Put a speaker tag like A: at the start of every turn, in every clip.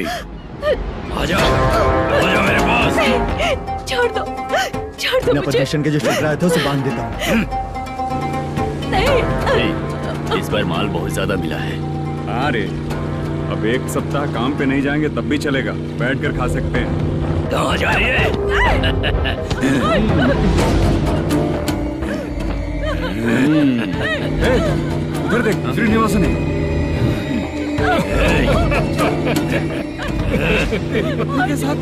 A: आजा मेरे पास।
B: छोड़ दो मुझे।
C: स्टेशन के जो चक्राए थे उसे बांध देता हूँ।
B: नहीं।
A: इस बार माल बहुत ज्यादा मिला है।
D: हाँ रे, अब एक सप्ताह काम पे नहीं जाएंगे तब भी चलेगा, बैठ कर खा सकते हैं।
A: कहाँ जा रही है?
D: उधर देख, श्रीनिवासन है। उनके साथ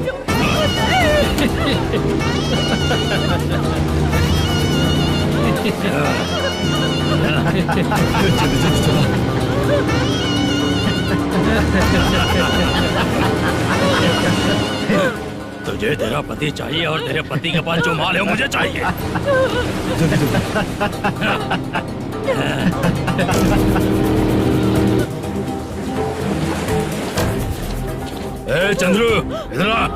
A: तुझे तेरा पति चाहिए और तेरे पति के पास जो माल है मुझे चाहिए। ए चंद्रू, इधर आ।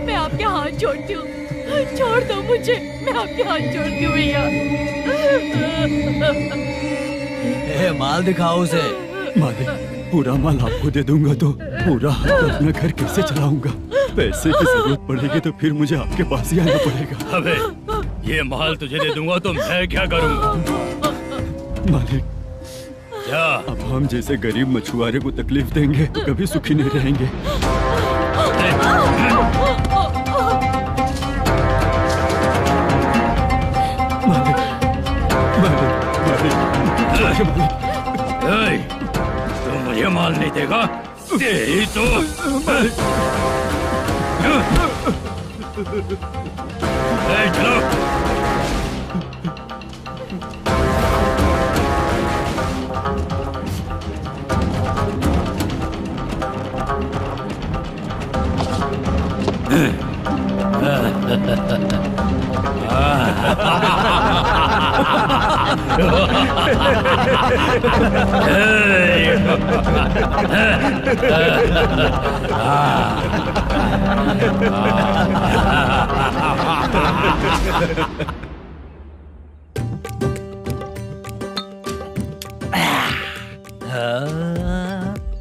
B: मैं आपके हाथ जोड़ती हूँ, छोड़ दो मुझे। मैं आपके हाथ जोड़ती हूँ भैया।
E: माल दिखाओ उसे।
C: मालिक, पूरा माल आपको दे दूंगा तो पूरा अपना घर कैसे चलाऊंगा? पैसे की जरूरत पड़ेगी तो फिर मुझे आपके पास ही आना पड़ेगा।
A: अबे, ये माल तुझे दे दूंगा तो मैं क्या करूंगा?
C: मालिक,
A: क्या
C: अब हम जैसे गरीब मछुआरे को तकलीफ देंगे तो कभी सुखी नहीं रहेंगे। मालिक, मालिक, मालिक,
A: तू मुझे माल नहीं देगा? तेरी तो चलो।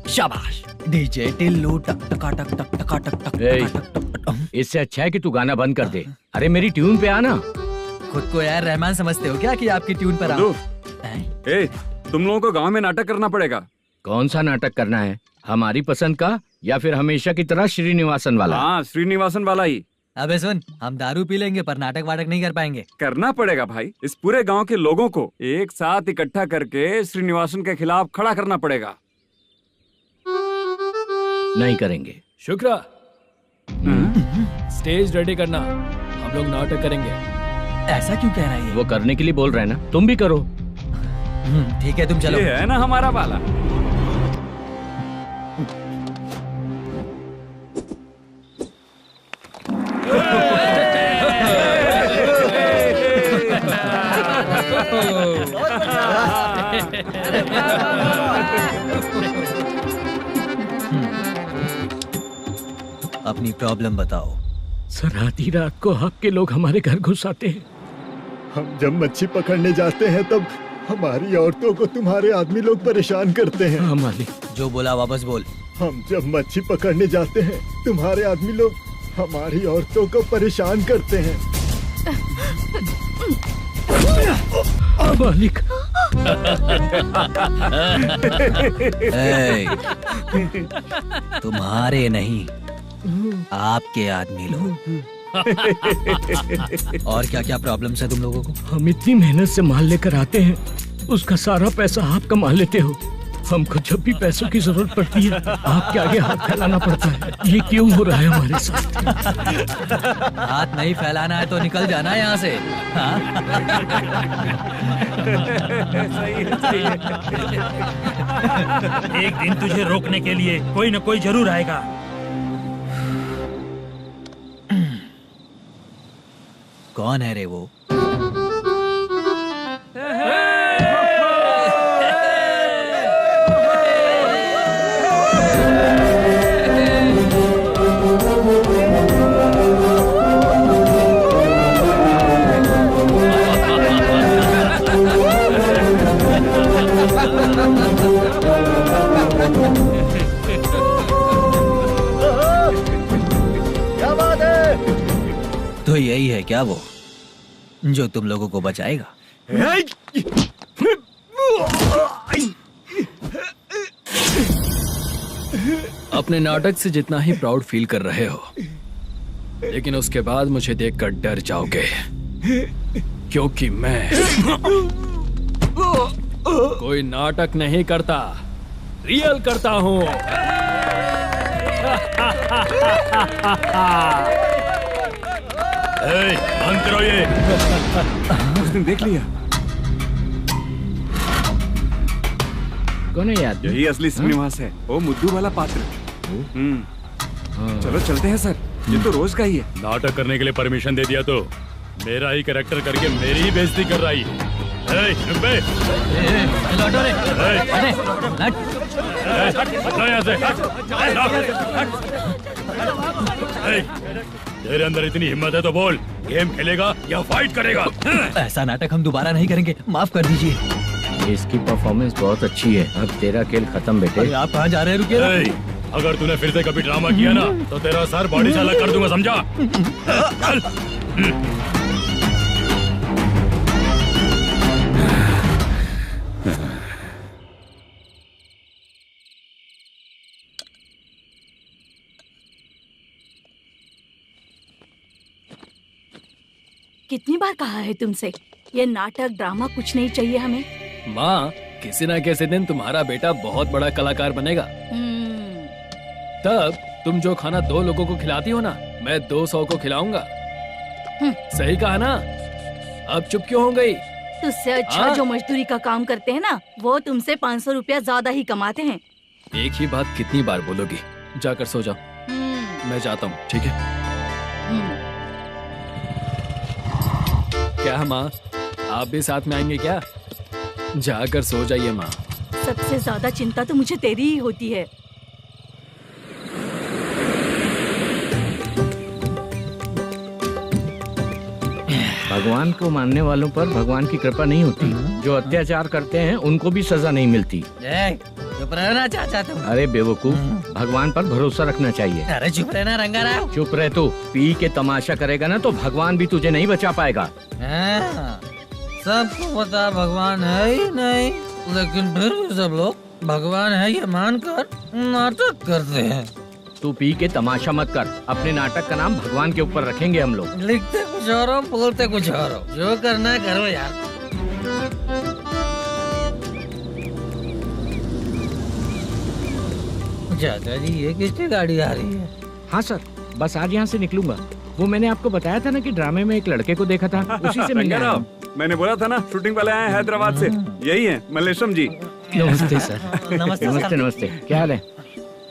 E: शाबाश डीजे टिल्लू टक टका टक टक टका टक टक टक टक।
F: इससे अच्छा है कि तू गाना बंद कर दे। अरे मेरी ट्यून पे आना।
E: खुद को यार रहमान समझते हो क्या कि आपकी ट्यून पर आओ?
D: ए, तुम लोगों को गांव में नाटक करना पड़ेगा।
F: कौन सा नाटक करना है? हमारी पसंद का या फिर हमेशा की तरह श्रीनिवासन वाला?
D: हाँ, श्रीनिवासन वाला ही।
E: अबे सुन, हम दारू पी लेंगे पर नाटक वाटक नहीं कर पाएंगे।
D: करना पड़ेगा भाई। इस पूरे गांव के लोगों को एक साथ इकट्ठा करके श्रीनिवासन के खिलाफ खड़ा करना पड़ेगा।
F: नहीं करेंगे।
G: शुक्रा, स्टेज रेडी करना, हम लोग नाटक करेंगे।
E: ऐसा क्यों कह रहा है?
F: वो करने के लिए बोल रहे हैं ना, तुम भी करो।
E: ठीक है, तुम चलो।
D: ये है ना हमारा वाला।
E: अपनी प्रॉब्लम बताओ।
F: सर, आधी रात को आपके लोग हमारे घर घुस आते हैं।
C: हम जब मच्छी पकड़ने जाते हैं तब हमारी औरतों को तुम्हारे आदमी लोग परेशान करते हैं।
F: हाँ मालिक।
E: जो बोला वापस बोल।
C: हम जब मच्छी पकड़ने जाते हैं तुम्हारे आदमी लोग हमारी औरतों को परेशान करते हैं।
F: मालिक।
E: तुम्हारे नहीं, आपके आदमी लोग। और क्या क्या प्रॉब्लम्स है तुम लोगों को?
F: हम इतनी मेहनत से माल लेकर आते हैं, उसका सारा पैसा आप कमा लेते हो। हमको जब भी पैसों की जरूरत पड़ती है आपके आगे हाथ फैलाना पड़ता है। ये क्यों हो रहा है हमारे साथ?
E: हाथ नहीं फैलाना है तो निकल जाना यहाँ से।
A: एक दिन तुझे रोकने के लिए कोई न कोई जरूर आएगा।
E: कौन है रे वो? तो यही है क्या वो जो तुम लोगों को बचाएगा?
G: अपने नाटक से जितना ही प्राउड फील कर रहे हो, लेकिन उसके बाद मुझे देखकर डर जाओगे, क्योंकि मैं कोई नाटक नहीं करता, रियल करता हूँ।
A: बंद करो ये।
D: उसने देख लिया।
F: कौन है यार?
D: यही असली श्रीनिवास है, वो मुद्दू वाला पात्र। चलो चलते हैं सर, ये तो रोज का ही है।
A: नाटक करने के लिए परमिशन दे दिया तो मेरा ही कैरेक्टर करके मेरी ही बेइज्जती कर रही है। रुक बे। तेरे अंदर इतनी हिम्मत है तो बोल, गेम खेलेगा या फाइट करेगा?
E: ऐसा नाटक हम दोबारा नहीं करेंगे, माफ कर दीजिए।
F: इसकी परफॉर्मेंस बहुत अच्छी है। अब तेरा खेल खत्म बेटे।
E: अरे आप कहाँ जा रहे हैं? रुकिए ना।
A: अगर तूने फिर से कभी ड्रामा किया ना तो तेरा सर बॉडी से अलग कर दूंगा, समझा? चल।
B: कितनी बार कहा है तुमसे, ये नाटक ड्रामा कुछ नहीं चाहिए हमें।
G: माँ, किसी ना किसी दिन तुम्हारा बेटा बहुत बड़ा कलाकार बनेगा। तब तुम जो खाना 2 लोगों को खिलाती हो ना, मैं 200 को खिलाऊंगा। सही कहा ना? अब चुप क्यों हो गई?
B: तुझसे अच्छा जो मजदूरी का काम करते हैं ना, वो तुमसे 500 रुपया ज्यादा ही कमाते हैं।
G: एक ही बात कितनी बार बोलोगी? जाकर सो जाओ। मैं जाता हूँ, ठीक है? क्या माँ, आप भी साथ में आएंगे क्या? जाकर सो जाइए माँ।
B: सबसे ज्यादा चिंता तो मुझे तेरी ही होती है।
F: भगवान को मानने वालों पर भगवान की कृपा नहीं होती। जो अत्याचार करते हैं उनको भी सजा नहीं मिलती।
E: चुप रहना चाचा तुम।
F: अरे बेवकूफ, भगवान पर भरोसा रखना चाहिए।
E: अरे चुप रहना रंगाराव।
F: चुप रह तू। पी के तमाशा करेगा ना तो भगवान भी तुझे नहीं बचा पाएगा।
E: सबको पता भगवान है ही नहीं, लेकिन फिर भी सब लोग भगवान है ये मानकर नाटक करते हैं।
F: तू पी के तमाशा मत कर। अपने नाटक का नाम भगवान के ऊपर रखेंगे हम लोग।
E: लिखते कुछ और हो, बोलते कुछ और हो, जो करना है करो यार। चाचा जी, ये किसकी गाड़ी आ रही है?
F: हाँ सर, बस आज यहाँ से निकलूंगा। वो मैंने आपको बताया था ना कि ड्रामे में एक लड़के को देखा था, उसी से मिलने आया हूँ।
D: मैंने बोला था ना, शूटिंग वाले आए हैं हैदराबाद से। यही है मल्लेशम जी।
F: नमस्ते सर। नमस्ते नमस्ते। क्या हाल है?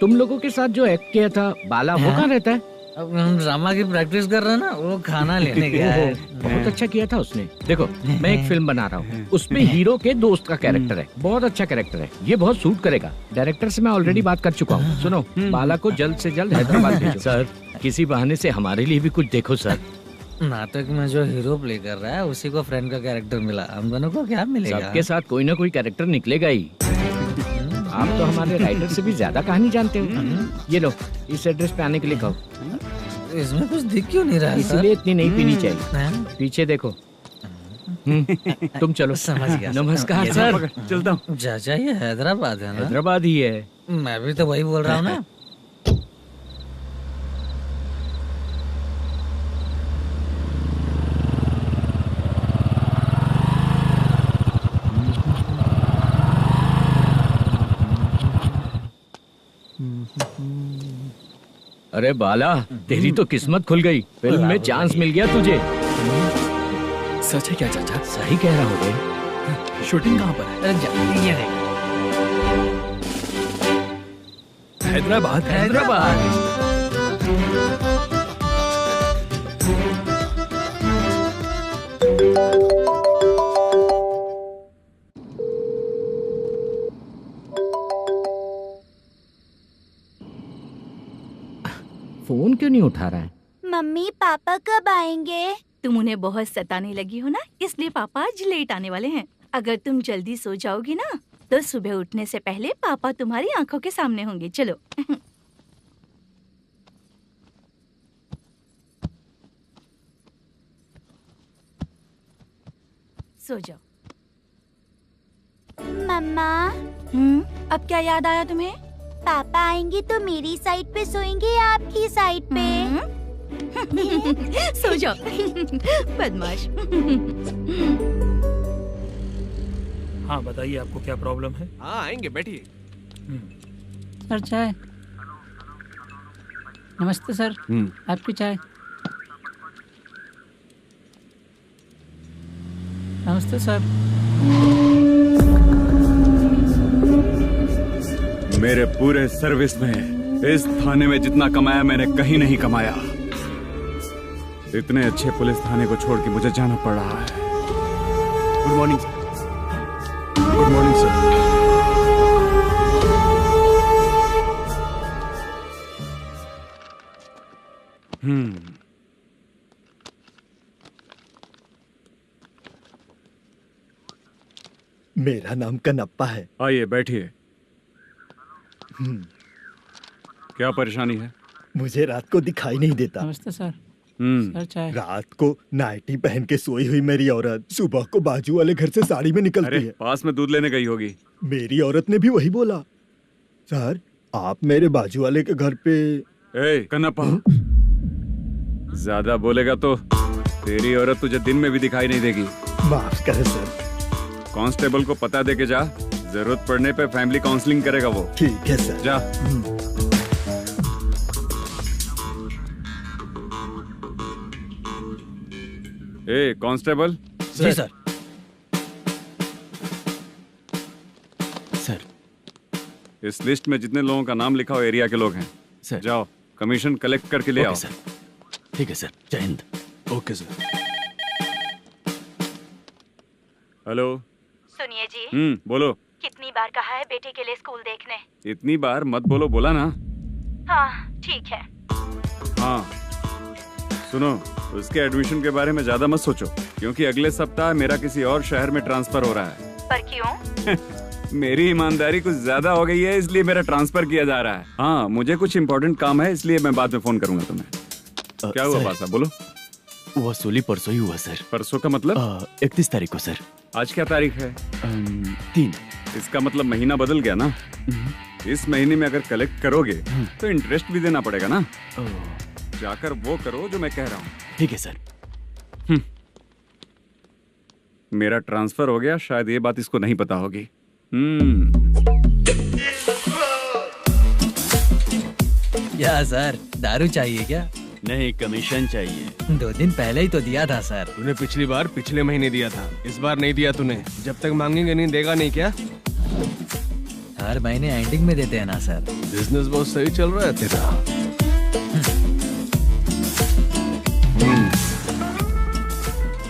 F: तुम लोगों के साथ जो एक्ट किया था बाला, वो कहाँ रहता है?
E: अब हम ड्रामा की प्रैक्टिस कर रहे हैं ना, वो खाना लेने गया है।
F: बहुत अच्छा किया था उसने। देखो, मैं एक फिल्म बना रहा हूँ, उसमें हीरो के दोस्त का कैरेक्टर है। बहुत अच्छा कैरेक्टर है, ये बहुत सूट करेगा। डायरेक्टर से मैं ऑलरेडी बात कर चुका हूँ। सुनो, बाला को जल्द से जल्द हैदराबाद भेजो। सर, किसी बहाने से हमारे लिए भी कुछ देखो सर।
E: नाटक में जो हीरो प्ले कर रहा है उसी को फ्रेंड का कैरेक्टर मिला, हम दोनों को क्या मिलेगा?
F: सबके साथ कोई ना कोई कैरेक्टर निकलेगा ही। आप तो हमारे राइटर से भी ज्यादा कहानी जानते हो। ये लो, इस एड्रेस पे आने के लिए कहो।
E: इसमें कुछ दिख क्यों नहीं रहा?
F: इसलिए इतनी नहीं पीनी चाहिए। पीछे देखो। तुम चलो।
E: समझ गया।
F: नमस्कार सर।
D: चलता हूँ।
E: चाचा, ये हैदराबाद है ना?
F: हैदराबाद ही है।
E: मैं भी तो वही बोल रहा हूँ ना।
F: अरे बाला, तेरी तो किस्मत खुल गई। फिल्म में चांस मिल गया तुझे।
G: सच है क्या चाचा?
F: सही कह रहा हो बे।
G: शूटिंग कहाँ पर है?
E: ये देख।
G: हैदराबाद।
F: हैदराबाद। फोन क्यों नहीं उठा रहा है?
B: मम्मी पापा कब आएंगे? तुम उन्हें बहुत सताने लगी हो ना, इसलिए पापा आज लेट आने वाले हैं। अगर तुम जल्दी सो जाओगी ना तो सुबह उठने से पहले पापा तुम्हारी आंखों के सामने होंगे। चलो। सो जाओ।
H: मम्मा,
B: अब क्या याद आया तुम्हें?
H: पापा आएंगे तो मेरी साइड पे सोएंगे या आपकी साइड पे?
B: सो जाओ। बदमाश।
I: हाँ बताइए, आपको क्या प्रॉब्लम है?
J: हाँ आएंगे, बैठिए।
K: सर चाय। नमस्ते सर, आपकी चाय। नमस्ते सर।
D: मेरे पूरे सर्विस में इस थाने में जितना कमाया मैंने कहीं नहीं कमाया। इतने अच्छे पुलिस थाने को छोड़ के मुझे जाना पड़ रहा है। Good morning sir. Good morning sir.
L: मेरा नाम कनप्पा है।
D: आइए बैठिए। क्या परेशानी है?
L: मुझे रात को दिखाई नहीं देता।
K: नमस्ते सर। सर चाय।
L: रात को नाइटी पहन के सोई हुई मेरी औरत सुबह को बाजू वाले घर से साड़ी में निकलती है।
D: पास में दूध लेने गई होगी।
L: मेरी औरत ने भी वही बोला। सर, आप मेरे बाजू वाले के घर पे।
D: कन्नप्पा, ज्यादा बोलेगा तो तेरी औरत तुझे दिन में भी दिखाई नहीं देगी।
L: माफ करें सर।
D: कांस्टेबल को पता दे के जा, जरूरत पड़ने पे फैमिली काउंसलिंग करेगा वो।
L: ठीक है सर।
D: जा। कांस्टेबल।
L: जी सर।
C: सर,
D: इस लिस्ट में जितने लोगों का नाम लिखा हो एरिया के लोग हैं।
C: सर।
D: जाओ कमीशन कलेक्ट करके ले आओ।
C: सर। ठीक है सर, जय हिंद।
L: Okay sir.
D: हेलो।
B: सुनिए जी।
D: बोलो।
B: कितनी बार कहा है बेटे के लिए स्कूल देखने?
D: इतनी बार मत बोलो, बोला ना।
B: हाँ ठीक है।
D: हाँ सुनो, उसके एडमिशन के बारे में ज्यादा मत सोचो, क्योंकि अगले सप्ताह मेरा किसी और शहर में ट्रांसफर हो रहा है।
B: पर क्यों?
D: मेरी ईमानदारी कुछ ज्यादा हो गई है, इसलिए मेरा ट्रांसफर किया जा रहा है। हाँ मुझे कुछ इम्पोर्टेंट काम है, इसलिए मैं बाद में फोन करूंगा तुम्हें। क्या हुआ पासा, बोलो।
C: वसूली परसों ही हुआ सर।
D: परसों का मतलब?
C: 31 तारीख को सर।
D: आज क्या तारीख है?
C: 3।
D: इसका मतलब महीना बदल गया ना। इस महीने में अगर कलेक्ट करोगे तो इंटरेस्ट भी देना पड़ेगा ना। जाकर वो करो जो मैं कह रहा हूँ।
C: ठीक है सर।
D: मेरा ट्रांसफर हो गया, शायद ये बात इसको नहीं पता होगी।
E: क्या सर, दारू चाहिए क्या?
C: नहीं, कमीशन चाहिए।
E: 2 दिन पहले ही तो दिया था सर।
J: तूने पिछली बार पिछले महीने दिया था, इस बार नहीं दिया तूने। जब तक मांगेंगे नहीं देगा नहीं क्या?
E: हर महीने एंडिंग में देते हैं ना सर।
J: बिजनेस बहुत सही चल रहा है तेरा।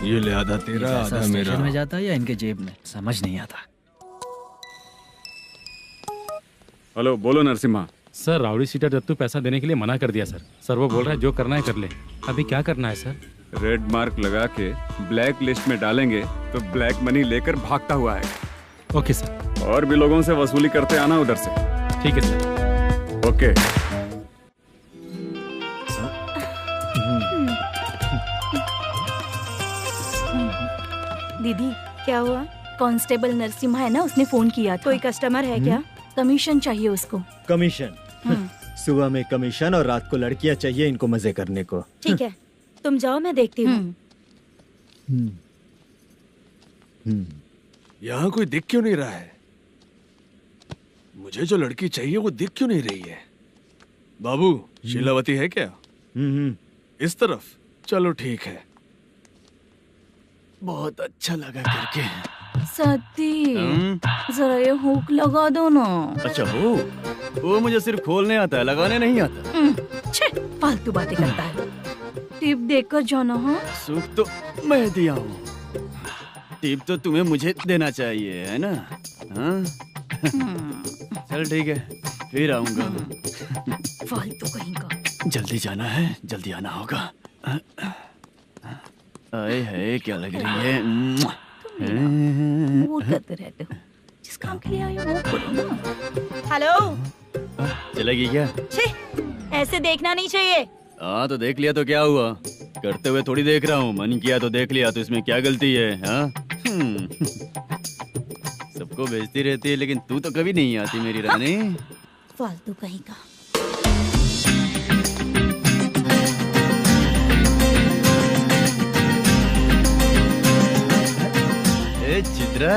J: ये ले आधा तेरा, आधा मेरा।
E: स्टेशन में जाता है या इनके जेब में, समझ नहीं आता।
D: हेलो, बोलो Narasimha.
A: Sir, rowdy seater Dattu पैसा देने के लिए मना कर दिया सर। सर वो बोल रहा है जो करना है कर ले। अभी क्या करना है सर?
D: रेड मार्क लगा के ब्लैक लिस्ट में डालेंगे तो ब्लैक मनी लेकर भागता हुआ आएगा।
A: Okay sir.
D: और भी लोगों से वसूली करते आना उधर से।
A: ठीक है सर।
D: ओके।
B: दीदी क्या हुआ? कांस्टेबल नरसिम्हा है ना, उसने फोन किया था। कोई कस्टमर है क्या? कमीशन चाहिए उसको।
L: कमीशन? सुबह में कमीशन और रात को लड़कियां चाहिए इनको मजे करने को।
B: ठीक है, तुम जाओ, मैं देखती हूँ।
J: यहाँ कोई दिख क्यों नहीं रहा है? मुझे जो लड़की चाहिए वो दिख क्यों नहीं रही है? बाबू, शीलावती है क्या? इस तरफ? चलो ठीक है।
C: बहुत अच्छा लगा करके।
B: सती, जरा ये हुक लगा दो ना।
C: अच्छा वो मुझे सिर्फ खोलने आता है, लगाने नहीं आता।
B: फालतू बातें करता है। टिप देकर जाना। हाँ,
C: सुख तो मैं दिया हूँ, टिप तो तुम्हें मुझे देना चाहिए, है ना? हाँ? चल ठीक है, फिर आऊंगा।
B: फालतू कहीं का।
C: जल्दी जाना है, जल्दी आना होगा। आए है, क्या लग रही है?
B: वो करते रहते हो। जिस काम के लिए आए हो वो करो ना। हेलो,
C: चलेगी क्या?
B: ऐसे देखना नहीं चाहिए।
C: हाँ तो देख लिया तो क्या हुआ? करते हुए थोड़ी देख रहा हूँ, मन किया तो देख लिया, तो इसमें क्या गलती है? हाँ? सबको भेजती रहती है लेकिन तू तो कभी नहीं आती मेरी रानी।
B: फालतू कहीं का।
C: ए चित्रा,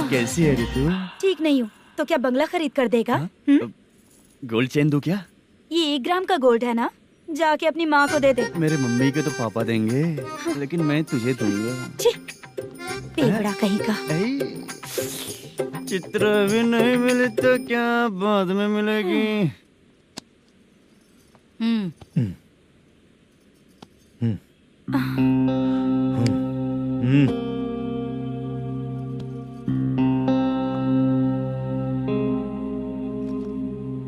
C: कैसी है रे तू?
B: ठीक नहीं हूँ तो क्या बंगला खरीद कर देगा?
C: गोल्ड चेन दूं क्या?
B: ये 1 ग्राम का गोल्ड है ना, जाके अपनी माँ को दे दे।
C: मेरे मम्मी के तो पापा देंगे, लेकिन मैं तुझे दूंगा।
B: पेवड़ा कहीं का।
C: चित्रा भी नहीं मिली तो क्या बाद में मिलेगी।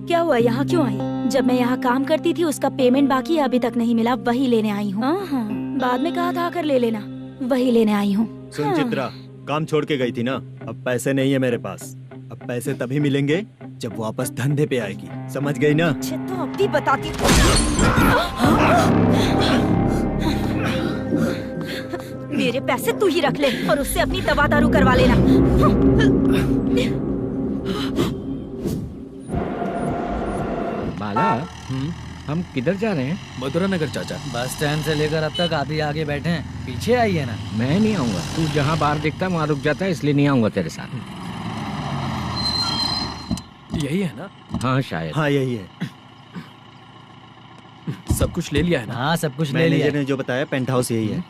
B: क्या हुआ, यहाँ क्यों आई? जब मैं यहाँ काम करती थी उसका पेमेंट बाकी है, अभी तक नहीं मिला, वही लेने आई हूँ। बाद में कहा था आकर ले लेना, वही लेने आई हूँ।
L: सुन चित्रा, काम छोड़ के गई थी ना, अब पैसे नहीं है मेरे पास। अब पैसे तभी मिलेंगे जब वापस धंधे पे आएगी, समझ गई ना?
B: अच्छा तो अभी बताती। मेरे पैसे तू ही रख ले और उससे अपनी दवा दारू करवा लेना।
F: बाला, हम किधर जा रहे हैं?
G: मथुरा नगर चाचा।
E: बस स्टैंड से लेकर अब तक आप ही आगे बैठे हैं, पीछे आइए ना।
F: मैं नहीं आऊंगा, तू जहाँ बाहर दिखता वहाँ रुक जाता है, इसलिए नहीं आऊंगा तेरे साथ।
G: यही है ना?
F: हाँ शायद।
L: हाँ यही है।
G: सब कुछ ले लिया है ना?
E: हाँ सब कुछ ले लिया।
L: मैनेजर ने जो बताया पेंट हाउस यही है।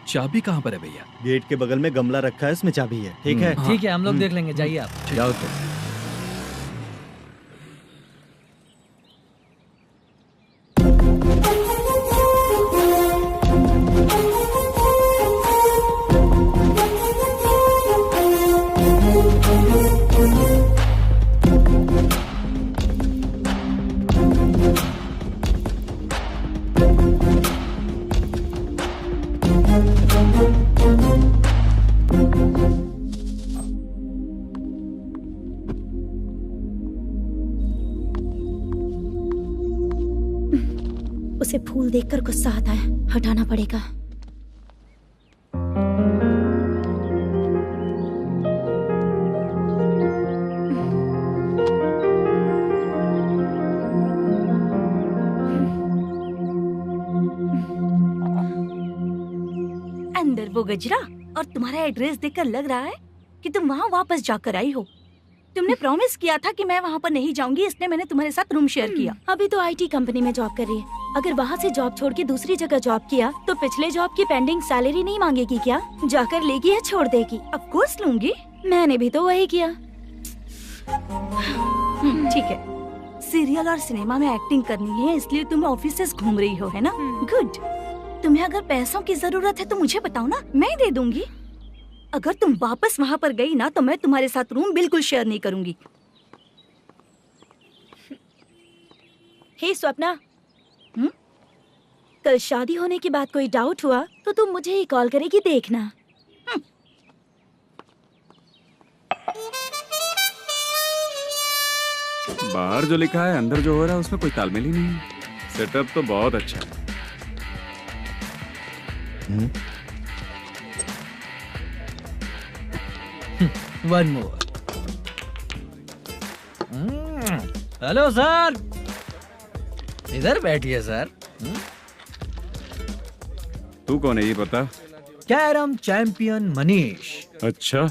G: चाबी कहाँ पर है भैया?
L: गेट के बगल में गमला रखा है, उसमें चाबी है। ठीक है?
E: ठीक है, हम लोग देख लेंगे, जाइए आप।
F: जाओ तो।
B: उसे फूल देखकर गुस्सा आता है, हटाना पड़ेगा। अंदर वो गजरा और तुम्हारा एड्रेस देखकर लग रहा है कि तुम वहाँ वापस जाकर आई हो। तुमने प्रॉमिस किया था कि मैं वहाँ पर नहीं जाऊंगी, इसलिए मैंने तुम्हारे साथ रूम शेयर किया। अभी तो आईटी कंपनी में जॉब कर रही है। अगर वहाँ से जॉब छोड़ के दूसरी जगह जॉब किया तो पिछले जॉब की पेंडिंग सैलरी नहीं मांगेगी क्या? जाकर लेगी या छोड़ देगी? ऑफ कोर्स लूंगी, मैंने भी तो वही किया। ठीक है, सीरियल और सिनेमा में एक्टिंग करनी है, इसलिए तुम ऑफिस से घूम रही हो, है ना? गुड। तुम्हें अगर पैसों की जरूरत है तो मुझे बताओ ना, मैं दे दूंगी। अगर तुम वापस वहाँ पर गई ना तो मैं तुम्हारे साथ रूम बिल्कुल शेयर नहीं करूंगी। हे स्वप्ना, कल शादी होने की बात कोई डाउट हुआ तो तुम मुझे ही कॉल करेगी, देखना।
D: बाहर जो लिखा है अंदर जो हो रहा है उसमें कोई तालमेल ही नहीं है। सेटअप तो बहुत अच्छा है।
E: One more. हेलो सर, इधर बैठिए सर।
D: तू कौन है ये बता?
E: Carrom champion Manish.
D: अच्छा,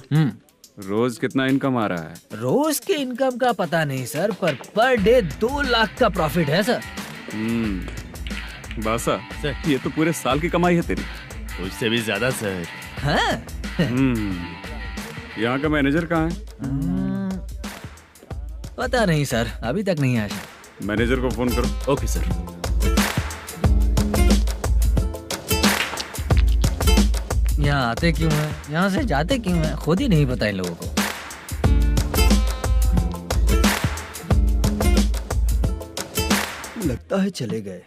D: रोज कितना इनकम आ रहा है?
E: रोज के इनकम का पता नहीं सर, पर डे 2 लाख का प्रॉफिट है सर।
D: बासा सर, ये तो पूरे साल की कमाई है तेरी।
C: उससे भी ज्यादा सर।
E: हाँ?
D: यहाँ का मैनेजर कहाँ है?
E: पता नहीं सर, अभी तक नहीं आया।
D: मैनेजर को फोन करो।
C: Okay sir.
E: यहाँ आते क्यों हैं, यहाँ से जाते क्यों हैं, खुद ही नहीं पता इन लोगों को।
L: लगता है चले गए।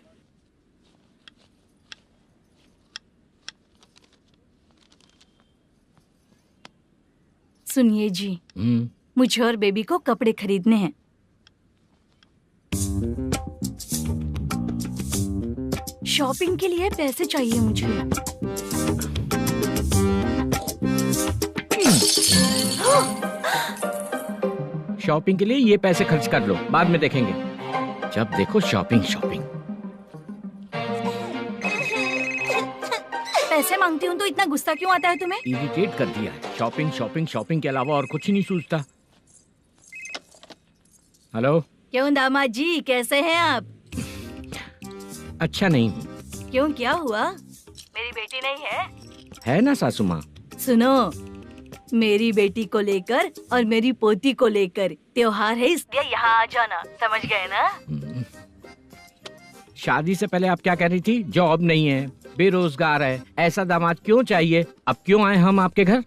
B: सुनिए जी, मुझे और बेबी को कपड़े खरीदने हैं। शॉपिंग के लिए पैसे चाहिए मुझे।
F: शॉपिंग के लिए ये पैसे खर्च कर लो, बाद में देखेंगे। जब देखो शॉपिंग शॉपिंग।
B: पैसे मांगती हूँ तो इतना गुस्सा क्यों आता है तुम्हें?
F: इरिटेट कर दिया है। शॉपिंग शॉपिंग शॉपिंग के अलावा और कुछ ही नहीं सूझता। हेलो।
B: क्यों दामाद जी, कैसे हैं आप?
F: अच्छा नहीं।
B: क्यों, क्या हुआ? मेरी बेटी नहीं है
F: ना सासू माँ?
B: सुनो, मेरी बेटी को लेकर और मेरी पोती को लेकर त्योहार है, इसलिए यहाँ आ जाना, समझ गए ना?
F: शादी से पहले आप क्या कह रही थी? जॉब नहीं है, बेरोजगार है, ऐसा दामाद क्यों चाहिए? अब क्यों आए हम आपके घर?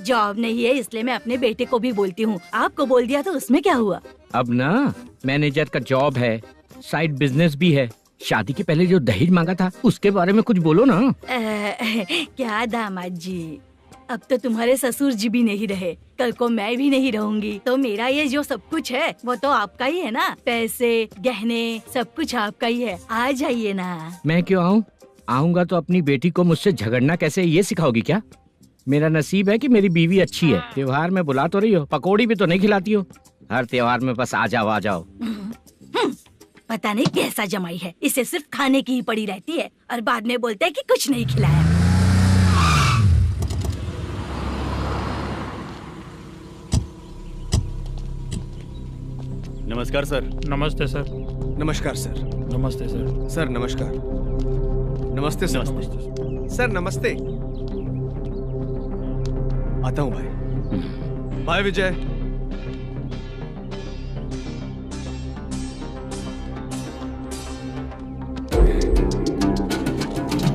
B: जॉब नहीं है इसलिए मैं अपने बेटे को भी बोलती हूँ, आपको बोल दिया तो उसमें क्या हुआ?
F: अब ना मैनेजर का जॉब है, साइड बिजनेस भी है। शादी के पहले जो दहेज मांगा था उसके बारे में कुछ बोलो ना।
B: क्या दामाद जी, अब तो तुम्हारे ससुर जी भी नहीं रहे, कल को मैं भी नहीं रहूंगी, तो मेरा ये जो सब कुछ है वो तो आपका ही है ना। पैसे, गहने, सब कुछ आपका ही है। आ जाइए ना।
F: मैं क्यों आऊँ? आऊंगा तो अपनी बेटी को मुझसे झगड़ना कैसे ये सिखाओगी क्या? मेरा नसीब है कि मेरी बीवी अच्छी है। त्योहार में बुला तो रही हो, पकौड़ी भी तो नहीं खिलाती हो। हर त्योहार में बस आ जाओ आ जाओ।
B: पता नहीं कैसा जमाई है, इसे सिर्फ खाने की ही पड़ी रहती है और बाद में बोलते है कि कुछ नहीं खिलाया।
C: नमस्कार सर।
I: नमस्ते सर।
J: नमस्कार सर।
I: नमस्ते सर।
J: सर नमस्कार। नमस्ते सर। सर नमस्ते। आता हूँ भाई। बाय विजय।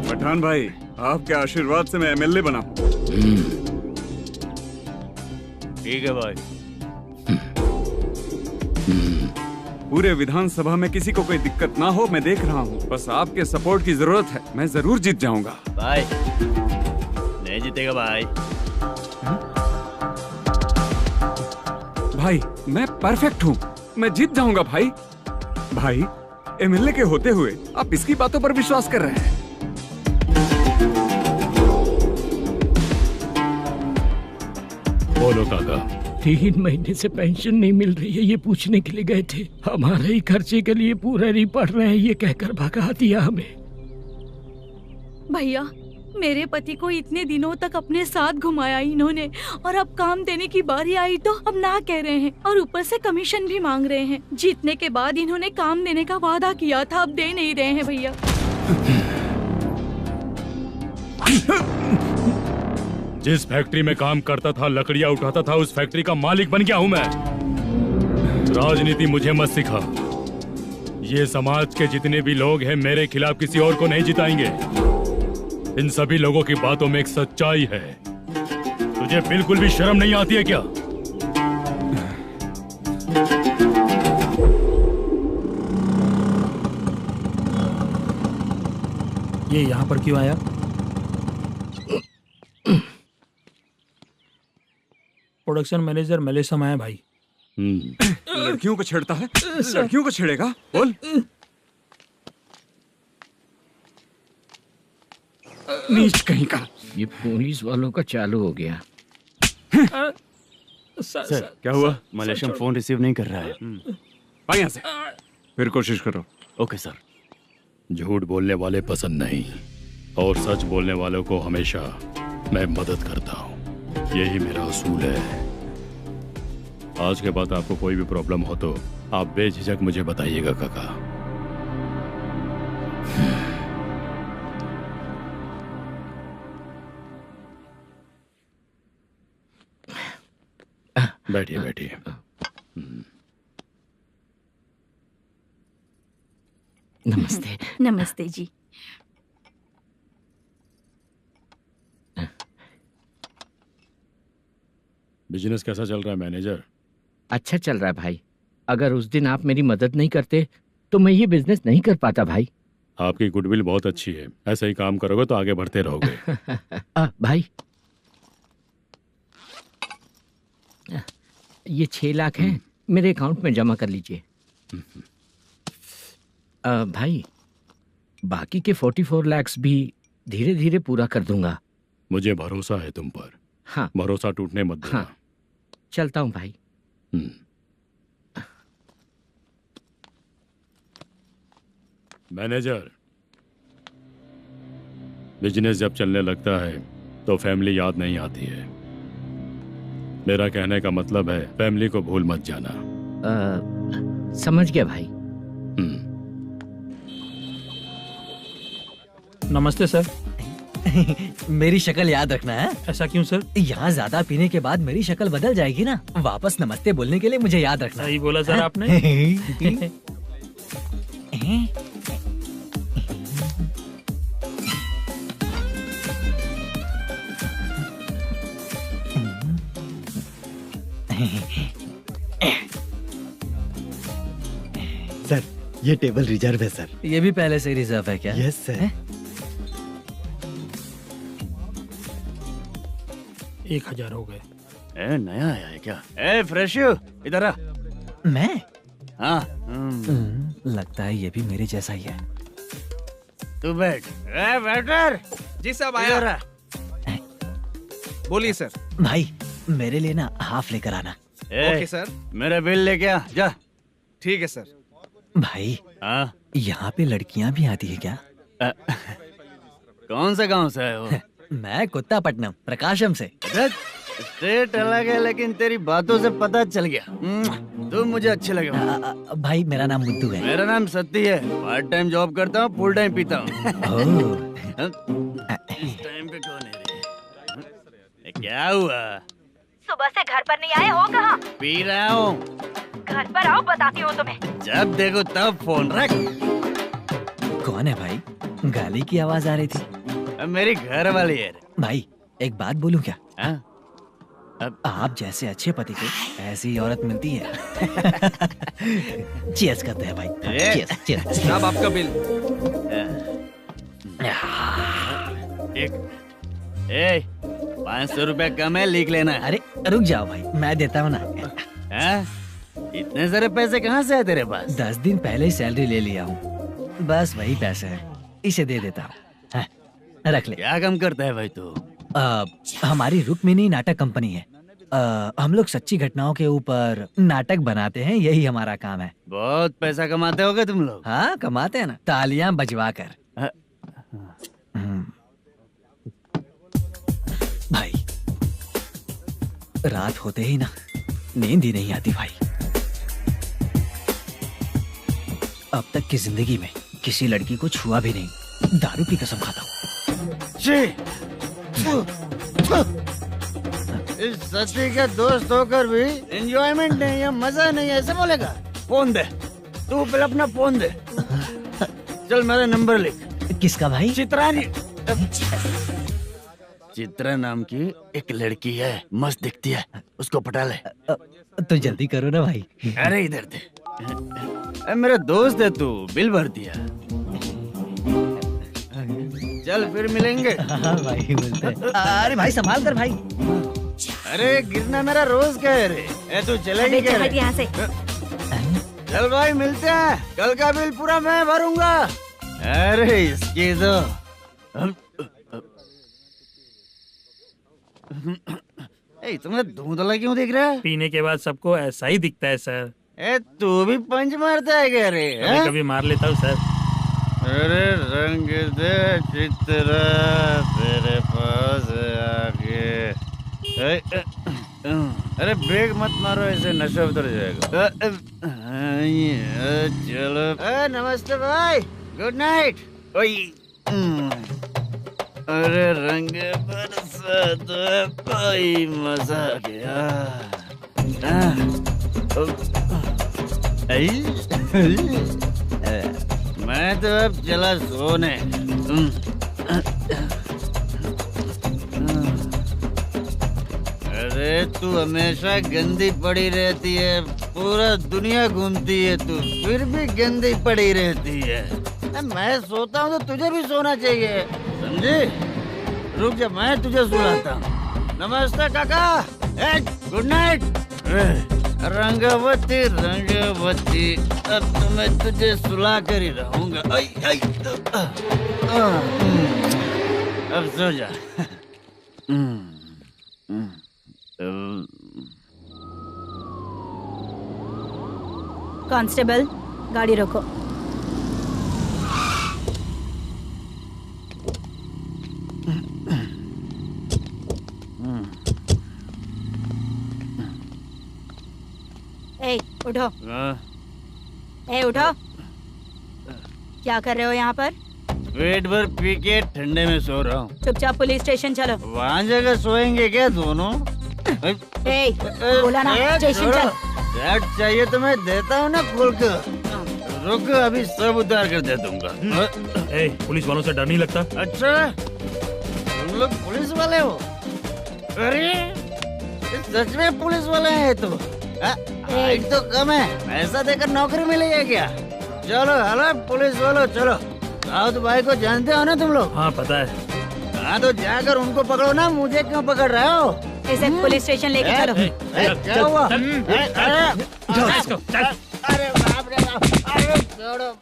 D: पठान भाई, आपके आशीर्वाद से मैं एमएलए बना।
C: ठीक है भाई।
D: पूरे विधानसभा में किसी को कोई दिक्कत ना हो, मैं देख रहा हूँ। बस आपके सपोर्ट की जरूरत है, मैं जरूर जीत जाऊंगा।
C: भाई नहीं जीतेगा भाई।
D: भाई मैं परफेक्ट हूँ, मैं जीत जाऊंगा भाई। भाई एमएलए के होते हुए आप इसकी बातों पर विश्वास कर रहे हैं?
A: बोलो काका।
F: 3 महीने से पेंशन नहीं मिल रही है, ये पूछने के लिए गए थे। हमारे ही खर्चे के लिए पूरा नहीं पड़ रहे हैं, ये कहकर भगा दिया हमें।
B: भैया, मेरे पति को इतने दिनों तक अपने साथ घुमाया इन्होंने, और अब काम देने की बारी आई तो अब ना कह रहे हैं और ऊपर से कमीशन भी मांग रहे हैं। जीतने के बाद इन्होंने काम देने का वादा किया था, अब दे नहीं रहे हैं भैया।
A: जिस फैक्ट्री में काम करता था, लकड़ियां उठाता था, उस फैक्ट्री का मालिक बन गया हूं मैं। राजनीति मुझे मत सिखा। ये समाज के जितने भी लोग हैं मेरे खिलाफ किसी और को नहीं जिताएंगे। इन सभी लोगों की बातों में एक सच्चाई है। तुझे बिल्कुल भी शर्म नहीं आती है क्या?
I: ये यहाँ पर क्यों आया? प्रोडक्शन मैनेजर मलेशम आया भाई।
D: लड़कियों को छेड़ता है? लड़कियों को छेड़ेगा? बोल। नीच कहीं का।
F: ये पुलिस वालों का चालू हो गया।
C: सर क्या हुआ? मलेशियन फोन रिसीव नहीं कर रहा है।
D: आ यहाँ से। फिर कोशिश करो।
C: Okay sir.
A: झूठ बोलने वाले पसंद नहीं, और सच बोलने वालों को हमेशा मैं मदद करता हूँ। यही मेरा असूल है। आज के बाद आपको कोई भी प्रॉब्लम हो तो आप बेझिझक मुझे बताइएगा काका। बैठिए बैठिए।
F: नमस्ते।
B: नमस्ते जी।
A: बिजनेस कैसा चल रहा है मैनेजर?
F: अच्छा चल रहा है भाई। अगर उस दिन आप मेरी मदद नहीं करते तो मैं ये बिजनेस नहीं कर पाता भाई।
A: आपकी गुडविल बहुत अच्छी है, ऐसा ही काम करोगे तो आगे बढ़ते रहोगे।
F: भाई ये 6 लाख हैं, मेरे अकाउंट में जमा कर लीजिए। भाई बाकी के 44 लाख भी धीरे धीरे पूरा कर दूंगा।
A: मुझे भरोसा है तुम पर।
F: हाँ
A: भरोसा टूटने मत देना।
F: हाँ चलता हूँ भाई।
A: मैनेजर, बिजनेस जब चलने लगता है तो फैमिली याद नहीं आती है। मेरा कहने का मतलब है फैमिली को भूल मत जाना।
F: समझ गया भाई।
I: नमस्ते सर।
E: मेरी शक्ल याद रखना है।
I: ऐसा क्यों सर?
E: यहाँ ज्यादा पीने के बाद मेरी शक्ल बदल जाएगी ना, वापस नमस्ते बोलने के लिए मुझे याद रखना।
I: सही बोला सर आपने।
L: सर ये टेबल रिजर्व है सर।
E: ये भी पहले से रिजर्व है क्या?
L: Yes sir.
I: 1000 हो गए।
C: नया आया है क्या? फ्रेश इधर आ।
E: मैं?
C: हाँ।
E: लगता है ये भी मेरे जैसा ही है।
C: तू बैठ। वेटर।
M: जी साहब आया। बोलिए सर।
E: भाई मेरे लिए ना हाफ लेकर आना।
M: Okay sir.
C: मेरा बिल लेके आ जा।
M: ठीक है सर।
E: भाई यहाँ पे लड़कियाँ भी आती है क्या?
C: कौन से गांव से है वो?
E: मैं कुत्तापट्टनम प्रकाशम से।
C: स्टेट अलग है लेकिन तेरी बातों से पता चल गया तू मुझे अच्छे लगे।
E: भाई मेरा नाम मुद्दू है।
C: मेरा नाम सत्ती है। पार्ट टाइम जॉब करता हूँ, फुल टाइम पीता हूँ। इस टाइम पे कौन है रे? क्या हुआ?
B: सुबह से घर पर नहीं आए हो कहाँ?
C: पी रहा हूँ।
B: घर पर आओ, बताती हूँ तुम्हें।
C: जब देखो तब फोन रख।
E: कौन है भाई? गाली की आवाज आ रही थी।
C: मेरी घर वाली है।
E: भाई एक बात बोलूं क्या?
C: अब
E: आप जैसे अच्छे पति को ऐसी औरत मिलती है। चीयर्स करते हैं भाई। Cheers cheers.
M: साहब आपका बिल।
C: एक 500 रुपया कम है, लिख लेना।
E: अरे रुक जाओ भाई, मैं देता हूँ ना।
C: इतने सारे पैसे कहाँ से है तेरे पास?
E: 10 दिन पहले ही सैलरी ले लिया हूँ, बस वही पैसे है, इसे दे देता हूँ। रख ले।
C: क्या काम करता है भाई तू?
E: हमारी रुक्मिणी नाटक कंपनी है। हम लोग सच्ची घटनाओं के ऊपर नाटक बनाते हैं, यही हमारा काम है।
C: बहुत पैसा कमाते होगे तुम लोग।
E: हाँ कमाते हैं ना, तालियां बजवा कर। भाई रात होते ही ना नींद ही नहीं आती भाई। अब तक की जिंदगी में किसी लड़की को छुआ भी नहीं, दारू की कसम खाता हूँ।
C: इस सच्ची के दोस्त होकर भी एंजॉयमेंट नहीं है, मजा नहीं है, ऐसे बोलेगा? फोन दे, तू पहले अपना फोन दे। चल मेरा नंबर लिख।
E: किसका भाई?
C: चित्रानी। चित्रा नाम की एक लड़की है, मस्त दिखती है, उसको पटा ले।
E: तो जल्दी करो ना भाई।
C: अरे इधर दे। मेरा दोस्त है तू, बिल भर दिया। चल फिर मिलेंगे।
E: हाँ भाई मिलते हैं। अरे भाई संभाल कर भाई।
C: अरे गिरना मेरा रोज का है रे। तू चलेगी क्या?
B: यहाँ से।
C: चल भाई मिलते हैं, कल का बिल पूरा मैं भरूंगा। अरे इसकी तो तुम्हें धुंधला क्यों दिख रहा है?
I: पीने के बाद सबको ऐसा ही दिखता है सर।
C: तू भी पंच मारता है क्या रे?
I: कभी कभी मार लेता हूँ सर।
C: अरे रंग दे चित्रा तेरे पास आके। अरे ब्रेक मत मारो, ऐसे नशा उतर जाएगा। चलो। नमस्ते भाई, गुड नाइट। अरे रंग बरसात कोई मजा गया। मैं तो अब चला सोने। अरे तू हमेशा गंदी पड़ी रहती है, पूरा दुनिया घूमती है तू, फिर भी गंदी पड़ी रहती है। मैं सोता हूँ तो तुझे भी सोना चाहिए, समझे? रुक जा, मैं तुझे सुलाता हूँ। नमस्ते काका, गुड नाइट। रंगवती रंगवती, अब तो मैं तुझे सुला कर ही रहूंगा। अब सो जा।
B: कांस्टेबल, गाड़ी रोको। ए, उठो। ए, उठो। क्या कर रहे हो यहाँ पर?
C: पेट भर पी के ठंडे में सो रहा हूँ।
B: चुपचाप पुलिस स्टेशन चलो।
C: वहाँ जगह सोएंगे क्या दोनों?
B: ए, बोला ना, स्टेशन चल।
C: शर्ट चाहिए तो मैं देता हूँ ना खोल कर। रुक, अभी सब उतार कर दे दूंगा।
I: ए, पुलिस वालों से डर नहीं लगता?
C: अच्छा, तुम लोग पुलिस वाले हो? अरे, सच में पुलिस वाले हैं तो? हाइट तो कम है, पैसा देकर नौकरी मिलेगी क्या? चलो हेलो पुलिस वालों, चलो। राउत भाई को जानते हो ना तुम लोग?
I: हाँ पता है।
C: हाँ तो जाकर उनको पकड़ो ना, मुझे क्यों पकड़ रहे हो?
B: इसे पुलिस स्टेशन लेके चलो।
C: क्या हुआ?
B: अरे
C: बाप रे बाप, अरे छोड़ो।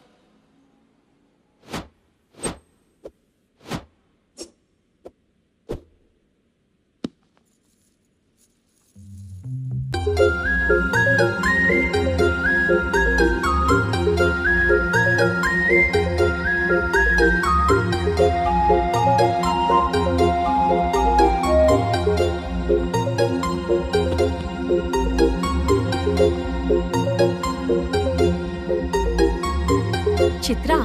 B: चित्रा,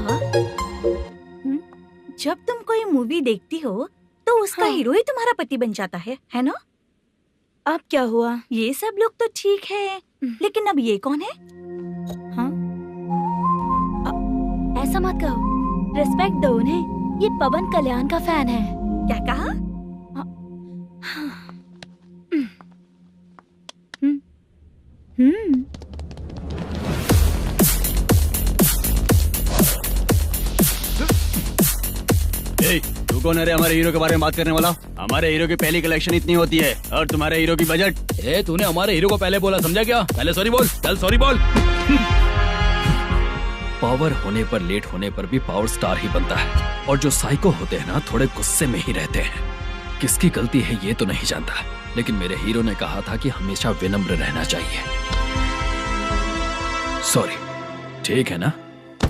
B: जब तुम कोई मूवी देखती हो तो उसका हीरो ही तुम्हारा पति बन जाता है ना? अब क्या हुआ? ये सब लोग तो ठीक है, लेकिन अब ये कौन है? हाँ? ऐसा मत कहो, रिस्पेक्ट दो उन्हें। ये पवन कल्याण का फैन है। क्या कहा?
N: तू कौन है रे हमारे हीरो के बारे में बात करने वाला? हमारे हीरो की पहली कलेक्शन इतनी होती है और तुम्हारे हीरो की बजट।
G: तूने हमारे हीरो को पहले बोला, समझा क्या? पहले सॉरी बोल, चल सॉरी बोल। पावर होने पर, लेट होने पर भी पावर स्टार ही बनता है। और जो साइको होते हैं ना, थोड़े गुस्से में ही रहते हैं। किसकी गलती है ये तो नहीं जानता, लेकिन मेरे हीरो ने कहा था कि हमेशा विनम्र रहना चाहिए। सॉरी, ठीक है ना?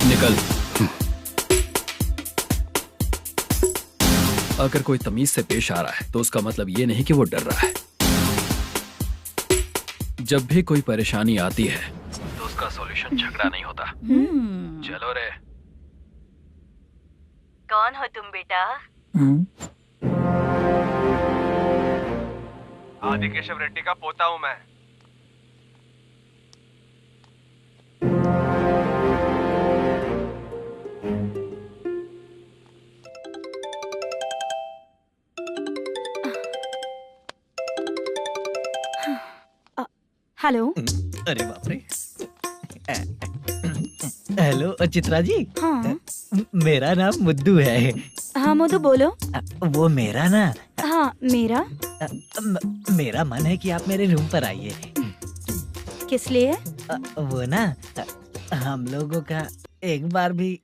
G: निकल। अगर कोई तमीज से पेश आ रहा है तो उसका मतलब ये नहीं कि वो डर रहा है। जब भी कोई परेशानी आती है तो उसका सॉल्यूशन झगड़ा नहीं होता। चलो रे।
B: कौन हो तुम बेटा?
M: आदि केशव रेड्डी का पोता हूँ मैं।
B: हेलो।
E: अरे बाप रे। हेलो चित्रा जी।
B: हाँ।
E: मेरा नाम मुद्दू है।
B: हाँ मुद्दू बोलो।
E: वो मेरा ना।
B: हाँ मेरा।
E: मेरा मन है कि आप मेरे रूम पर आइए।
B: किस लिए?
E: वो ना, हम लोगों का एक बार भी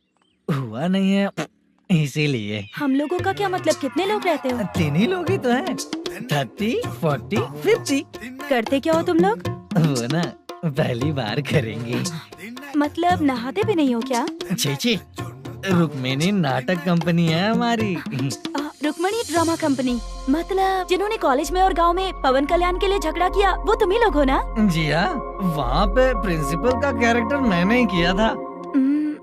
E: हुआ नहीं है, इसीलिए।
B: हम लोगों का क्या मतलब? कितने लोग रहते हो?
E: 3 ही लोग ही तो हैं। 30, 40, 50।
B: करते क्या हो तुम लोग?
E: वो ना पहली बार करेंगे।
B: मतलब नहाते भी नहीं हो क्या?
E: छी, रुक्मिणी नाटक कंपनी है हमारी।
B: Rukmini drama company? मतलब जिन्होंने कॉलेज में और गांव में पवन कल्याण के लिए झगड़ा किया, वो तुम ही लोग हो ना?
E: जी हाँ, वहाँ पे प्रिंसिपल का कैरेक्टर मैंने ही किया था।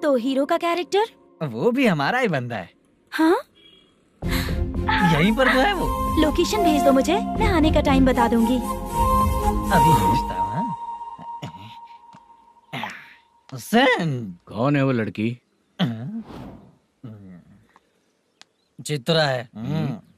B: तो हीरो का कैरेक्टर?
E: वो भी हमारा ही बंदा है।
B: हाँ?
E: यहीं पर तो है वो।
B: लोकेशन भेज दो मुझे, मैं आने का टाइम बता दूंगी।
E: अभी भेजता हूँ।
F: कौन है वो लड़की?
E: चित्रा है।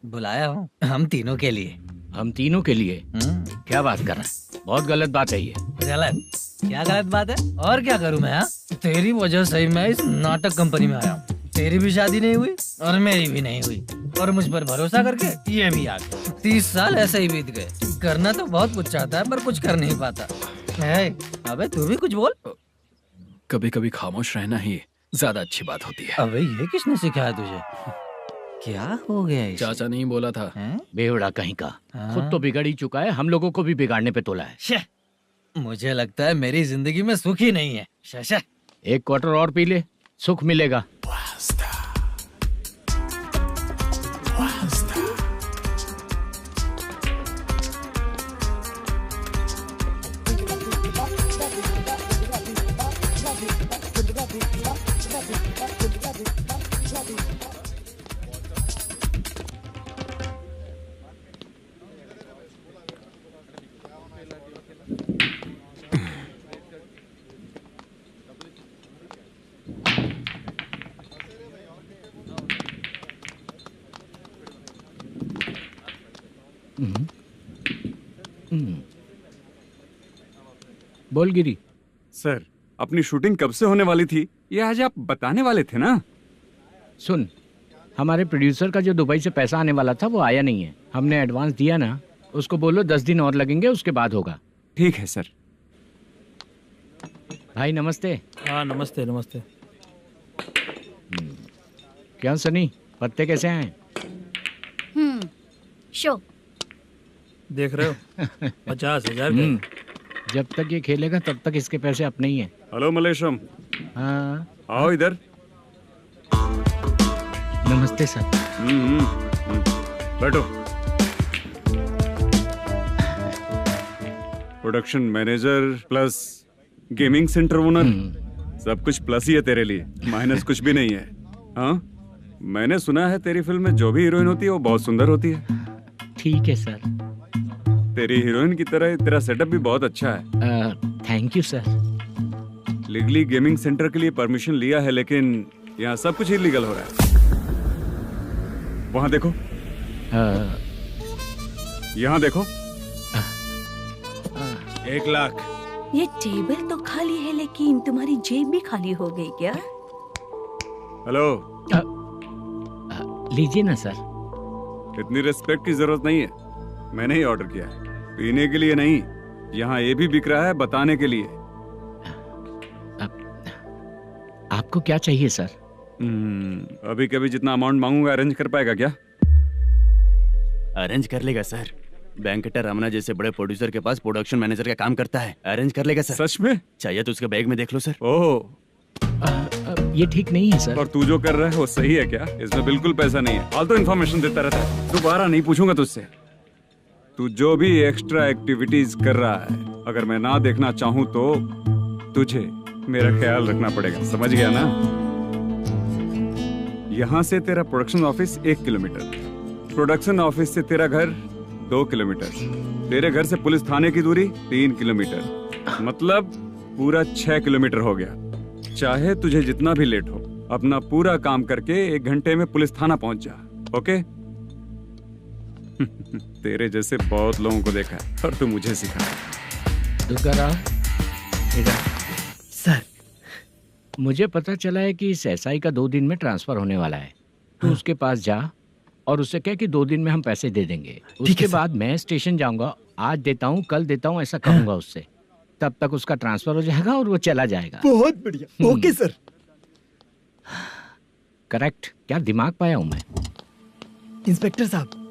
E: बुलाया हूँ हम तीनों के लिए।
F: हम तीनों के लिए? क्या बात कर रहा है? बहुत गलत बात है ये।
E: गलत? क्या गलत बात है? और क्या करूँ मैं? तेरी वजह से ही मैं इस नाटक कंपनी में आया हूँ। तेरी भी शादी नहीं हुई और मेरी भी नहीं हुई, और मुझ पर भरोसा करके ये भी आ गया। 30 साल ऐसे ही बीत गए। करना तो बहुत कुछ चाहता है पर कुछ कर नहीं पाता। अबे तू भी कुछ बोल।
G: कभी कभी खामोश रहना ही ज्यादा अच्छी बात होती है।
E: अबे ये किसने सिखाया तुझे? क्या हो गया इसे?
G: चाचा नहीं बोला था।
F: बेवड़ा कहीं का, खुद तो बिगड़ ही चुका है, हम लोगों को भी बिगाड़ने पे तोला है।
E: मुझे लगता है मेरी जिंदगी में सुख ही नहीं है। शशा,
F: एक क्वार्टर और पी ले, सुख मिलेगा। बोल गिरी।
D: सर, अपनी शूटिंग कब से होने वाली थी, ये आज आप बताने वाले थे ना?
F: सुन, हमारे प्रोड्यूसर का जो दुबई से पैसा आने वाला था वो आया नहीं है। हमने एडवांस दिया ना, उसको बोलो 10 दिन और लगेंगे, उसके बाद होगा।
D: ठीक है सर।
F: भाई नमस्ते।
I: हाँ नमस्ते नमस्ते।
F: क्या सनी, पत्ते कैसे आए?
B: शो
I: देख रहे हो 50,000 का।
F: जब तक ये खेलेगा तब तक इसके पैसे अपने ही हैं।
D: हेलो मलेशम।
F: हाँ
D: आओ इधर।
F: नमस्ते सर।
D: बैठो। Production manager plus gaming centre owner, सब कुछ प्लस ही है तेरे लिए, माइनस कुछ भी नहीं है। हाँ, मैंने सुना है तेरी फिल्म में जो भी हीरोइन होती है वो बहुत सुंदर होती है।
F: ठीक है सर।
D: तेरी हीरोइन की तरह तेरा सेटअप भी बहुत अच्छा है।
F: Thank you sir.
D: Legally gaming centre के लिए परमिशन लिया है, लेकिन यहाँ सब कुछ इलीगल हो रहा है। वहाँ देखो, यहाँ देखो।
J: 1 लाख।
B: ये टेबल तो खाली है लेकिन तुम्हारी जेब भी खाली हो गई क्या?
D: हेलो।
F: लीजिए ना सर।
D: इतनी रिस्पेक्ट की जरूरत नहीं है, मैंने ही ऑर्डर किया है, पीने के लिए नहीं। यहाँ ये भी बिक रहा है बताने के लिए।
F: आपको क्या चाहिए सर?
D: अभी कभी जितना अमाउंट मांगूंगा अरेंज कर पाएगा क्या?
N: अरेंज कर लेगा सर। वेंकटा रमना जैसे बड़े प्रोड्यूसर के पास प्रोडक्शन मैनेजर का काम करता है, अरेंज कर लेगा सर।
D: सच में?
N: चाहिए तो उसके बैग में देख लो सर।
D: ओह,
F: ये ठीक नहीं है सर।
D: और तू जो कर रहा है वो सही है क्या? इसमें बिल्कुल पैसा नहीं है, फालतू इन्फॉर्मेशन देता रहता है। दोबारा नहीं पूछूंगा तुझसे। तू जो भी एक्स्ट्रा एक्टिविटीज कर रहा है, अगर मैं ना देखना चाहूँ तो तुझे मेरा ख्याल रखना पड़ेगा, समझ गया ना? यहाँ से तेरा production office 1 kilometre, production office से तेरा घर 2 किलोमीटर, तेरे घर से पुलिस थाने की दूरी 3 किलोमीटर, मतलब पूरा 6 किलोमीटर हो गया। चाहे तुझे जितना भी लेट हो, अपना पूरा काम करके 1 घंटे में पुलिस थाना पहुंच जा, ओके? तेरे जैसे बहुत लोगों को देखा है और तू मुझे सिखा।
F: सर, मुझे पता चला है कि इस एसआई का 2 दिन में ट्रांसफर होने वाला है। तू उसके पास जा और उससे कह कि 2 दिन में हम पैसे दे देंगे। उसके बाद मैं स्टेशन जाऊंगा, आज देता हूँ कल देता हूँ ऐसा कहूंगा उससे। तब तक उसका ट्रांसफर हो जाएगा और वो चला जाएगा।
L: बहुत बढ़िया। Okay sir.
F: करेक्ट। क्या दिमाग पाया हूँ मैं।
L: इंस्पेक्टर साहब,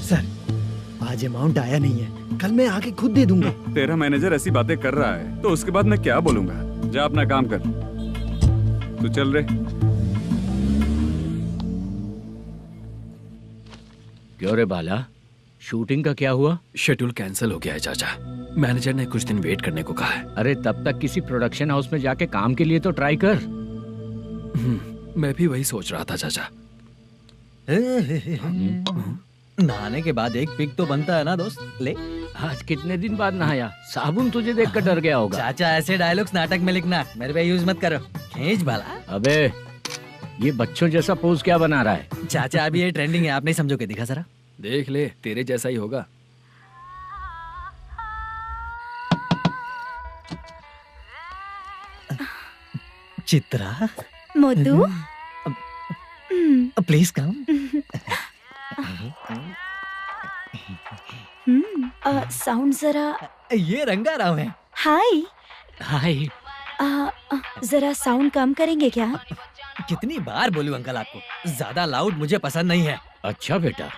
L: सर आज अमाउंट आया नहीं है, कल मैं आके खुद दे दूंगा।
D: तेरा मैनेजर ऐसी बातें कर रहा है तो उसके बाद मैं क्या बोलूंगा? जा अपना काम कर। तू चल रे।
F: क्यों रे बाला, शूटिंग का क्या हुआ?
G: शेड्यूल कैंसिल हो गया है चाचा, मैनेजर ने कुछ दिन वेट करने को कहा है।
F: अरे तब तक किसी प्रोडक्शन हाउस में जाके काम के लिए तो ट्राई कर।
G: मैं भी वही सोच रहा था चाचा।
E: नहाने के बाद एक पिक तो बनता है ना दोस्त। ले,
F: आज कितने दिन बाद नहाया? साबुन तुझे देखकर डर गया होगा।
E: चाचा ऐसे डायलॉग्स नाटक में लिखना, मेरे पे यूज मत करो। खींच बाला।
F: अबे ये बच्चों जैसा पोज क्या बना रहा है?
E: चाचा अभी ये ट्रेंडिंग है, आप नहीं समझोगे, दिखा जरा।
G: देख ले, तेरे जैसा ही होगा।
E: चित्रा,
B: मोटू,
E: प्लीज कम।
H: साउंड जरा।
E: ये रंगा राव है।
H: हाय
F: हाय।
H: जरा साउंड कम करेंगे क्या?
E: कितनी बार बोलूं अंकल आपको, ज्यादा लाउड मुझे पसंद नहीं है।
F: अच्छा बेटा,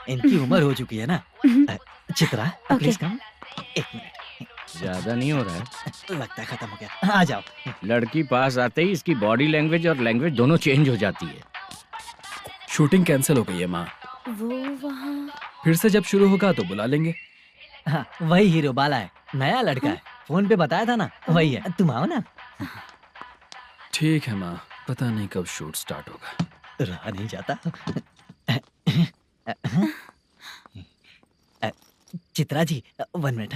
E: इनकी उम्र हो चुकी है ना। Chitra please come. एक मिनट,
F: ज्यादा नहीं हो रहा है?
E: लगता है खत्म हो गया। आ जाओ।
F: लड़की पास आते ही इसकी बॉडी लैंग्वेज और लैंग्वेज दोनों चेंज हो जाती है।
G: शूटिंग कैंसिल हो गई है माँ।
B: वो वहाँ
G: फिर से जब शुरू होगा तो बुला लेंगे।
E: हाँ, वही हीरो बाला है, नया लड़का है। फोन पे बताया था ना, वही है। तुम आओ ना।
G: ठीक है माँ, पता नहीं कब शूट स्टार्ट होगा।
E: रहा नहीं जाता। चित्रा जी 1 मिनट।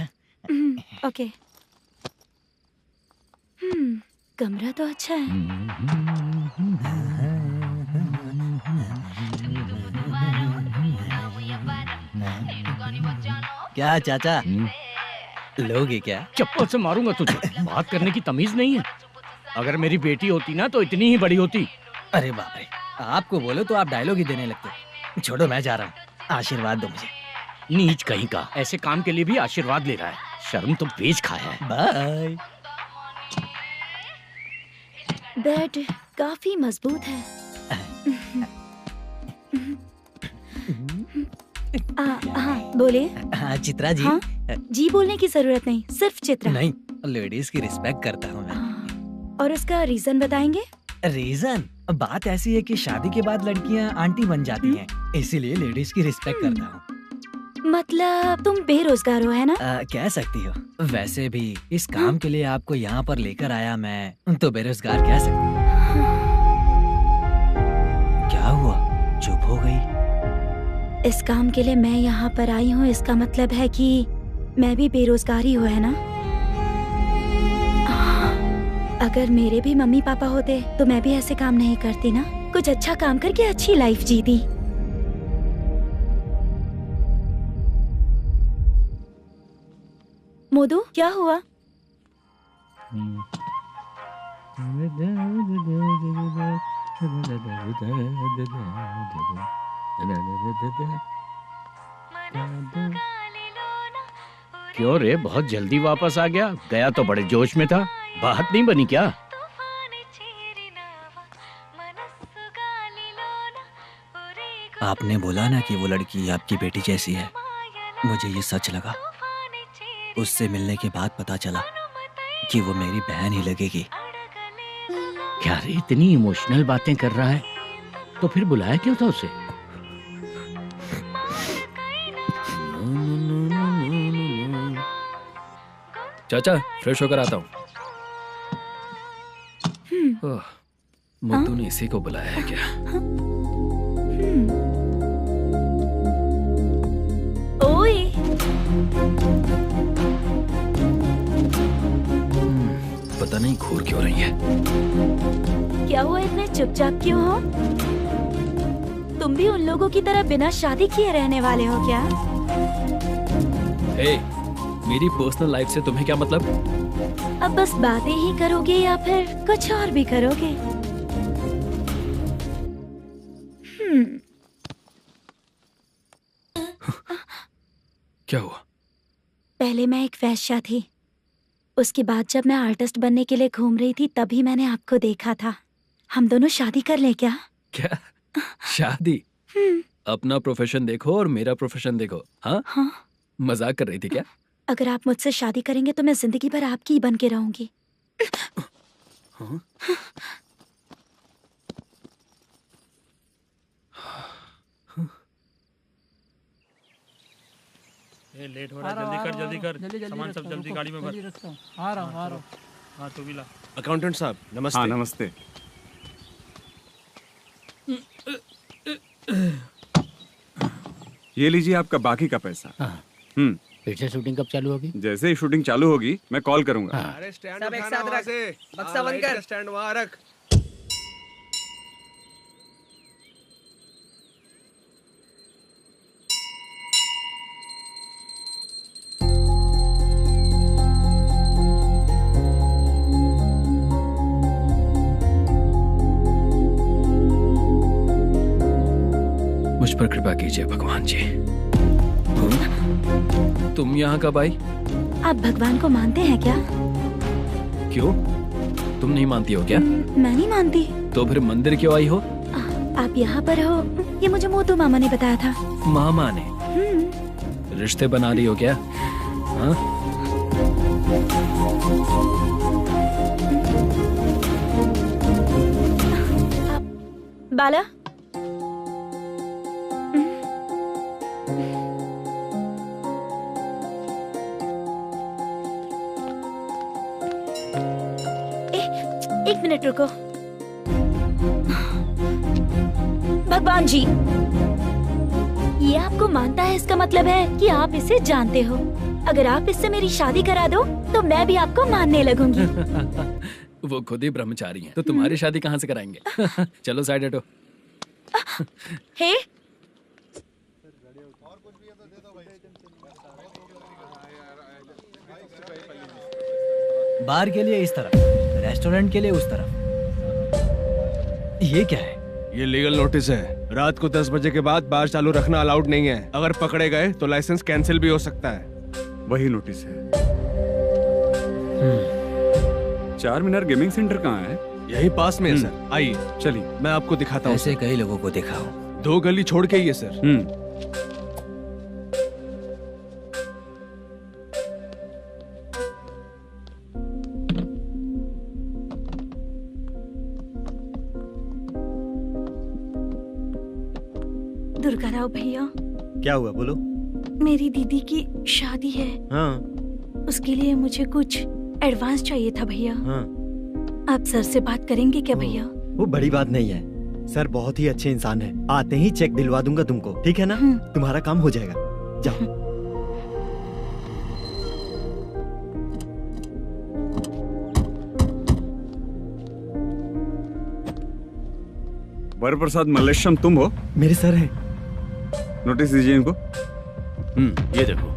B: ओके। कमरा तो अच्छा है।
E: क्या चाचा, लोगे क्या?
F: चप्पल से मारूंगा तुझे। बात करने की तमीज नहीं है। अगर मेरी बेटी होती ना तो इतनी ही बड़ी होती।
E: अरे बाप रे, आपको बोलो तो आप डायलॉग ही देने लगते। छोड़ो, मैं जा रहा हूँ, आशीर्वाद दो मुझे।
F: नीच कहीं का, ऐसे काम के लिए भी आशीर्वाद ले रहा है। शर्म तो बेच खाया है।
E: बाय।
B: बेड काफी मजबूत है। हाँ बोले।
E: हाँ चित्रा जी।
B: हाँ? जी बोलने की जरूरत नहीं, सिर्फ चित्रा।
E: नहीं, लेडीज की रिस्पेक्ट करता हूँ मैं।
B: और उसका रीजन बताएंगे?
E: रीजन बात ऐसी है कि शादी के बाद लड़कियाँ आंटी बन जाती हैं, इसीलिए लेडीज की रिस्पेक्ट करता हूँ।
B: मतलब तुम बेरोजगार हो, है ना?
E: कह सकती हो। वैसे भी इस काम के लिए आपको यहाँ पर लेकर आया मैं, तो बेरोजगार कह सकती हूँ। क्या हुआ, चुप हो गई?
B: इस काम के लिए मैं यहाँ पर आई हूँ, इसका मतलब है कि मैं भी बेरोजगार ही हूँ, है ना? अगर मेरे भी मम्मी पापा होते तो मैं भी ऐसे काम नहीं करती ना। कुछ अच्छा काम करके अच्छी लाइफ जीती। मोदू, क्या हुआ?
F: क्यों रे, बहुत जल्दी वापस आ गया? गया तो बड़े जोश में था। बात नहीं बनी क्या?
E: आपने बोला ना कि वो लड़की आपकी बेटी जैसी है, मुझे ये सच लगा। उससे मिलने के बाद पता चला कि वो मेरी बहन ही लगेगी।
F: क्या रे, इतनी इमोशनल बातें कर रहा है तो फिर बुलाया क्यों था उसे?
G: चाचा, फ्रेश होकर आता हूँ। मुद्दू ने इसी को बुलाया है क्या?
B: ओए।
G: पता नहीं घूर क्यों रही है।
B: क्या हुआ, इतने चुपचाप क्यों हो? तुम भी उन लोगों की तरह बिना शादी किए रहने वाले हो क्या?
G: हे, मेरी पर्सनल लाइफ से तुम्हें क्या मतलब?
B: अब बस बातें ही करोगे या फिर कुछ और भी करोगे?
G: क्या हुआ?
B: पहले मैं एक वेश्या थी, उसके बाद जब मैं आर्टिस्ट बनने के लिए घूम रही थी तभी मैंने आपको देखा था। हम दोनों शादी कर ले क्या?
G: क्या शादी? अपना प्रोफेशन देखो और मेरा प्रोफेशन देखो। हाँ? मजाक कर रही थी क्या?
B: अगर आप मुझसे शादी करेंगे तो मैं जिंदगी भर आपकी ही बन के रहूंगी।
G: हाँ?
I: ये लेट हो रहा है, जल्दी कर। सामान सब जल्दी गाड़ी में भर।
K: आ रहा हूँ।
I: हाँ तो भी ला।
J: अकाउंटेंट साहब नमस्ते।
D: हाँ नमस्ते। ये लीजिए आपका बाकी का पैसा।
F: फिर से शूटिंग कब चालू होगी?
D: जैसे ही शूटिंग चालू होगी मैं कॉल करूंगा।
J: अरे स्टैंड सब एक साथ रख, बक्सा बंद कर। स्टैंड वहाँ रख।
G: मुझ पर कृपा कीजिए भगवान जी। तुम यहाँ कब आई?
B: आप भगवान को मानते हैं क्या?
G: क्यों, तुम नहीं मानती हो क्या?
B: मैं नहीं मानती।
G: तो फिर मंदिर क्यों आई हो?
B: आप यहाँ पर हो ये मुझे मोटू मामा ने बताया था।
G: मामा ने? रिश्ते बना रही हो क्या? हाँ?
B: बाला, एक मिनट रुको। भगवान जी, ये आपको मानता है, इसका मतलब है कि आप इसे जानते हो। अगर आप इससे मेरी शादी करा दो तो मैं भी आपको मानने लगूंगी।
G: वो खुद ही ब्रह्मचारी हैं, तो तुम्हारी शादी कहाँ से कराएंगे? चलो साइड हटो।
B: हे,
E: बार के लिए इस तरफ, रेस्टोरेंट के लिए उस तरफ। ये क्या है?
J: ये लीगल नोटिस है। रात को 10 बजे के बाद बार चालू रखना अलाउड नहीं है। अगर पकड़े गए तो लाइसेंस कैंसिल भी हो सकता है।
D: वही नोटिस है। चार मीनार गेमिंग सेंटर कहाँ है?
J: यही पास में है सर। आइए
D: चलिए,
J: मैं आपको दिखाता हूँ।
E: ऐसे कई लोगों को देखा हो।
J: 2 गली छोड़ के ही है सर।
B: दुर्गा राव भैया,
L: क्या हुआ बोलो।
B: मेरी दीदी की शादी है।
L: हाँ।
B: उसके लिए मुझे कुछ एडवांस चाहिए था भैया।
L: हाँ।
B: आप सर से बात करेंगे क्या भैया?
L: वो बड़ी बात नहीं है, सर बहुत ही अच्छे इंसान है। आते ही चेक दिलवा दूंगा तुमको, ठीक है ना? तुम्हारा काम हो जाएगा। जाओ।
D: वरप्रसाद मल्लेश्वरम तुम हो?
L: मेरे सर हैं।
D: नोटिस दीजिए इनको।
N: ये देखो।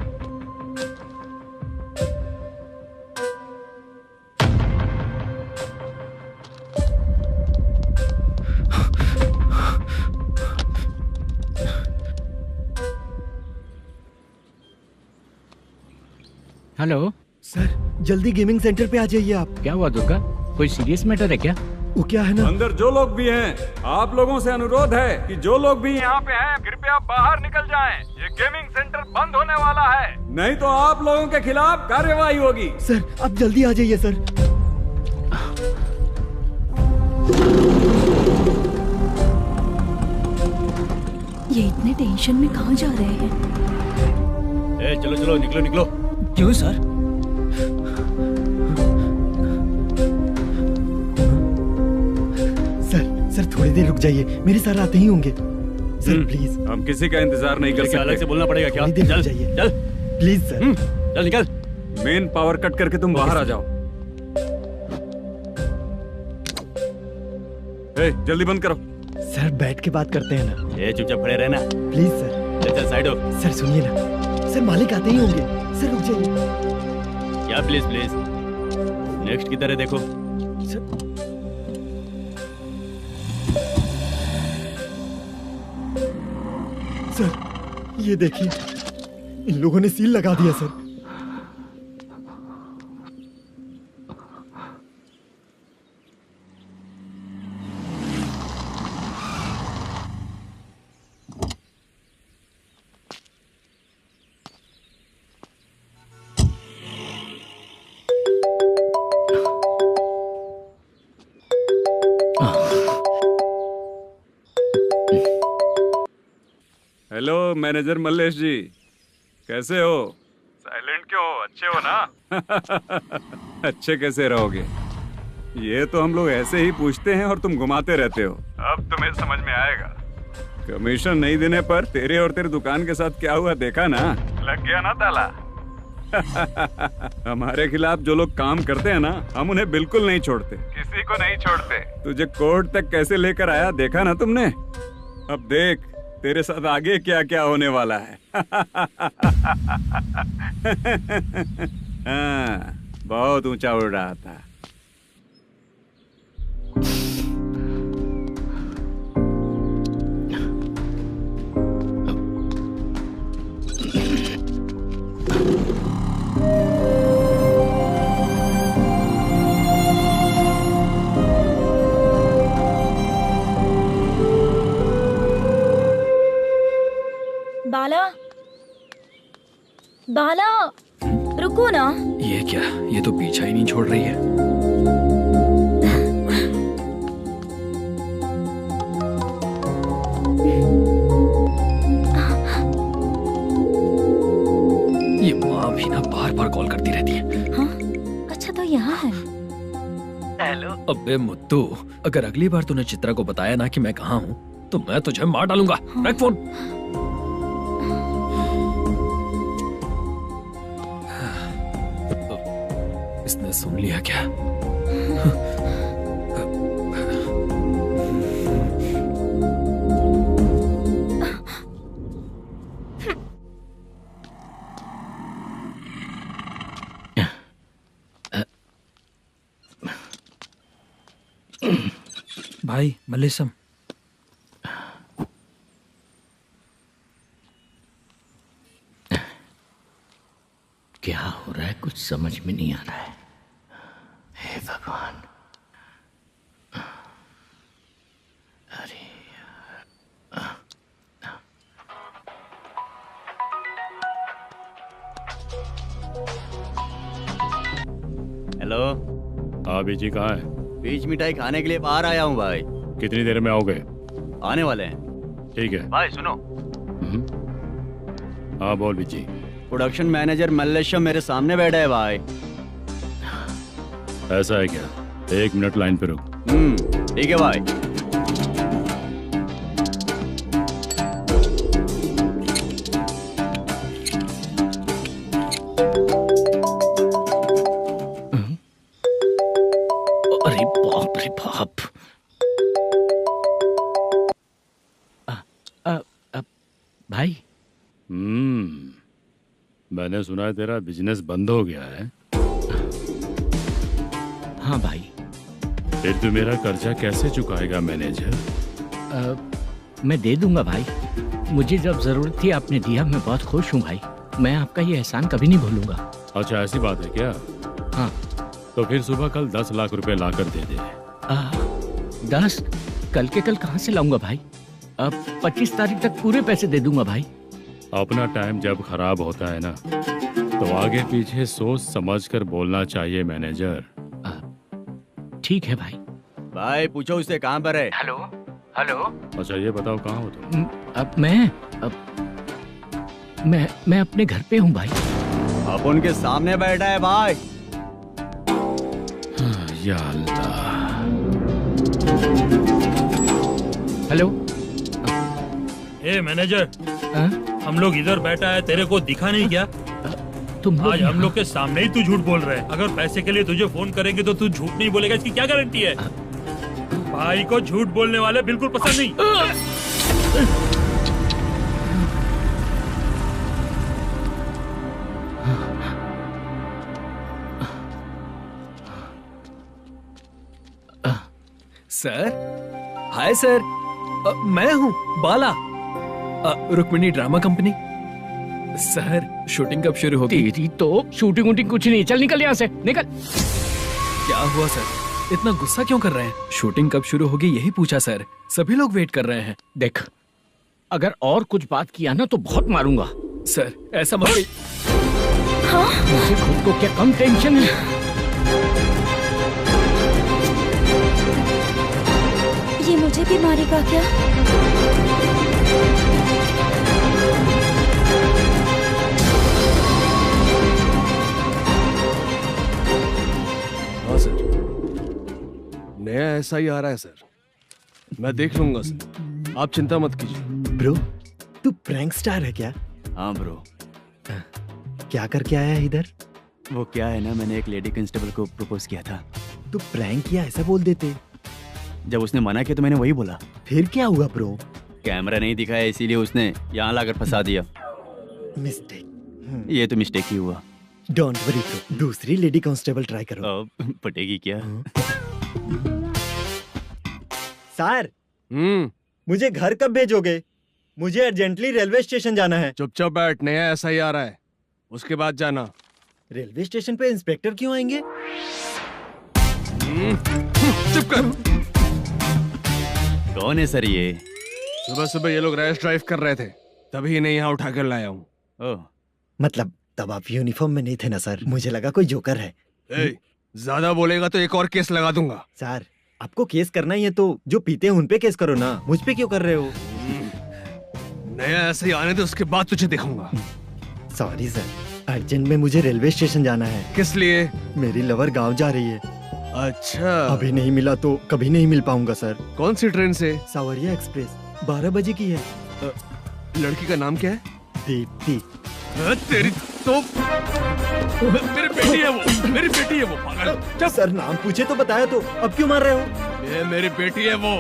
F: हेलो
L: सर, जल्दी गेमिंग सेंटर पे आ जाइए आप।
F: क्या हुआ दुर्गा? कोई सीरियस मैटर है क्या?
L: वो क्या है ना,
D: अंदर जो लोग भी हैं, आप लोगों से अनुरोध है कि जो लोग भी
M: यहाँ पे हैं, कृपया बाहर निकल जाएं। ये गेमिंग सेंटर बंद होने वाला है।
D: नहीं तो आप लोगों के खिलाफ कार्यवाही होगी।
L: सर आप जल्दी आ जाइए सर।
B: ये इतने टेंशन में कहाँ जा रहे हैं?
N: चलो चलो, निकलो निकलो।
E: क्यों सर?
L: सर थोड़ी देर रुक जाइए, मेरे सर आते ही होंगे। Sir please.
D: हम किसी का इंतजार नहीं कर सकते।
N: अलग से बोलना पड़ेगा क्या?
L: चल
N: चल
L: प्लीज सर।
N: चल निकल।
D: मेन पावर कट करके तुम बाहर आ जाओ। जल्दी बंद करो।
L: सर बैठ के बात करते हैं ना।
N: ये चुपचाप खड़े रहना
L: प्लीज सर।
N: चल साइड हो।
L: सर सुनिए ना, सर मालिक आते ही होंगे। सर रुक जाइए।
N: क्या प्लीज प्लीज? नेक्स्ट की तरह देखो।
L: सर ये देखिए, इन लोगों ने सील लगा दिया सर।
D: हेलो मैनेजर मल्लेश जी, कैसे हो? साइलेंट क्यों हो? अच्छे हो ना? अच्छे कैसे रहोगे? ये तो हम लोग ऐसे ही पूछते हैं और तुम घुमाते रहते हो। अब तुम्हें समझ में आएगा। कमीशन नहीं देने पर तेरे और तेरी दुकान के साथ क्या हुआ देखा ना? लग गया ना ताला। हमारे खिलाफ जो लोग काम करते हैं ना, हम उन्हें बिल्कुल नहीं छोड़ते। किसी को नहीं छोड़ते। तुझे कोर्ट तक कैसे लेकर आया देखा ना तुमने? अब देख तेरे साथ आगे क्या क्या होने वाला है। हाँ, बहुत ऊंचा उड़ रहा था।
O: रुको ना।
G: ये क्या, ये तो पीछा ही नहीं छोड़ रही है। ये माँ भी ना बार बार कॉल करती रहती है।
O: हाँ? अच्छा तो यहाँ है।
E: हेलो।
G: अबे मुत्तू, अगर अगली बार तूने चित्रा को बताया ना कि मैं कहाँ हूँ तो मैं तुझे मार डालूंगा। रख फोन। इसने सुन लिया क्या?
I: भाई मल्लेशम,
F: क्या हो रहा है कुछ समझ में नहीं आ रहा है। हे भगवान। अरे
N: हेलो।
A: हाँ बीजी कहाँ है?
N: बीच मिठाई खाने के लिए बाहर आया हूँ भाई।
A: कितनी देर में आओगे?
N: आने वाले हैं।
A: ठीक है
N: भाई सुनो।
A: हाँ बोल बीजी।
N: प्रोडक्शन मैनेजर मल्लेशम मेरे सामने बैठा है भाई।
A: ऐसा है क्या? 1 मिनट लाइन पे रुक।
N: ठीक है भाई।
F: अरे बाप रे बाप। भाई।
A: मैंने सुना है तेरा बिजनेस बंद हो गया है।
F: हाँ भाई।
A: फिर तू मेरा कर्जा कैसे चुकाएगा मैनेजर?
F: मैं दे दूंगा भाई। मुझे जब जरूरत थी आपने दिया, मैं बहुत खुश हूँ भाई। मैं आपका ये एहसान कभी नहीं भूलूंगा।
A: अच्छा ऐसी बात है क्या?
F: हाँ।
A: तो फिर सुबह कल 10 लाख रुपए लाकर दे दे।
F: 10? कल के कल कहाँ से लाऊंगा भाई? अब 25 तारीख तक पूरे पैसे दे दूंगा भाई।
A: अपना टाइम जब खराब होता है ना तो आगे पीछे सोच समझ कर बोलना चाहिए मैनेजर।
F: ठीक है भाई।
N: भाई पूछो उससे कहाँ पर है।
E: Hello hello.
A: अच्छा ये बताओ कहाँ हो तुम?
F: अब मैं अपने घर पे हूँ भाई।
N: अब उनके सामने बैठा है भाई।
A: या अल्लाह।
F: हेलो।
I: ए मैनेजर, हम लोग इधर बैठा है, तेरे को दिखा नहीं क्या?
F: तुम
I: आज हम लोग के सामने ही तू झूठ बोल रहा है। अगर पैसे के लिए तुझे फोन करेंगे तो तू झूठ नहीं बोलेगा, इसकी क्या गारंटी है? भाई को झूठ बोलने वाले बिल्कुल पसंद नहीं।
G: Sir, hi sir. मैं हूँ Bala, Rukmini drama company. Sir shooting कब शुरू होगी?
F: तेरी तो शूटिंग वूटिंग कुछ नहीं। चल निकल यहाँ से, निकल।
G: क्या हुआ सर, इतना गुस्सा क्यों कर रहे हैं? शूटिंग कब शुरू होगी यही पूछा सर, सभी लोग वेट कर रहे हैं।
F: देख, अगर और कुछ बात किया ना तो बहुत मारूंगा।
G: सर ऐसा मत।
F: मुझे खुद को क्या कम टेंशन है?
O: ये मुझे भी मारेगा क्या?
J: हाँ सर, नया ऐसा ही आ रहा है सर। मैं देख लूंगा सर, आप चिंता मत कीजिए।
L: ब्रो, तू प्रैंक स्टार है क्या?
N: हाँ ब्रो।
L: क्या करके आया है इधर?
N: वो क्या है ना, मैंने एक लेडी कांस्टेबल को प्रपोज किया था।
L: तू प्रैंक किया ऐसा बोल देते।
N: जब उसने मना किया तो मैंने वही बोला।
L: फिर क्या हुआ ब्रो?
N: कैमरा नहीं दिखाया इसीलिए उसने यहाँ लाकर फंसा दिया।
L: मिस्टेक।
N: ये तो मिस्टेक ही हुआ।
L: डोंट वरी ब्रो, दूसरी लेडी कांस्टेबल ट्राई करो।
N: पटेगी क्या?
L: सर, मुझे घर कब भेजोगे? मुझे अर्जेंटली रेलवे स्टेशन जाना है।
J: चुपचाप बैठ, नया ऐसा ही आ रहा है, उसके बाद जाना।
L: रेलवे स्टेशन पे इंस्पेक्टर क्यों आएंगे?
J: चुप कर।
N: कौन है सर ये?
J: सुबह सुबह ये लोग रैश ड्राइव कर रहे थे, तभी इन्हें यहाँ उठा कर लाया हूँ।
L: मतलब तब आप यूनिफॉर्म में नहीं थे ना सर, मुझे लगा कोई जोकर है।
J: ज्यादा बोलेगा तो एक और केस लगा दूंगा।
L: सर आपको केस करना ही है तो जो पीते हैं उन पे केस करो ना, मुझ पे क्यों कर रहे हो?
J: नया ऐसे ही आने दे, उसके बाद तुझे दिखाऊंगा।
L: सॉरी सर, अर्जेंट में मुझे रेलवे स्टेशन जाना है।
J: किस लिए?
L: मेरी लवर गांव जा रही है।
J: अच्छा,
L: अभी नहीं मिला तो कभी नहीं मिल पाऊंगा सर।
J: कौन सी ट्रेन से?
L: सावरिया एक्सप्रेस, 12 बजे की है।
J: लड़की का नाम क्या है?
L: दीप्ति।
J: तेरी तो मेरी बेटी है वो, मेरी बेटी है वो, पागल।
L: सर नाम पूछे तो बताया तो अब क्यों मार रहे हो?
J: ये मेरी बेटी है वो।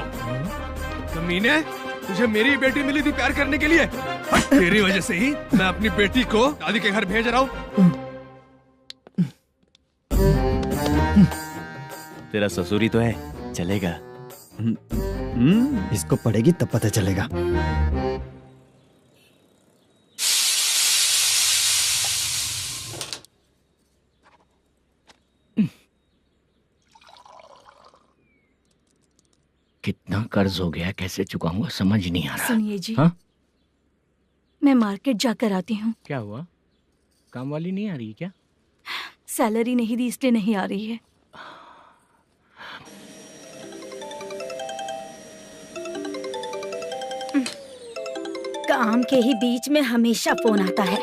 J: कमीने, तुझे मेरी बेटी मिली थी प्यार करने के लिए। तेरी वजह से ही मैं अपनी बेटी को दादी के घर भेज रहा हूँ।
N: तेरा ससुरी तो है, चलेगा।
L: इसको पढ़ेगी तब पता चलेगा।
F: कितना कर्ज हो गया, कैसे चुकाऊंगा समझ नहीं आ रहा।
B: सुनिए जी,
F: हाँ?
B: मैं मार्केट जाकर आती हूँ।
F: क्या हुआ? काम वाली नहीं आ रही क्या?
B: सैलरी नहीं दी इसलिए नहीं आ रही है।
O: काम के ही बीच में हमेशा फोन आता है।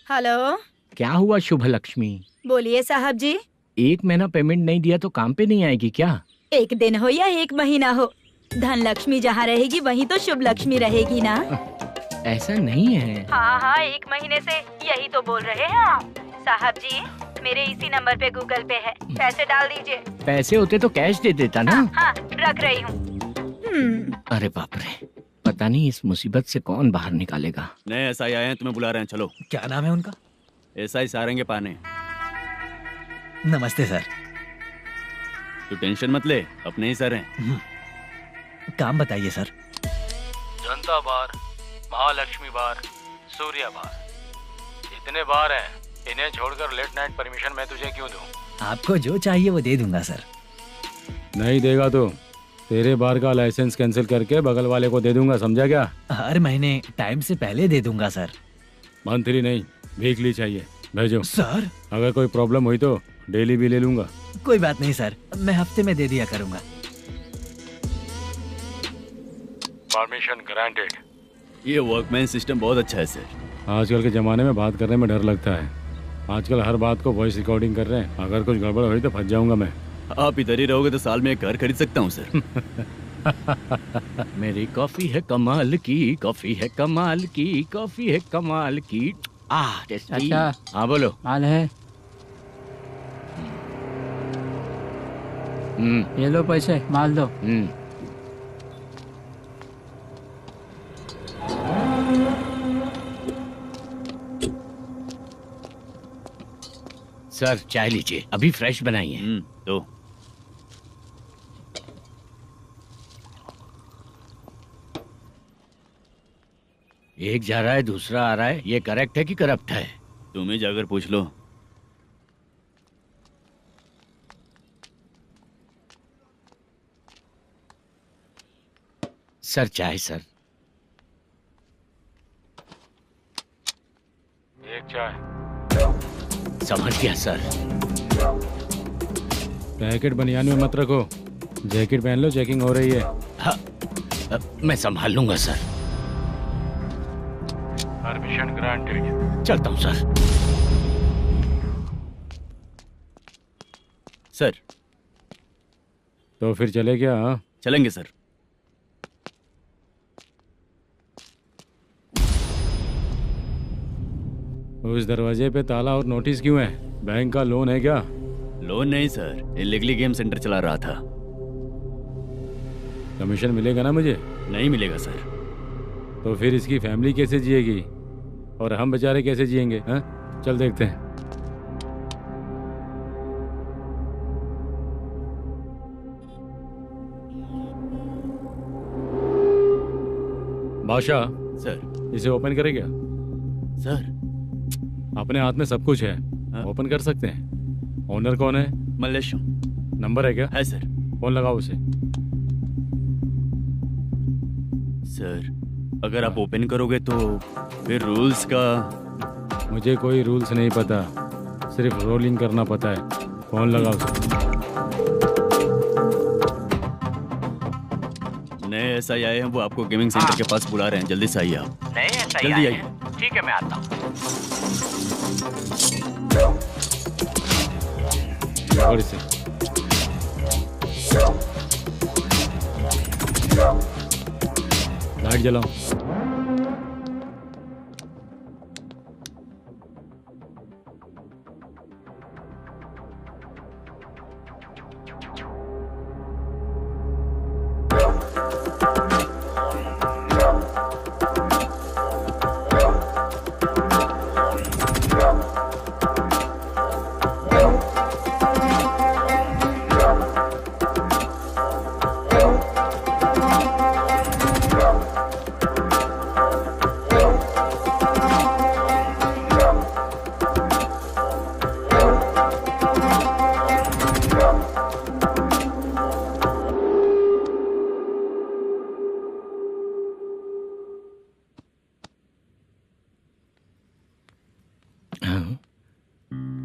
O: हेलो,
F: क्या हुआ शुभ लक्ष्मी?
O: बोलिए साहब जी।
F: 1 महीना पेमेंट नहीं दिया तो काम पे नहीं आएगी क्या?
O: 1 दिन हो या 1 महीना हो, धन लक्ष्मी जहाँ रहेगी वहीं तो शुभ लक्ष्मी रहेगी ना।
F: ऐसा नहीं है।
O: हाँ, 1 महीने से यही तो बोल रहे हैं आप। साहब जी, मेरे इसी नंबर पे गूगल पे है, पैसे डाल दीजिए।
F: पैसे होते तो कैश दे देता ना।
O: हाँ, रख रही हूँ।
F: अरे बाप रे, पता नहीं इस मुसीबत से कौन बाहर निकालेगा।
N: नए एसआई आए हैं, तुम्हें बुला रहे हैं, चलो।
E: क्या नाम है उनका?
N: एसआई सारंगे पाने।
E: नमस्ते सर।
N: तू टेंशन मत ले, अपने ही सर हैं।
E: काम बताइए सर।
P: जनता बार, महालक्ष्मी बार, सूर्या बार, इतने बार हैं। इन्हें छोड़कर लेट नाइट परमिशन मैं तुझे क्यों दूं?
E: आपको जो चाहिए वो दे दूंगा सर।
A: नहीं देगा तो तेरे बार का लाइसेंस कैंसिल करके बगल वाले को दे दूंगा, समझा क्या?
E: हर महीने टाइम से पहले दे दूंगा सर।
A: मंथली नहीं, वीकली चाहिए, भेजो।
E: सर
A: अगर कोई प्रॉब्लम हुई तो डेली भी ले लूंगा।
E: कोई बात नहीं सर, मैं हफ्ते में दे दिया करूंगा।
P: Permission granted.
N: ये वर्कमैन सिस्टम बहुत अच्छा है सर।
A: आजकल के जमाने में बात करने में डर लगता है। आजकल हर बात को वॉइस रिकॉर्डिंग कर रहे हैं। अगर कुछ गड़बड़ हुई तो फंस जाऊंगा मैं।
N: आप इधर ही रहोगे तो साल में एक घर खरीद सकता हूँ सर।
F: मेरी कॉफी है कमाल की, कॉफी है कमाल की, कॉफी है कमाल की। टेस्टी।
K: अच्छा,
F: हाँ बोलो।
K: माल है। ये लो पैसे, माल दो।
F: सर चाय लीजिए, अभी फ्रेश बनाई है।
N: तो
F: एक जा रहा है दूसरा आ रहा है, ये करेक्ट है कि करप्ट है?
N: तुम्हें जाकर पूछ लो।
F: सर चाय सर।
P: एक चाय।
F: समझ गया सर।
A: पैकेट बनियान में मत रखो, जैकेट पहन लो, चेकिंग हो रही है।
F: हाँ, मैं संभाल लूंगा सर।
P: Permission granted.
F: चलता हूँ सर।
N: सर
A: तो फिर चले क्या? हाँ
N: चलेंगे सर।
A: उस दरवाजे पे ताला और नोटिस क्यों है? बैंक का लोन है क्या?
N: लोन नहीं सर, इलीगली गेम सेंटर चला रहा था।
A: कमीशन मिलेगा ना मुझे?
N: नहीं मिलेगा सर।
A: तो फिर इसकी फैमिली कैसे जिएगी और हम बेचारे कैसे जिएंगे? हाँ चल देखते हैं। बादशाह
N: सर।
A: इसे ओपन करे क्या?
N: सर
A: अपने हाथ में सब कुछ है, ओपन कर सकते हैं। ओनर कौन है?
N: मल्लेशम।
A: नंबर है क्या?
N: है सर।
A: फोन लगाओ उसे।
N: सर अगर आप ओपन करोगे तो फिर रूल्स का
A: मुझे कोई रूल्स नहीं पता, सिर्फ रोलिंग करना पता है। फोन लगाओ।
N: नए एसआई आए हैं, वो आपको गेमिंग सेंटर के पास बुला रहे हैं, जल्दी से आइए आप।
F: नए एसआई
N: जल्दी आइए।
F: ठीक है, मैं आता हूँ।
A: लाइट जलाओ।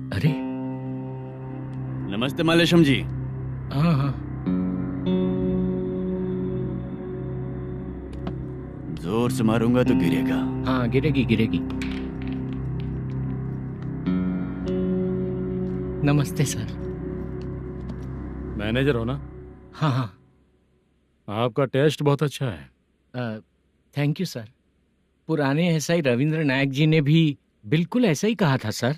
F: अरे
N: नमस्ते मालेशम जी।
F: हाँ हाँ,
N: जोर से मारूंगा तो गिरेगा।
F: हाँ गिरेगी गिरेगी। नमस्ते सर।
A: मैनेजर हो ना?
F: हाँ हाँ।
A: आपका टेस्ट बहुत अच्छा है।
F: Thank you sir. पुराने एसआई रविंद्र नायक जी ने भी बिल्कुल ऐसा ही कहा था सर।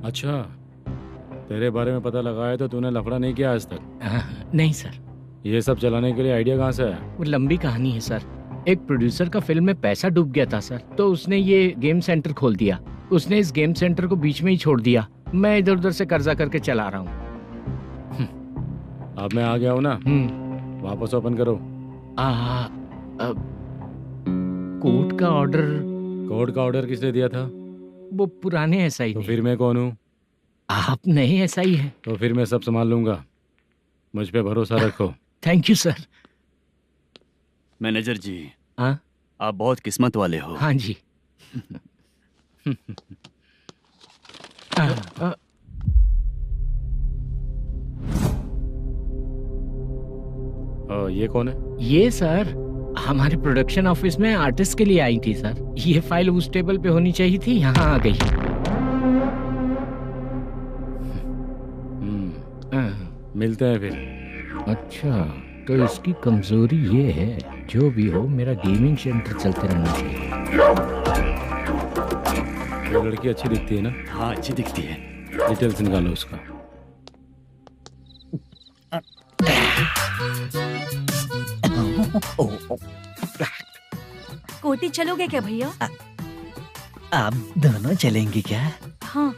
A: अच्छा, तेरे बारे में पता लगाया तो तूने लफड़ा नहीं किया आज तक?
F: नहीं सर।
A: ये सब चलाने के लिए आइडिया कहाँ से आया?
F: वो लंबी कहानी है सर। एक प्रोड्यूसर का फिल्म में पैसा डूब गया था सर, तो उसने ये गेम सेंटर खोल दिया। उसने इस गेम सेंटर को बीच में ही छोड़ दिया। मैं इधर उधर से कर्जा करके चला रहा हूँ।
A: अब मैं आ गया हूँ ना, वापस ओपन करो।
F: कोर्ट का ऑर्डर।
A: कोर्ट का ऑर्डर किसने दिया था?
F: वो पुराने एसआई।
A: तो फिर मैं कौन हूँ?
F: आप नए एसआई हैं।
A: तो फिर मैं सब संभाल लूंगा, मुझ पे भरोसा रखो।
F: Thank you sir.
N: मैनेजर जी,
F: हाँ
N: आप बहुत किस्मत वाले हो।
F: हाँ जी।
A: ये कौन है?
F: ये सर हमारे प्रोडक्शन ऑफिस में आर्टिस्ट के लिए आई थी सर। ये फाइल उस टेबल पे होनी चाहिए थी, यहाँ आ गई।
A: मिलते हैं फिर।
F: अच्छा, तो इसकी कमजोरी ये है, जो भी हो मेरा गेमिंग सेंटर चलते रहना चाहिए।
A: वो लड़की अच्छी दिखती है ना?
N: हाँ अच्छी दिखती है।
A: डिटेल्स निकालो उसका।
B: कोटी चलोगे क्या भैया?
E: आप दोनों चलेंगे क्या?
B: हाँ।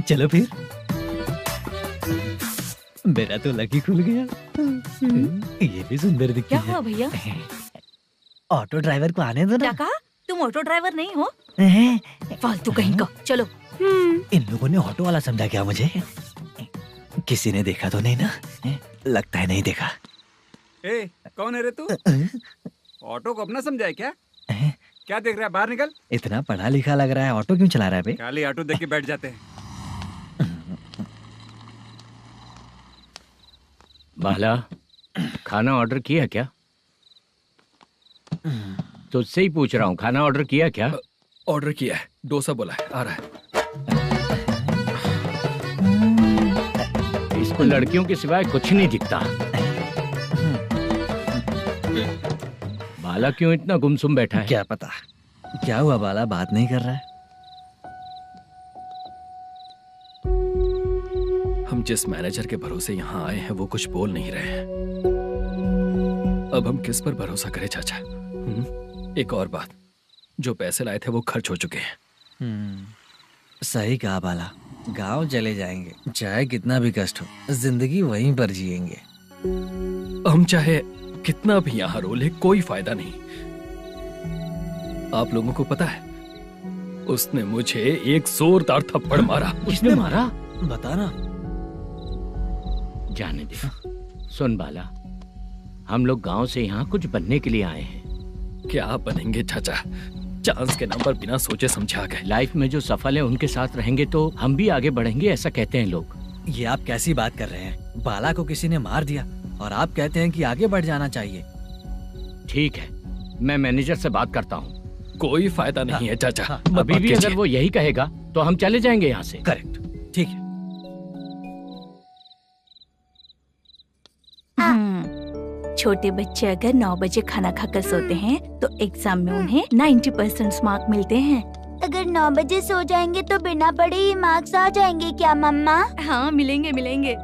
E: चलो फिर। मेरा तो लकी खुल गया। ये भी सुंदर दिखती
B: क्या
E: है।
B: हुआ भैया?
E: ऑटो ड्राइवर को आने दो ना।
B: क्या कहा? तुम ऑटो ड्राइवर नहीं हो? फालतू कहीं का। चलो।
E: इन लोगों ने ऑटो वाला समझा क्या मुझे? किसी ने देखा तो नहीं ना? लगता है नहीं देखा।
D: ए, कौन है रे तू? ऑटो को अपना समझा है क्या? क्या देख रहा है? बाहर निकल।
E: इतना पढ़ा लिखा लग रहा है, ऑटो क्यों चला रहा है बे?
D: खाली ऑटो देख के बैठ जाते हैं।
F: बाला, खाना ऑर्डर किया क्या? तुझसे ही पूछ रहा हूँ, खाना ऑर्डर किया क्या?
G: ऑर्डर किया है, डोसा बोला है, आ रहा है।
F: इसको लड़कियों के सिवाय कुछ नहीं दिखता। बाला क्यों इतना गुमसुम बैठा है?
E: क्या पता क्या हुआ, बाला बात नहीं कर रहा है।
G: हम जिस मैनेजर के भरोसे यहाँ आए हैं वो कुछ बोल नहीं रहे हैं। अब हम किस पर भरोसा करें चाचा? एक और बात, जो पैसे लाए थे वो खर्च हो चुके हैं।
E: सही कहा बाला, गांव चले जाएंगे, चाहे कितना भी कष्ट हो, जिंदगी वहीं पर जिएंगे।
G: हम चाहे कितना भी यहाँ रो ले, कोई फायदा नहीं। आप लोगों को पता है, उसने मुझे एक जोरदार थप्पड़ मारा।
F: किसने मारा?
E: बताना।
F: जाने दे। सुन बाला, हम लोग गांव से यहाँ कुछ बनने के लिए आए हैं।
G: क्या बनेंगे चाचा? चांस के नाम पर बिना सोचे समझे आ गए।
F: लाइफ में जो सफल है उनके साथ रहेंगे तो हम भी आगे बढ़ेंगे, ऐसा कहते हैं लोग।
E: ये आप कैसी बात कर रहे हैं? बाला को किसी ने मार दिया और आप कहते हैं कि आगे बढ़ जाना चाहिए।
F: ठीक है, मैं मैनेजर से बात करता हूँ।
G: कोई फायदा नहीं है चाचा।
F: अभी भी अगर वो यही कहेगा तो हम चले जाएंगे यहाँ से।
E: करेक्ट, ठीक है।
B: छोटे बच्चे अगर 9 बजे खाना खाकर सोते हैं तो एग्जाम में उन्हें 90% मार्क मिलते हैं।
H: अगर 9 बजे सो जाएंगे तो बिना पढ़े ही मार्क्स आ जाएंगे क्या मम्मा?
B: हाँ, मिलेंगे मिलेंगे।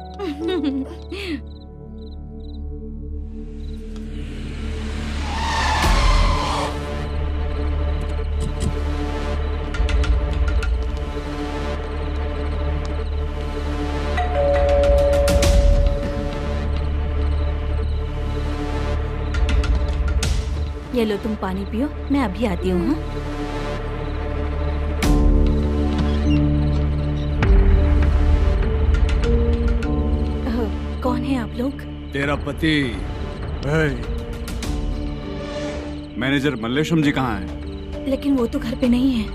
B: ये लो, तुम पानी पियो, मैं अभी आती हूँ। हाँ? कौन है आप लोग?
J: तेरा पति।
D: मैनेजर मल्लेशम जी कहाँ हैं?
B: लेकिन वो तो घर पे नहीं है।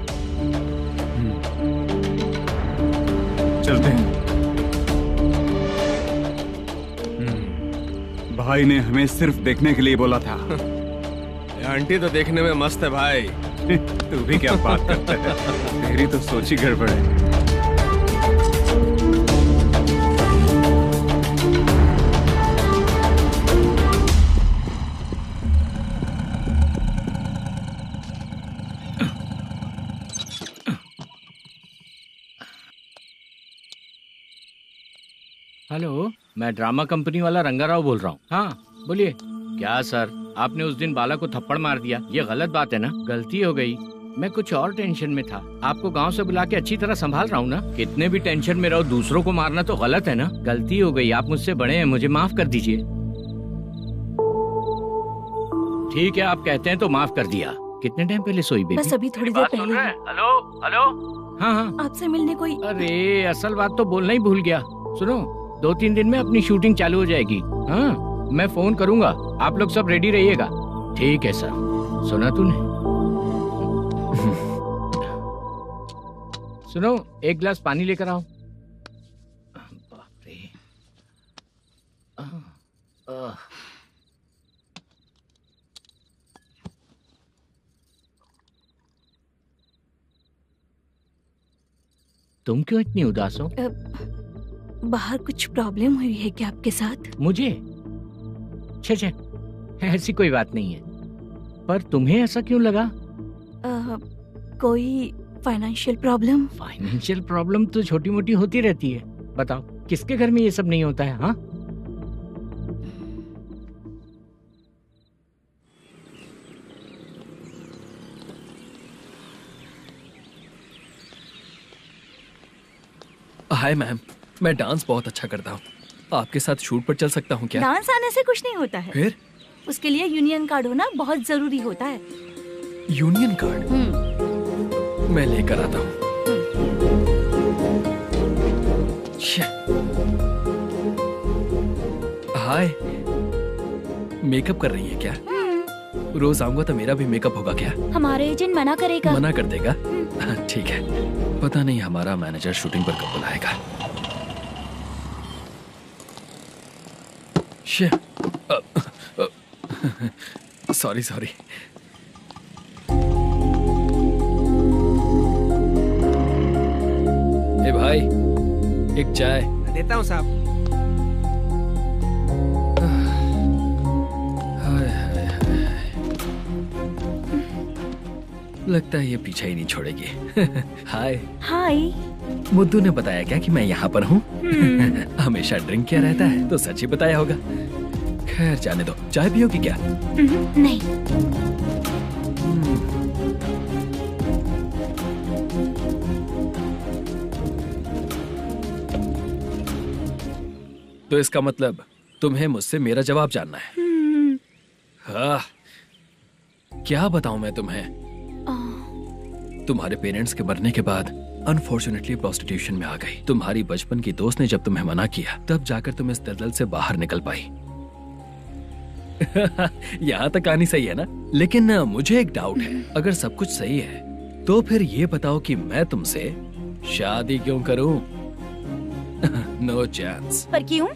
D: चलते हैं। भाई ने हमें सिर्फ देखने के लिए बोला था।
J: आंटी तो देखने में मस्त है भाई।
D: तू भी क्या बात करता है? तेरी तो सोच ही गड़बड़ है।
F: हेलो, मैं ड्रामा कंपनी वाला रंगाराव बोल रहा हूँ। हाँ बोलिए। क्या सर, आपने उस दिन बाला को थप्पड़ मार दिया, ये गलत बात है ना? गलती हो गई, मैं कुछ और टेंशन में था। आपको गांव से बुला के अच्छी तरह संभाल रहा हूँ ना। कितने भी टेंशन में रहो, दूसरों को मारना तो गलत है ना। गलती हो गई, आप मुझसे बड़े हैं, मुझे माफ कर दीजिए। ठीक है, आप कहते हैं तो माफ कर दिया। कितने टाइम पहले सोई बेबी?
B: बस अभी थोड़ी देर पहले।
P: Hello hello.
F: हाँ हाँ,
B: आपसे मिलने कोई।
F: अरे असल बात तो बोलना ही भूल गया। सुनो, 2-3 दिन में अपनी शूटिंग चालू हो जाएगी। हाँ, मैं फोन करूंगा, आप लोग सब रेडी रहिएगा। ठीक है सर। सुना तूने? सुनो, एक गिलास पानी लेकर आओ। बाप रे। तुम क्यों इतनी उदास हो?
B: बाहर कुछ प्रॉब्लम हुई है क्या आपके साथ?
F: मुझे? छे, ऐसी कोई बात नहीं है। पर तुम्हें ऐसा क्यों लगा?
B: कोई फाइनेंशियल प्रॉब्लम?
F: फाइनेंशियल प्रॉब्लम तो छोटी मोटी होती रहती है। बताओ, किसके घर में ये सब नहीं होता है? हाँ,
G: हाय मैम, मैं डांस बहुत अच्छा करता हूँ। आपके साथ शूट पर चल सकता हूँ क्या?
B: डांस आने से कुछ नहीं होता है।
G: फिर?
B: उसके लिए यूनियन कार्ड होना बहुत जरूरी होता है।
G: Union card? मैं लेकर आता हूँ। हाय, मेकअप कर रही है क्या? रोज आऊंगा तो मेरा भी मेकअप होगा क्या?
H: हमारे एजेंट मना करेगा।
G: मना कर देगा? ठीक है, पता नहीं हमारा मैनेजर शूटिंग पर कब बुलाएगा। सॉरी। ए भाई, एक चाय।
Q: देता हूँ साहब।
G: लगता है ये पीछा ही नहीं छोड़ेगी। हाय।
B: हाय।
G: मुद्दू ने बताया क्या कि मैं यहाँ पर हूँ? हमेशा ड्रिंक किया रहता है तो सच ही बताया होगा। खैर जाने दो, चाय पियोगी क्या?
B: नहीं।
G: तो इसका मतलब तुम्हें मुझसे मेरा जवाब जानना है? हाँ, क्या बताऊं मैं तुम्हें? तुम्हारे पेरेंट्स के मरने के बाद अनफॉर्चुनेटली प्रोस्टिट्यूशन में आ गई। तुम्हारी बचपन की दोस्त ने जब तुम्हें मना किया तब जाकर तुम इस दलदल से बाहर निकल पाई। यहाँ तक कहानी सही है ना, लेकिन मुझे एक डाउट है। अगर सब कुछ सही है तो फिर ये बताओ कि मैं तुमसे शादी क्यों करूं? No chance.
Q: पर क्यों?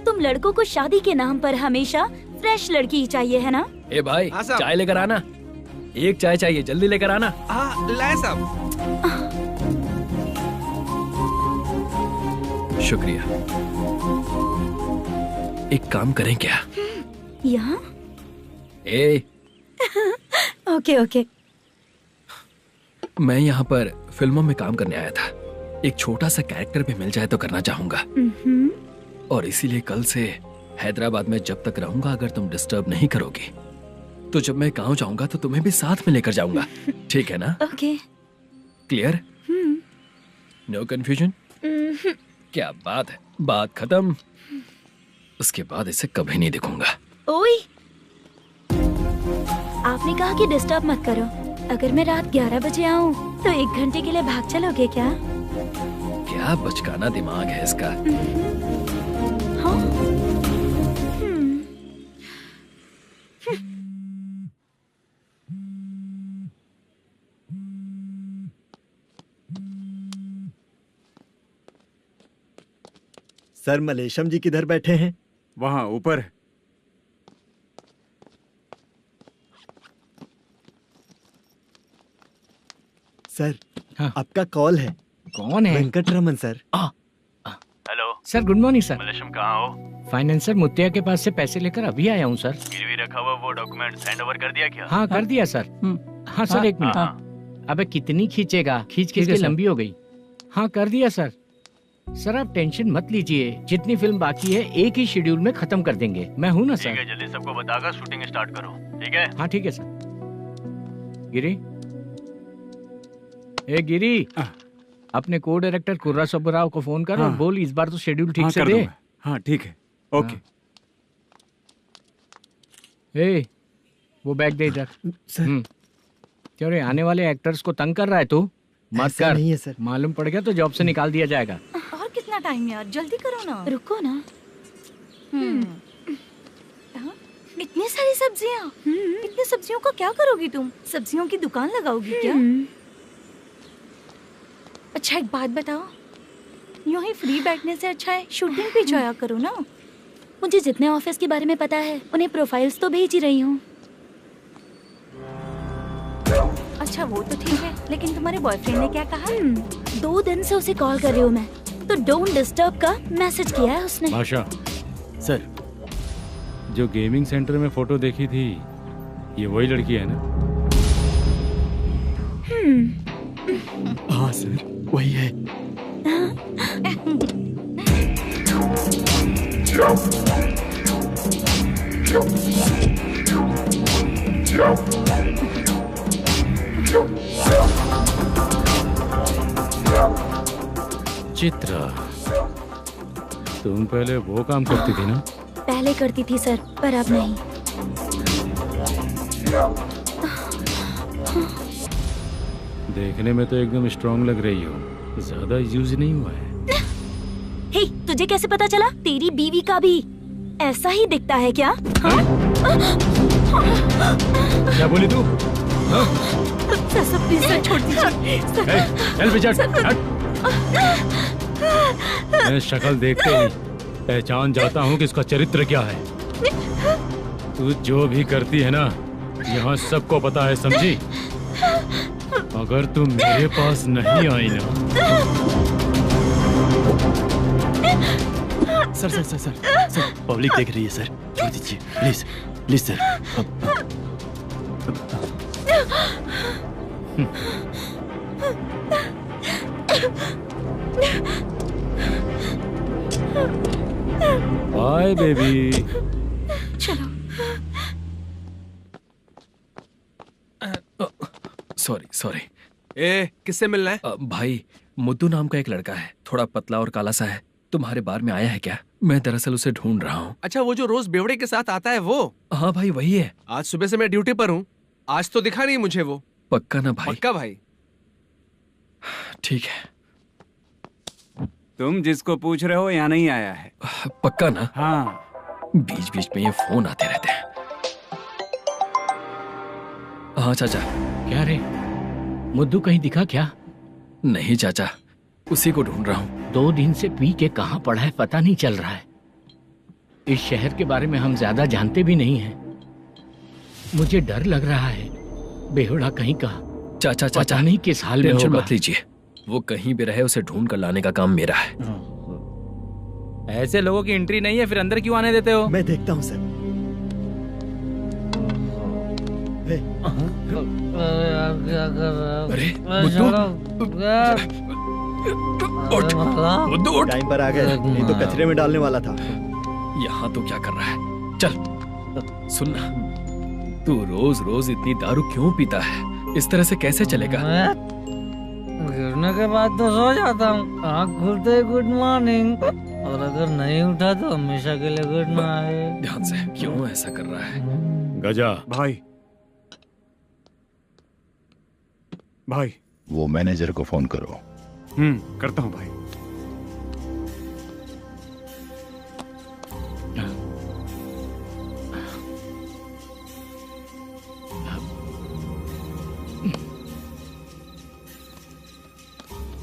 Q: तुम लड़कों को शादी के नाम पर हमेशा फ्रेश लड़की ही चाहिए है ना?
G: ए भाई, चाय लेकर आना। एक चाय चाहिए, जल्दी लेकर आना।
J: लाए साहब।
G: शुक्रिया। एक काम करें क्या?
Q: यहाँ?
G: ए
Q: ओके ओके।
G: मैं यहाँ पर फिल्मों में काम करने आया था। एक छोटा सा कैरेक्टर भी मिल जाए तो करना चाहूंगा। और इसीलिए कल से हैदराबाद में जब तक रहूंगा, अगर तुम डिस्टर्ब नहीं करोगी तो जब मैं गांव जाऊंगा तो तुम्हें भी साथ में लेकर जाऊंगा। ठीक है ना?
Q: ओके।
G: क्लियर? No confusion? क्या बात है, बात खत्म। उसके बाद इसे कभी नहीं दिखूंगा।
Q: ओए, आपने कहा कि डिस्टर्ब मत करो। अगर मैं रात 11 बजे आऊँ तो 1 घंटे के लिए भाग चलोगे क्या?
G: क्या बचकाना दिमाग है इसका।
Q: हाँ?
L: सर, मलेशम जी किधर बैठे हैं?
D: वहाँ ऊपर।
L: सर, आपका कॉल है।
F: कौन है?
L: Venkataraman sir.
P: Hello
F: sir, good morning sir.
P: Mallesham कहाँ हो?
F: फाइनेंसर मुत्तिया के पास से पैसे लेकर अभी आया हूँ सर।
P: गिरवी रखा हुआ वो डॉक्यूमेंट सेंड ओवर कर दिया क्या?
F: हाँ, कर दिया सर। हाँ सर, 1 मिनट। अबे कितनी खींचेगा, खींच के लंबी हो गई। हाँ, कर दिया सर। सर आप टेंशन मत लीजिए, जितनी फिल्म बाकी है एक ही शेड्यूल में खत्म कर देंगे। मैं हूँ ना सर।
P: ठीक है, जल्दी सबको बताकर शूटिंग स्टार्ट करो। ठीक है?
F: हाँ ठीक है सर। गिरी, ए गिरी, अपने को डायरेक्टर कुर्रा सुब्बराव को फोन कर और बोल इस बार तो शेड्यूल ठीक से दे।
D: हाँ ठीक है, ओके।
F: ए, वो बैग दे इधर। क्यों रे, आने वाले एक्टर्स को तंग कर रहा है तू? मत कर।
L: नहीं है सर।
F: मालूम पड़ गया तो जॉब से निकाल दिया जाएगा।
B: और कितना टाइम यार, जल्दी करो ना।
Q: रुको ना।
B: इतनी सारी सब्जियाँ, इतनी सब्जियों का क्या करोगी तुम? सब्जियों की दुकान लगाओगी क्या? अच्छा एक बात बताओ, यूं ही फ्री बैठने से अच्छा है शूटिंग पे जाया करो ना।
Q: मुझे जितने ऑफिस के बारे में पता है उन्हें प्रोफाइल्स तो भेज ही रही हूँ।
B: अच्छा वो तो ठीक है, लेकिन तुम्हारे बॉयफ्रेंड ने क्या कहा?
Q: 2 दिन से उसे कॉल कर रही हूँ मैं, तो डोंट डिस्टर्ब का मैसेज किया है उसने।
A: भाषा
L: सर,
A: जो गेमिंग सेंटर में फोटो देखी थी, ये वही लड़की है ना?
L: हाँ सर, वही है।
A: चित्रा, तुम पहले वो काम करती थी ना?
Q: पहले करती थी सर, पर अब नहीं।
A: देखने में तो एकदम स्ट्रांग लग रही हो, ज्यादा यूज नहीं हुआ है।
Q: हे, तुझे कैसे पता चला? तेरी बीवी का भी ऐसा ही दिखता है क्या?
A: क्या बोली तू?
Q: सर प्लीज सर, छोड़ दीजिए।
A: चल बेटा, मैं शक्ल देखते ही पहचान जाता हूँ कि इसका चरित्र क्या है। तू जो भी करती है ना, यहाँ सबको पता है, समझी? अगर तू मेरे पास नहीं आई ना।
L: Sir sir sir sir sir, public देख रही है सर, छोड़ दीजिए please please sir.
A: Bye baby.
Q: चलो।
G: सॉरी।
J: ए, किससे मिलना है?
G: भाई, मुद्दू नाम का एक लड़का है, थोड़ा पतला और काला सा है। तुम्हारे बार में आया है क्या? मैं दरअसल उसे ढूंढ रहा हूँ।
J: अच्छा, वो जो रोज बेवड़े के साथ आता है वो?
G: हाँ भाई, वही है।
J: आज सुबह से मैं ड्यूटी पर हूँ, आज तो दिखा नहीं मुझे वो।
G: पक्का ना भाई?
J: पक्का भाई।
G: ठीक है।
D: तुम जिसको पूछ रहे हो यहाँ नहीं आया है।
G: पक्का ना?
D: हाँ।
G: बीच बीच में ये फोन आते रहते हैं। हाँ चाचा।
F: क्या रे, मुद्दू कहीं दिखा क्या?
G: नहीं चाचा, उसी को ढूंढ रहा हूँ।
F: 2 दिन से पी के कहाँ पड़ा है पता नहीं चल रहा है। इस शहर के बारे में हम ज्यादा जानते भी नहीं हैं। मुझे डर लग रहा है, बेहुड़ा कहीं का।
G: चाचा
F: पता नहीं किस हाल में
G: टेंशन
F: होगा।
G: मत लीजिए, वो कहीं भी रहे उसे ढूंढ कर लाने का काम मेरा है।
R: ऐसे लोगों की एंट्री नहीं है, फिर अंदर क्यों आने देते हो?
L: मैं देखता हूँ सर।
G: अरे
L: मुद्दू टाइम पर आ गए, नहीं तो कचरे में डालने वाला था।
G: यहाँ तो क्या कर रहा है? चल सुनना, तू रोज रोज इतनी दारू क्यों पीता है? इस तरह से कैसे चलेगा?
E: गिरने के बाद तो सो जाता हूँ, आँख खुलते ही गुड मॉर्निंग, और अगर नहीं उठा तो हमेशा के लिए गुड नाइट।
G: ध्यान से, क्यों ऐसा कर रहा है?
A: गजा
D: भाई, भाई
S: वो मैनेजर को फोन करो।
D: करता हूँ भाई।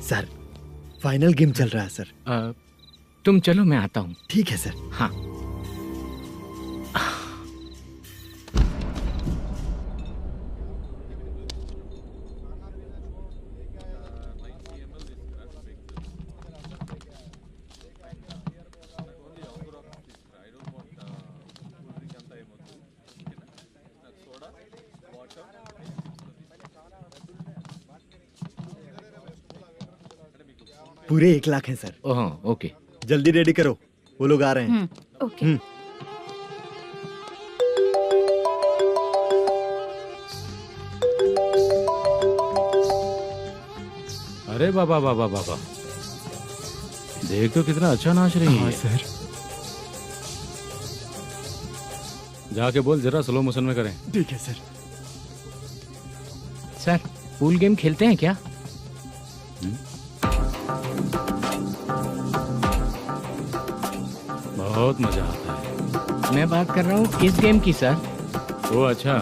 L: सर, फाइनल गेम चल रहा है सर।
F: तुम चलो, मैं आता हूँ।
L: ठीक है सर।
F: हाँ।
L: पूरे 1 लाख हैं सर।
F: ओह, ओके।
L: जल्दी रेडी करो, वो लोग आ रहे हैं।
B: ओके।
A: अरे बाबा बाबा बाबा, देख तो कितना अच्छा नाच रही है।
L: सर।
A: जाके बोल जरा स्लो मोशन में करें।
L: ठीक है सर।
F: सर, पूल गेम खेलते हैं क्या?
A: बहुत मजा आता है।
F: मैं बात कर रहा हूँ इस गेम की सर।
A: ओ अच्छा,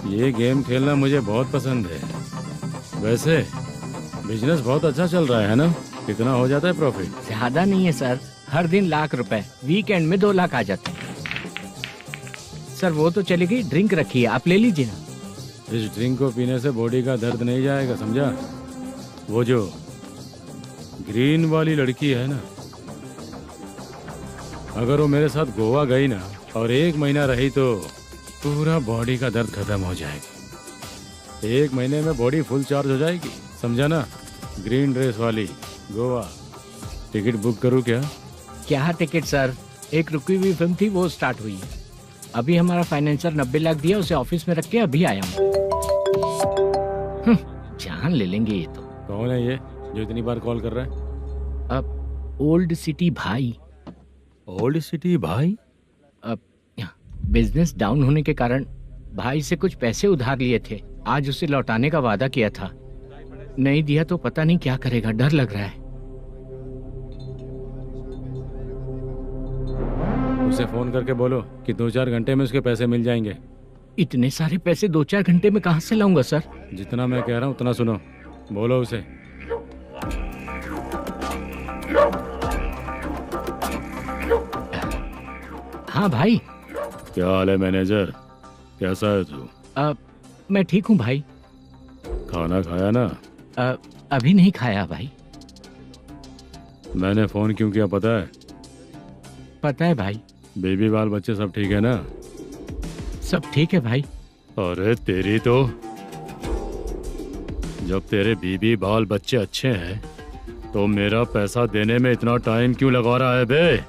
A: ये गेम खेलना मुझे बहुत पसंद है। वैसे बिजनेस बहुत अच्छा चल रहा है ना? कितना हो जाता है प्रॉफिट?
F: ज्यादा नहीं है सर, हर दिन लाख रुपए, वीकेंड में 2 लाख आ जाते हैं। सर वो तो चली गई, ड्रिंक रखी है, आप ले लीजिए ना।
A: इस ड्रिंक को पीने से बॉडी का दर्द नहीं जाएगा, समझा? वो जो ग्रीन वाली लड़की है ना, अगर वो मेरे साथ गोवा गई ना और 1 महीना रही तो पूरा बॉडी का दर्द खत्म हो जाएगा। 1 महीने में बॉडी फुल चार्ज हो जाएगी, समझा ना? ग्रीन ड्रेस वाली गोवा। टिकट बुक करूं क्या?
F: क्या टिकट सर, एक रुकी हुई फिल्म थी, वो स्टार्ट हुई है। अभी हमारा फाइनेंसर 90 लाख दिया, उसे ऑफिस में रख के अभी आया हूँ। जान ले लेंगे ये तो।
A: कौन है ये जो इतनी बार कॉल कर रहा है?
F: अब ओल्ड सिटी भाई।
A: ओल्ड सिटी भाई?
F: अब बिजनेस डाउन होने के कारण भाई से कुछ पैसे उधार लिए थे, आज उसे लौटाने का वादा किया था। नहीं दिया तो पता नहीं क्या करेगा, डर लग रहा है।
A: उसे फोन करके बोलो कि 2-4 घंटे में उसके पैसे मिल जाएंगे।
F: इतने सारे पैसे 2-4 घंटे में कहाँ से लाऊंगा सर?
A: जितना मैं कह रहा हूँ उतना सुनो, बोलो उसे।
F: हाँ भाई।
A: क्या हाल है मैनेजर, कैसा है तू?
F: मैं ठीक हूँ भाई।
A: खाना खाया ना?
F: अभी नहीं खाया भाई।
A: मैंने फोन क्यों किया पता है?
F: पता है भाई।
A: बेबी बाल बच्चे सब ठीक है ना?
F: सब ठीक है भाई।
A: अरे तेरी तो, जब तेरे बीबी बाल बच्चे अच्छे हैं तो मेरा पैसा देने में इतना टाइम क्यों लगा रहा है बे?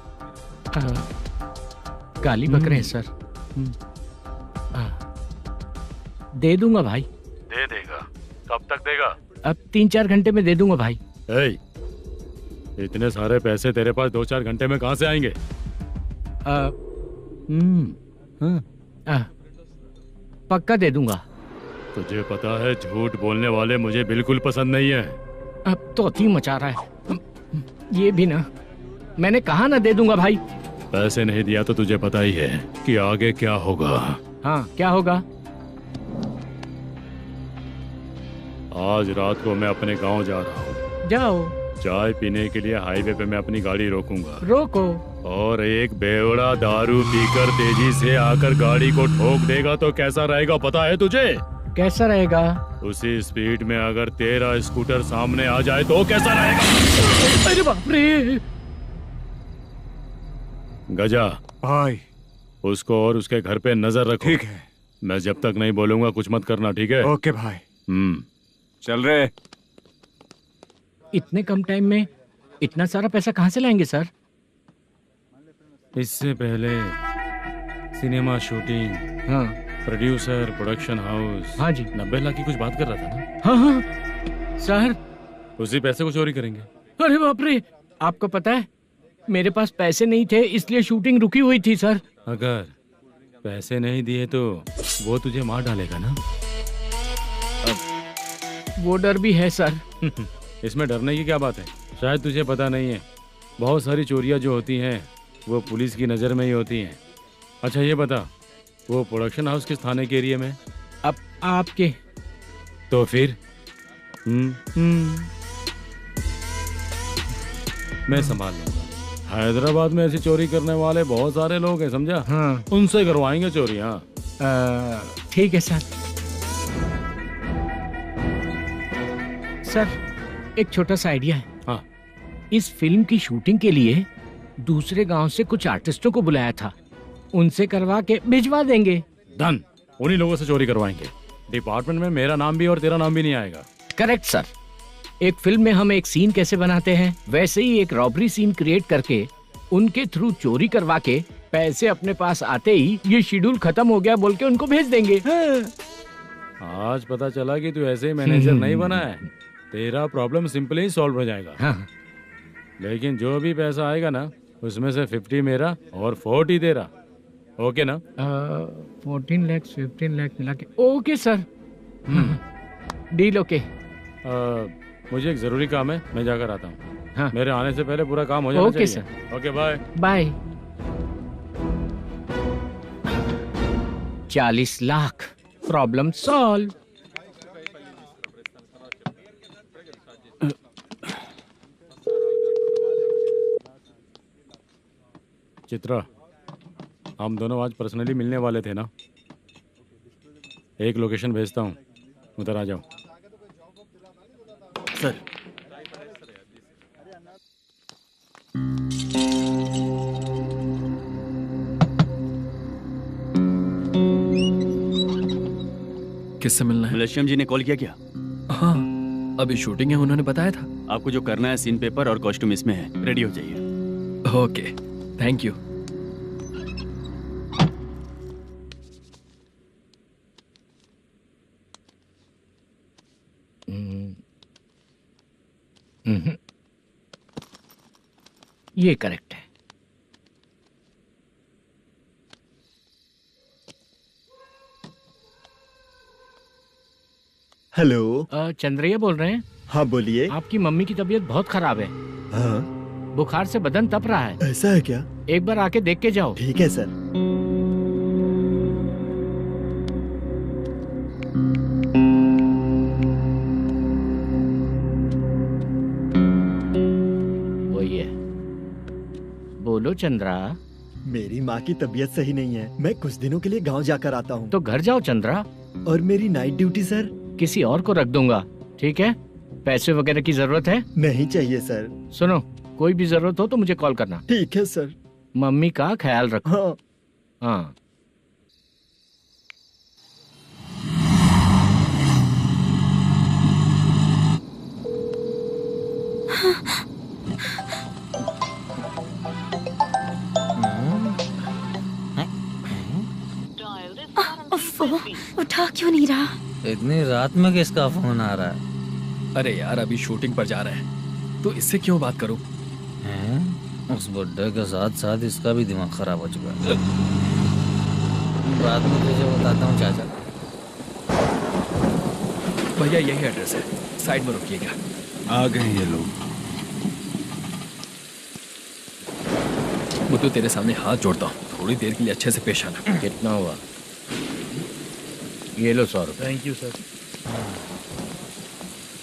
F: गाली बक रहे हैं सर। दे दूंगा भाई।
A: दे देगा? कब तक देगा?
F: अब 3-4 घंटे में दे दूंगा भाई।
A: इतने सारे पैसे तेरे पास 2-4 घंटे में कहाँ से आएंगे?
F: पक्का दे दूंगा।
A: तुझे पता है झूठ बोलने वाले मुझे बिल्कुल पसंद नहीं है।
F: अब तोती मचा रहा है ये भी ना। मैंने कहा ना दे दूंगा भाई।
A: पैसे नहीं दिया तो तुझे पता ही है कि आगे क्या होगा।
F: हाँ क्या होगा?
A: आज रात को मैं अपने गांव जा रहा हूँ।
F: जाओ।
A: चाय पीने के लिए हाईवे पे मैं अपनी गाड़ी रोकूंगा।
F: रोको।
A: और एक बेवड़ा दारू पीकर तेजी से आकर गाड़ी को ठोक देगा तो कैसा रहेगा पता है तुझे?
F: कैसा रहेगा?
A: उसी स्पीड में अगर तेरा स्कूटर सामने आ जाए तो कैसा रहेगा?
F: अरे बाप रे।
A: गजा
D: भाई,
A: उसको और उसके घर पे नजर रखो।
D: ठीक है।
A: मैं जब तक नहीं बोलूंगा कुछ मत करना, ठीक है?
D: ओके भाई। चल रहे।
F: इतने कम टाइम में इतना सारा पैसा कहाँ से लाएंगे सर?
A: इससे पहले सिनेमा शूटिंग,
F: हाँ,
A: प्रोड्यूसर, प्रोडक्शन हाउस,
F: हाँ जी,
A: 90 लाख की कुछ बात कर रहा था ना?
F: हाँ हाँ सर।
A: उसी पैसे को चोरी करेंगे।
F: अरे बाप रे, आपको पता है मेरे पास पैसे नहीं थे इसलिए शूटिंग रुकी हुई थी सर।
A: अगर पैसे नहीं दिए तो वो तुझे मार डालेगा ना?
F: वो डर भी है सर।
A: इसमें डरने की क्या बात है? शायद तुझे पता नहीं है, बहुत सारी चोरियां जो होती हैं वो पुलिस की नज़र में ही होती हैं। अच्छा ये बता, वो प्रोडक्शन हाउस किस थाने के एरिया में?
F: अब आपके।
A: तो फिर मैं संभाल लूंगा। हैदराबाद में ऐसी चोरी करने वाले बहुत सारे लोग हैं, समझा?
F: हाँ।
A: उनसे करवाएंगे चोरी। हाँ
F: ठीक है सर। सर एक छोटा सा आइडिया है।
A: हाँ।
F: इस फिल्म की शूटिंग के लिए दूसरे गांव से कुछ आर्टिस्टों को बुलाया था, उनसे करवा के भिजवा देंगे।
A: डन, उन्हीं लोगों से चोरी करवाएंगे। डिपार्टमेंट में मेरा नाम भी और तेरा नाम भी नहीं आएगा।
F: Correct sir. एक फिल्म में हम एक सीन कैसे बनाते हैं वैसे ही एक रॉबरी सीन क्रिएट करके उनके थ्रू चोरी करवा के पैसे अपने पास आते ही ये शेड्यूल खत्म हो गया बोल के उनको भेज देंगे।
A: आज पता चला कि तू ऐसे ही मैनेजर नहीं बना है। तेरा प्रॉब्लम सिंपली ही सॉल्व हो जाएगा।
F: हाँ।
A: लेकिन जो भी पैसा आएगा ना उसमें से 50 मेरा और 40 तेरा। ओके ना?
F: 14 लाख 15 लाख मिला के। Okay sir. Deal okay.
A: मुझे एक जरूरी काम है, मैं जाकर आता हूँ।
F: हाँ।
A: मेरे आने से पहले पूरा काम हो जाना
F: ओके
A: चाहिए।
F: Sir.
A: Okay bye.
F: Bye. 40 lakh, problem solve.
A: Chitra, हम दोनों आज पर्सनली मिलने वाले थे ना? एक लोकेशन भेजता हूँ, उधर आ जाओ।
L: सर।
G: किससे मिलना है?
N: मलेशियम जी ने कॉल किया क्या?
G: हाँ, अभी शूटिंग है, उन्होंने बताया था।
N: आपको जो करना है सीन पेपर और कॉस्ट्यूम इसमें है, रेडी हो जाइए।
G: Okay, thank you.
F: ये करेक्ट है।
L: हेलो।
F: चंद्रैया बोल रहे हैं?
L: हाँ बोलिए।
F: आपकी मम्मी की तबीयत बहुत खराब है।
L: हाँ।
F: बुखार से बदन तप रहा है।
L: ऐसा है क्या?
F: एक बार आके देख के जाओ।
L: ठीक है सर।
F: वही है। बोलो चंद्रा।
L: मेरी माँ की तबीयत सही नहीं है, मैं कुछ दिनों के लिए गांव जाकर आता हूँ।
F: तो घर जाओ चंद्रा।
L: और मेरी नाइट ड्यूटी सर?
F: किसी और को रख दूंगा, ठीक है? पैसे वगैरह की जरूरत है?
L: नहीं चाहिए सर।
F: सुनो, कोई भी जरूरत हो तो मुझे कॉल करना।
L: ठीक है सर।
F: मम्मी का ख्याल रखो।
L: हाँ।
F: हाँ।
Q: उठा क्यों नहीं रहा?
E: इतनी रात में किसका फोन आ रहा है?
G: अरे यार, अभी शूटिंग पर जा रहे हैं तो इससे क्यों बात करूं?
E: उस बुड्ढे के साथ साथ इसका भी दिमाग खराब हो चुका है। रात में तुझे बताता हूँ चाचा।
G: भैया यही एड्रेस है, साइड में रुकिएगा।
S: आ गए ये लोग।
G: मुझे तेरे सामने हाथ जोड़ता हूँ, थोड़ी देर के लिए अच्छे से पेश आना।
F: कितना हुआ? ये लो 100 रुपए।
I: Thank you sir.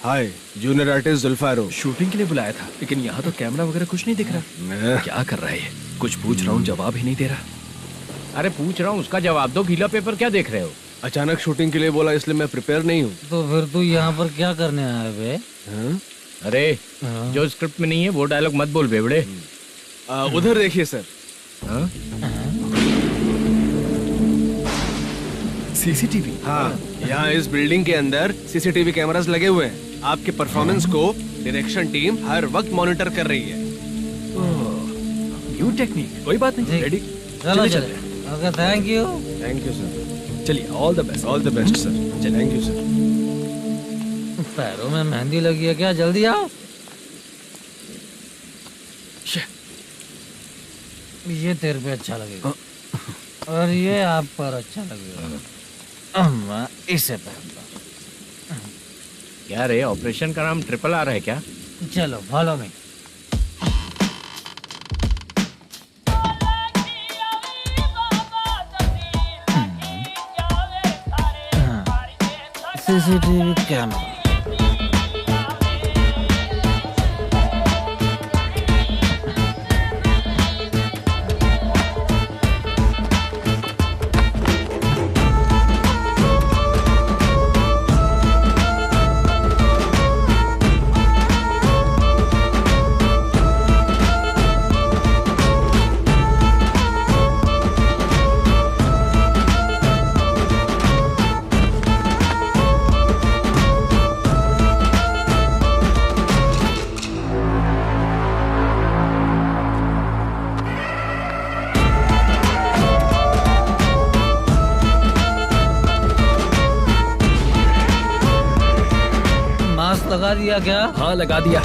J: Hi, junior artist Zulfar हूँ।
G: शूटिंग के लिए बुलाया था, लेकिन यहाँ तो कैमरा वगैरह कुछ नहीं दिख रहा। क्या कर रहा है ये? कुछ पूछ रहा हूँ, जवाब ही नहीं दे रहा।
F: अरे पूछ रहा हूँ, उसका जवाब दो। गीला पेपर क्या देख रहे हो?
J: अचानक शूटिंग के लिए बोला, इसलिए मैं प्रिपेयर नहीं हूँ।
E: तो फिर तू यहाँ पर क्या करने आया बे?
F: अरे जो स्क्रिप्ट में नहीं है वो डायलॉग मत बोल बेवड़े।
J: उधर देखिए सर।
G: सीसीटीवी?
J: हाँ, यहाँ इस बिल्डिंग के अंदर सीसीटीवी कैमरास लगे हुए हैं। आपके परफॉर्मेंस को डायरेक्शन टीम हर वक्त मॉनिटर कर रही है।
G: न्यू टेक्निक, कोई बात नहीं। रेडी?
E: चलो चले। Okay, thank you.
J: Thank you sir.
G: चलिए, all the best.
J: All the best sir. चलिए, थैंक यू सर।
E: पैरों में मेहंदी लगी है क्या? जल्दी आओ। ये तेरे पे अच्छा लगेगा और ये आप पर अच्छा लगेगा। मैं इसे पहनता।
F: क्या रे, ऑपरेशन का नाम ट्रिपल आर है क्या?
E: चलो फॉलो मी। CCTV camera. लगा दिया क्या?
G: हाँ, लगा दिया।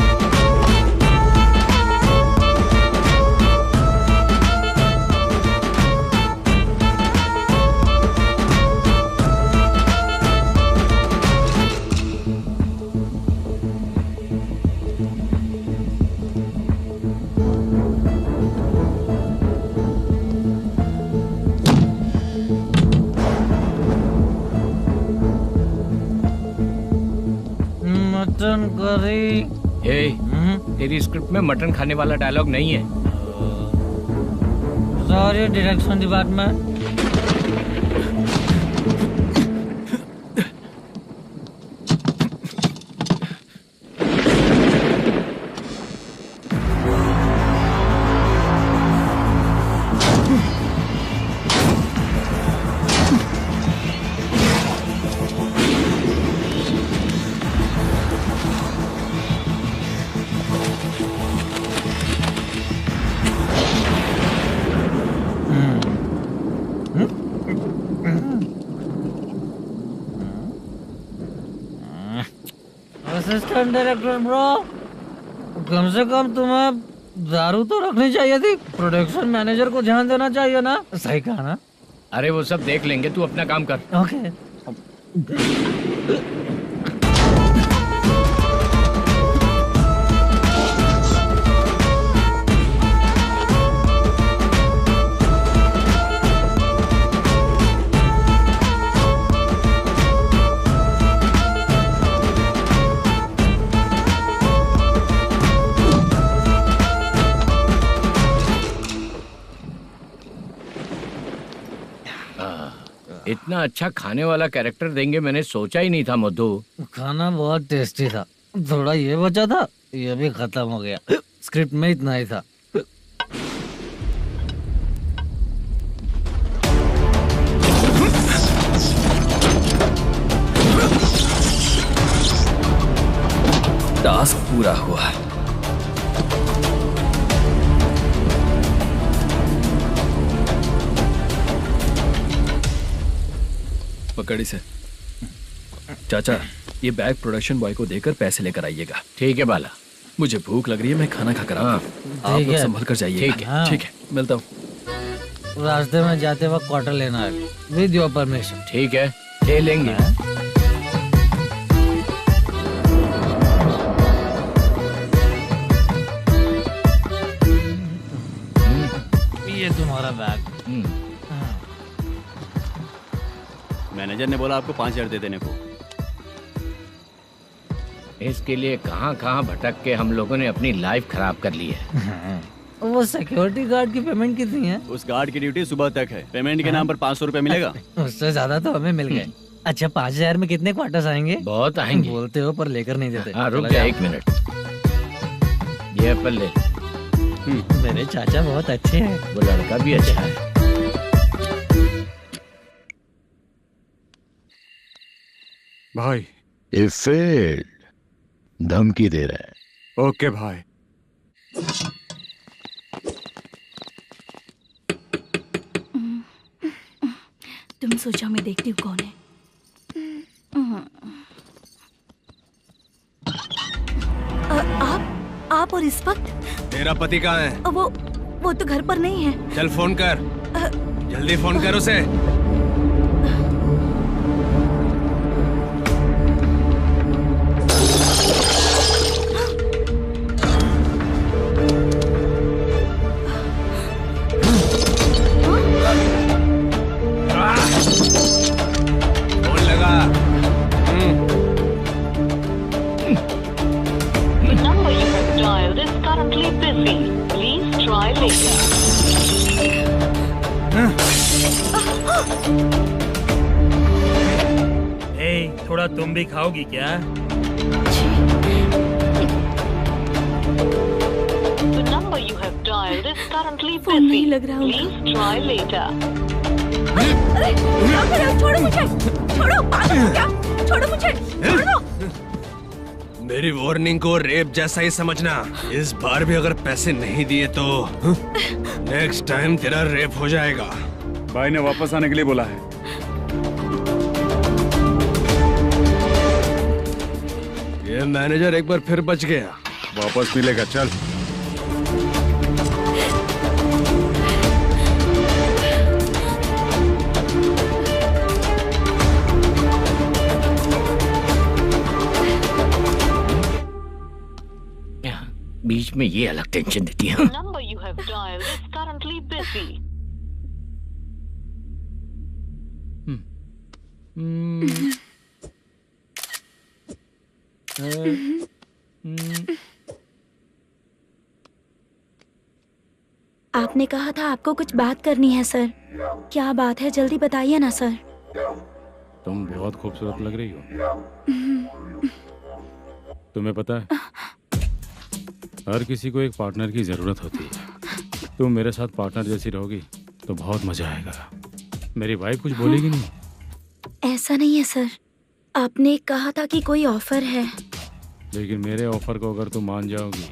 E: Mutton curry.
F: तेरी स्क्रिप्ट में मटन खाने वाला डायलॉग नहीं है।
E: Sorry direction department. Assistant director bro, कम से कम तुम्हें दारू तो रखनी चाहिए थी। प्रोडक्शन मैनेजर को ध्यान देना चाहिए ना। सही कहा ना?
F: अरे वो सब देख लेंगे, तू अपना काम कर।
E: ओके।
F: इतना अच्छा खाने वाला कैरेक्टर देंगे मैंने सोचा ही नहीं था मधु।
E: खाना बहुत टेस्टी था। थोड़ा ये बचा था, ये भी खत्म हो गया। स्क्रिप्ट में इतना ही था।
G: टास्क पूरा हुआ। पकड़ी से। चाचा, ये बैग प्रोडक्शन बॉय को देकर पैसे लेकर आइएगा।
F: ठीक है बाला।
G: मुझे भूख लग रही है, मैं खाना खाकर आता हूँ। आप लोग संभल कर जाइए। ठीक है, मिलता हूँ।
E: रास्ते में जाते वक्त क्वार्टर लेना है, विद योर परमिशन।
F: ठीक है, ले लेंगे।
E: ये तुम्हारा बैग।
N: मैनेजर ने बोला आपको 5,000 दे देने को।
F: इसके लिए कहाँ कहाँ भटक के हम लोगों ने अपनी लाइफ खराब कर ली है।
E: वो सिक्योरिटी गार्ड की पेमेंट कितनी है?
N: उस गार्ड की ड्यूटी सुबह तक है। पेमेंट के नाम पर 500 रुपए मिलेगा।
E: उससे ज्यादा तो हमें मिल गए। अच्छा 5000 में कितने क्वार्टर्स आएंगे?
F: बहुत आएंगे।
E: बोलते हो पर लेकर नहीं देते।
F: हाँ रुक जा 1 मिनट। ये एप्पल ले।
E: मेरे चाचा बहुत अच्छे हैं।
F: वो लड़का भी अच्छा है।
D: भाई
S: ये फेल्ड धमकी दे रहा है।
D: ओके भाई।
B: तुम सोचो मैं देखती हूँ कौन है। आप और इस वक्त?
J: तेरा पति कहाँ है?
B: वो तो घर पर नहीं है।
J: चल फोन कर। जल्दी फोन कर उसे।
I: थोड़ा तुम भी खाओगी क्या?
T: The number you have dialed is currently
B: phone नहीं लग रहा
T: Please try later.
B: अरे छोड़ो मुझे, छोड़ो, पागल हो क्या? छोड़ो मुझे, छोड़ो।
J: मेरी वार्निंग को रेप जैसा ही समझना। इस बार भी अगर पैसे नहीं दिए तो नेक्स्ट टाइम तेरा रेप हो जाएगा।
D: भाई ने वापस आने के लिए बोला है।
J: ये मैनेजर एक बार फिर बच गया।
D: वापस मिलेगा, चल।
F: बीच में ये अलग टेंशन देती है।
T: Number you have dialed is currently busy.
Q: आपने कहा था आपको कुछ बात करनी है सर। क्या बात है, जल्दी बताइए ना सर।
A: तुम बहुत खूबसूरत लग रही हो। तुम्हें पता है, हर किसी को एक पार्टनर की जरूरत होती है। तुम मेरे साथ पार्टनर जैसी रहोगी तो बहुत मजा आएगा। मेरी वाइफ कुछ बोलेगी नहीं?
Q: ऐसा नहीं है सर, आपने कहा था कि कोई ऑफर है।
A: लेकिन मेरे ऑफर को अगर तुम मान जाओगी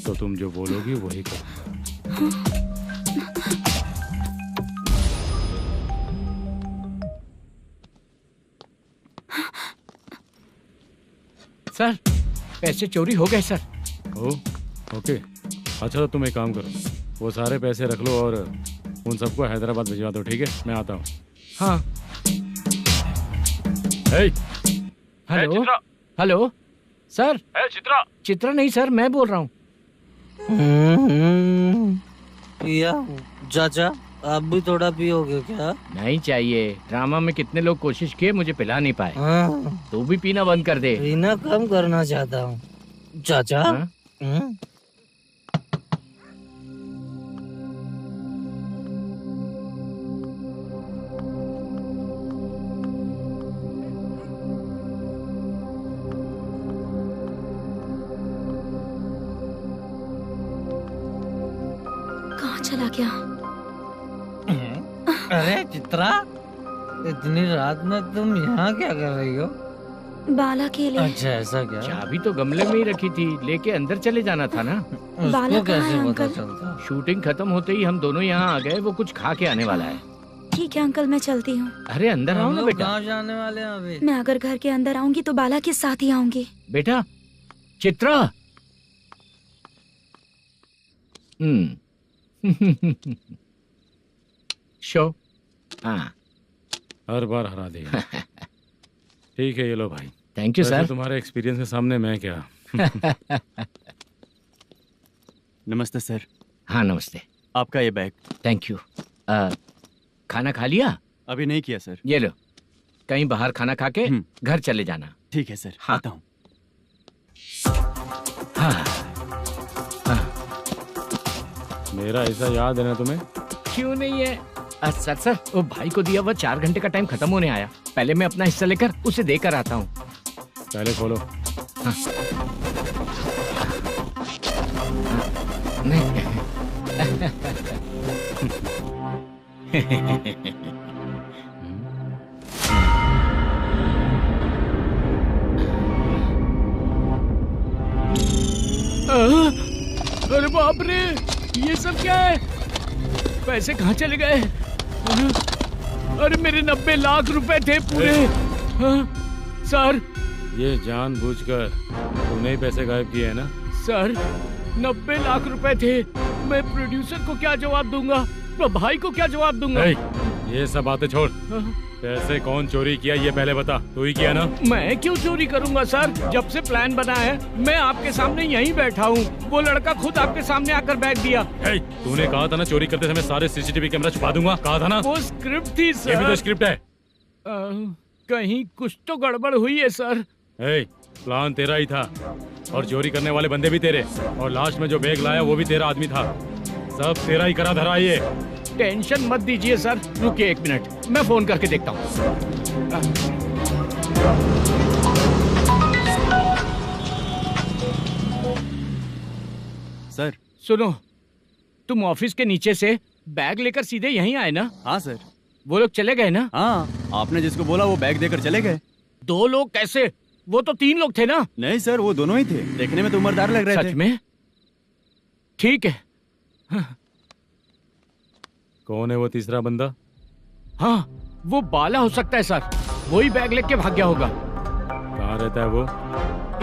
A: तो तुम जो बोलोगी वही करूँगा।
F: सर पैसे चोरी हो गए सर।
A: ओके, अच्छा तो तुम एक काम करो, वो सारे पैसे रख लो और उन सबको हैदराबाद भिजवा दो, ठीक है? मैं आता हूँ।
F: हाँ। Hello hello sir.
P: Chitra?
F: Chitra नहीं सर, मैं बोल रहा हूँ।
E: पिया चाचा, आप भी थोड़ा पियोगे क्या?
F: नहीं चाहिए। ड्रामा में कितने लोग कोशिश किए, मुझे पिला नहीं पाए। तू भी पीना बंद कर दे।
E: पीना कम करना चाहता हूँ चाचा।
Q: कहाँ चला गया?
E: अरे चित्रा, इतनी रात में तुम यहाँ क्या कर रही हो?
Q: बाला के लिए।
E: अच्छा ऐसा क्या?
F: चाबी तो गमले में ही रखी थी, लेके अंदर चले जाना था ना।
Q: बाला
E: कैसे
Q: कहाँ है
E: पता
Q: अंकल?
E: चलता?
F: शूटिंग खत्म होते ही हम दोनों यहाँ आ गए। वो कुछ खा के आने वाला है।
Q: ठीक है अंकल, मैं चलती हूँ।
F: अरे अंदर आओ ना बेटा।
E: कहाँ जाने वाले हैं अभी?
Q: मैं अगर घर के अंदर आऊंगी तो बाला के साथ ही आऊंगी।
F: बेटा चित्रा। शो। हाँ,
A: हर बार हरा देगा। ठीक है, ये लो भाई।
F: Thank you sir.
A: तुम्हारे एक्सपीरियंस के सामने मैं क्या।
N: नमस्ते सर।
F: हाँ नमस्ते।
N: आपका ये बैग।
F: Thank you. खाना खा लिया?
N: अभी नहीं किया सर।
F: ये लो, कहीं बाहर खाना खा के घर चले जाना।
N: ठीक है सर।
F: हाँ।
N: आता हूँ।
A: मेरा ऐसा याद है ना तुम्हें?
F: क्यों नहीं है? सर वो भाई को दिया हुआ 4 घंटे का टाइम खत्म होने आया। पहले मैं अपना हिस्सा लेकर उसे देकर आता हूँ।
A: पहले खोलो।
F: हाँ। नहीं। अरे बाप रे, ये सब क्या है? पैसे कहाँ चले गए? अरे मेरे 90 लाख रुपए थे पूरे। सर,
A: ये जानबूझकर तूने ही पैसे गायब किए हैं ना?
F: सर 90 लाख रुपए थे। मैं प्रोड्यूसर को क्या जवाब दूंगा? तो भाई को क्या जवाब दूंगा?
A: ये सब बातें छोड़। पैसे कौन चोरी किया ये पहले बता। तू ही किया ना?
F: मैं क्यों चोरी करूंगा सर? जब से प्लान बना है मैं आपके सामने यहीं बैठा हूँ। वो लड़का खुद आपके सामने आकर बैग दिया।
A: तूने कहा था ना चोरी करते समय सारे सीसीटीवी कैमरा छुपा दूंगा। कहा था ना?
F: वो स्क्रिप्ट थी सर।
A: ये भी तो स्क्रिप्ट है।
F: कहीं कुछ तो गड़बड़ हुई है सर।
A: प्लान तेरा ही था और चोरी करने वाले बंदे भी तेरे, और लास्ट में जो बैग लाया वो भी तेरा आदमी था। सब तेरा ही करा धरा। ये
F: टेंशन मत दीजिए सर। रुकिए 1 मिनट, मैं फोन करके देखता हूँ।
N: सर
F: सुनो, तुम ऑफिस के नीचे से बैग लेकर सीधे यहीं आए ना?
N: हाँ सर।
F: वो लोग चले गए ना?
N: हाँ, आपने जिसको बोला वो बैग देकर चले गए।
F: 2 लोग कैसे? वो तो 3 लोग थे ना?
N: नहीं सर, वो दोनों ही थे। देखने में तो उम्रदार लग रहे थे।
F: सच में? ठीक है।
A: कौन है वो तीसरा बंदा?
F: हाँ, वो बाला हो सकता है सर। वही बैग लेके भाग गया होगा।
A: कहाँ रहता है वो?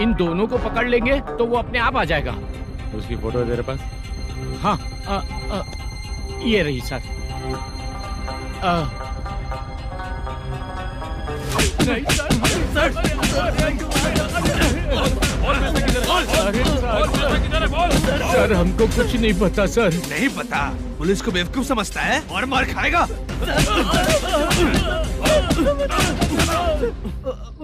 F: इन दोनों को पकड़ लेंगे तो वो अपने आप आ जाएगा।
A: उसकी फोटो है तेरे पास?
F: हाँ, ये रही सर। नहीं सर, हमको कुछ नहीं पता सर।
J: नहीं पता? पुलिस को बेवकूफ समझता है और मार खाएगा।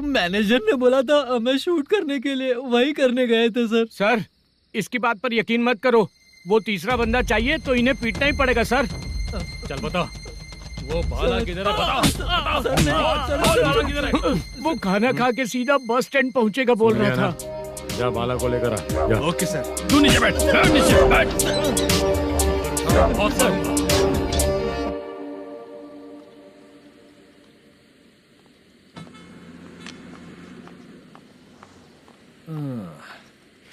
E: मैनेजर ने बोला था हमें शूट करने के लिए, वही करने गए थे सर।
F: सर, इसकी बात पर यकीन मत करो। वो तीसरा बंदा चाहिए तो इन्हें पीटना ही पड़ेगा सर।
A: चल बता, वो बाला किधर है? बता। किधर है?
F: वो खाना खा के सीधा बस स्टैंड पहुंचेगा बोल रहा था।
A: जा बाला को लेकर आ।
J: Okay sir.
A: तू नीचे बैठ। नीचे बैठ।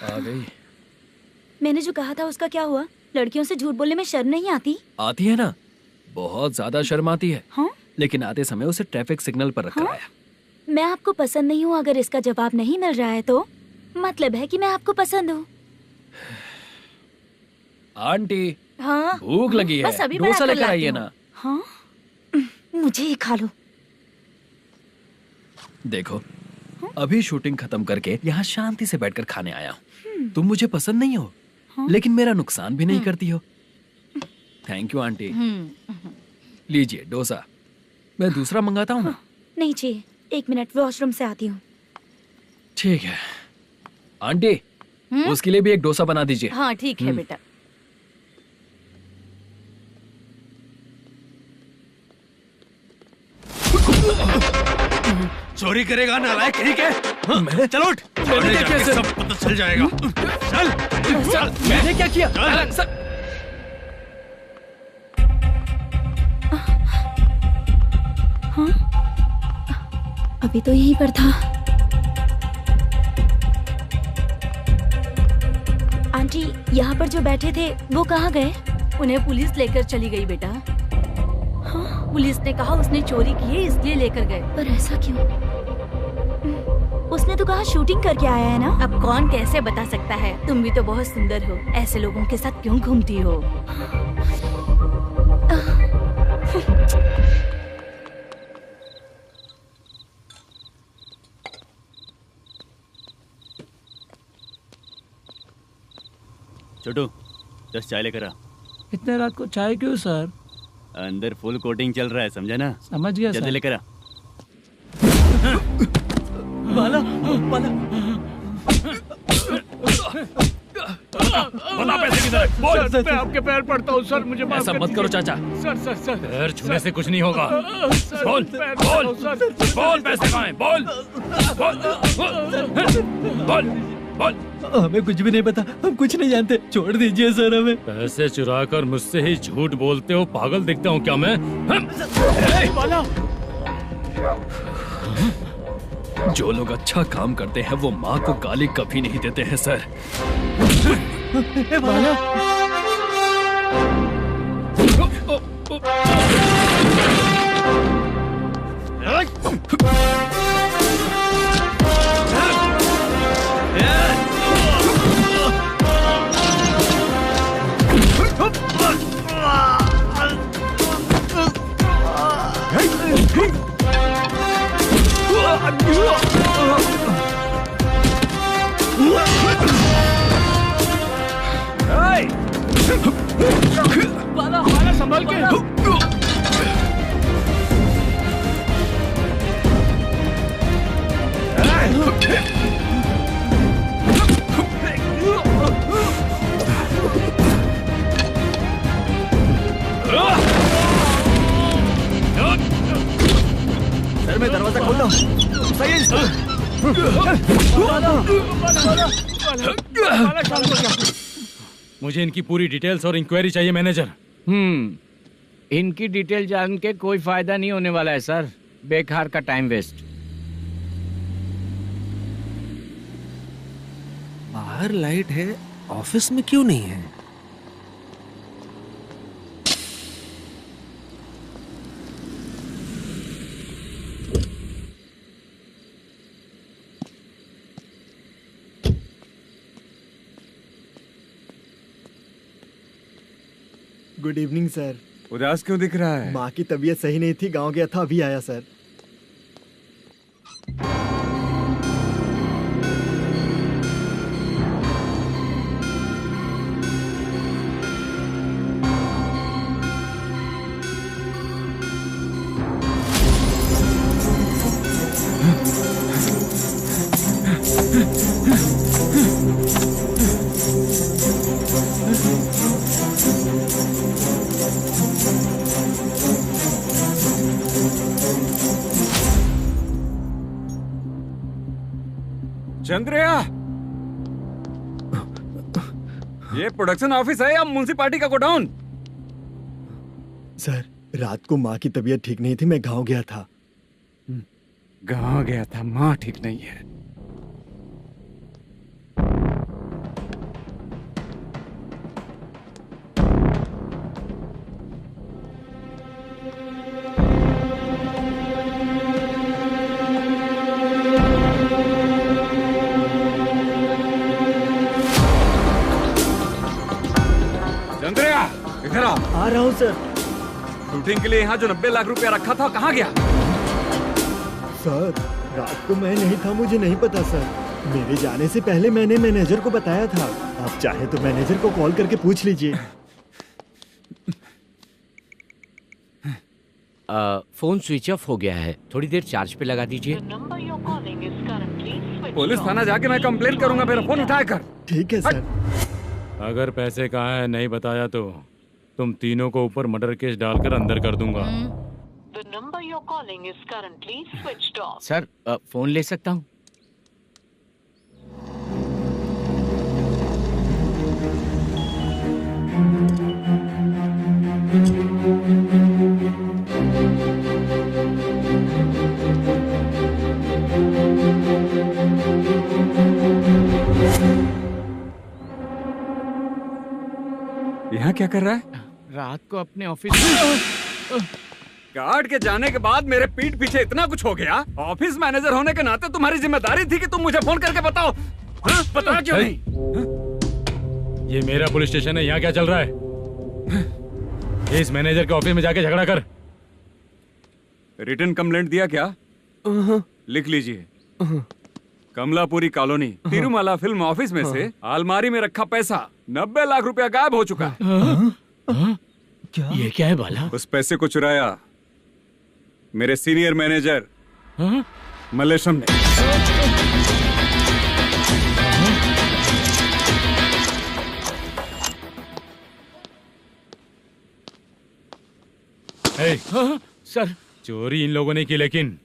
G: आ गई।
Q: मैंने जो कहा था उसका क्या हुआ? लड़कियों से झूठ बोलने में शर्म नहीं आती?
G: आती है ना, बहुत ज्यादा शर्म आती है।
Q: हाँ?
G: लेकिन आते समय उसे ट्रैफिक सिग्नल पर रखा है।
Q: मैं आपको पसंद नहीं हूँ अगर इसका जवाब नहीं मिल रहा है तो मतलब है कि मैं आपको पसंद हूँ।
G: आंटी,
Q: हाँ?
G: भूख लगी है,
Q: बस अभी
G: डोसा लेकर
Q: लाती
G: आइए
Q: हूँ।
G: ना।
Q: हाँ? मुझे ही खा लो।
G: देखो, अभी शूटिंग खत्म करके यहाँ शांति से बैठकर खाने आया हूँ। तुम मुझे पसंद नहीं हो, लेकिन मेरा नुकसान भी नहीं करती हो। Thank you aunty. लीजिए डोसा। मैं दूसरा मंगाता हूँ ना?
Q: नहीं चाहिए, 1 मिनट वॉशरूम से आती हूँ।
G: ठीक है आंटी, उसके लिए भी एक डोसा बना दीजिए।
B: हाँ ठीक है बेटा।
J: चोरी करेगा नालायक, ठीक है? चलो उठ।
G: मैंने क्या किया?
J: सब पता चल जाएगा। चल।
G: मैंने क्या किया?
Q: हाँ? अभी तो यहीं पर था। आंटी, यहाँ पर जो बैठे थे वो कहाँ गए?
B: उन्हें पुलिस लेकर चली गई बेटा।
Q: हाँ?
B: पुलिस ने कहा उसने चोरी की है इसलिए लेकर गए।
Q: पर ऐसा क्यों? उसने तो कहा शूटिंग करके आया है ना।
B: अब कौन कैसे बता सकता है? तुम भी तो बहुत सुंदर हो, ऐसे लोगों के साथ क्यों घूमती हो?
N: छोटू, 10 चाय लेकर आ।
K: इतने रात को चाय क्यों सर?
N: अंदर फुल कोटिंग चल रहा है, समझा ना?
K: समझ गया
N: जल्दी
K: सर।
N: लेकर आ।
E: बाला, बाला।
A: बता पैसे किधर है? बोल।
F: सर, मैं आपके पैर पड़ता हूँ सर, मुझे माफ
G: ऐसा
F: कर
G: मत करो
F: दीजिए।
G: चाचा।
F: सर
A: पैर छूने से कुछ नहीं होगा।
F: सर,
A: बोल
F: पैर
A: बोल
F: पड़ता हूँ, सर।
A: बोल, पैसे कहाँ हैं? बोल बोल बोल।
E: हमें कुछ भी नहीं पता, हम कुछ नहीं जानते, छोड़ दीजिए सर हमें।
A: पैसे चुरा कर मुझसे ही झूठ बोलते हो, पागल दिखता हूँ क्या मैं?
G: जो लोग अच्छा काम करते हैं वो माँ को गाली कभी नहीं देते हैं सर।
F: बाला संभाल के।
L: सर मैं दरवाजा खोलता हूँ। सही है
A: मुझे इनकी पूरी डिटेल्स और इंक्वायरी चाहिए मैनेजर।
F: इनकी डिटेल जान के कोई फायदा नहीं होने वाला है सर, बेकार का टाइम वेस्ट।
J: बाहर लाइट है, ऑफिस में क्यों नहीं है?
L: Good evening sir.
D: उदास क्यों दिख रहा है?
L: माँ की तबीयत सही नहीं थी, गांव गया था, अभी आया सर।
D: चंद्रया, ये प्रोडक्शन ऑफिस है या म्युनिसिपालिटी का गोडाउन?
L: सर रात को माँ की तबीयत ठीक नहीं थी, मैं गांव गया था।
D: गांव गया था, माँ ठीक नहीं है। चंद्रया, इधर आओ।
L: आ रहा हूँ सर।
D: शूटिंग के लिए यहाँ जो 90 लाख रुपया रखा था कहाँ गया?
L: सर रात को मैं नहीं था, मुझे नहीं पता सर। मेरे जाने से पहले मैंने मैनेजर को बताया था। आप चाहे तो मैनेजर को कॉल करके पूछ लीजिए।
F: फोन स्विच ऑफ हो गया है, थोड़ी देर चार्ज पे लगा दीजिए।
D: पुलिस थाना जाके मैं कंप्लेंट करूंगा, मेरा फोन उठाया कर।
L: ठीक है सर।
A: अगर पैसे कहाँ है नहीं बताया तो तुम तीनों को ऊपर मर्डर केस डालकर अंदर कर दूंगा।
T: The number you're calling is currently switched off.
F: Sir phone ले सकता हूँ?
D: यहाँ क्या कर रहा है?
F: रात को अपने ऑफिस
D: गार्ड के जाने के बाद मेरे पीठ पीछे इतना कुछ हो गया। ऑफिस मैनेजर होने के नाते तुम्हारी जिम्मेदारी थी कि तुम मुझे फोन करके बताओ। हाँ? बता क्यों नहीं?
A: ये मेरा पुलिस स्टेशन है, यहाँ क्या चल रहा है? इस मैनेजर के ऑफिस में जाके झगड़ा कर।
D: रिटन कंप्लेंट दिया क्या? लिख लीजिए। Kamalapuri colony, Tirumala film office में से अलमारी में रखा पैसा 90 लाख रुपया गायब हो चुका है।
F: क्या? ये क्या है बाला?
D: उस पैसे को चुराया मेरे सीनियर मैनेजर मल्लेशम ने।
F: सर
A: चोरी इन लोगों ने की, लेकिन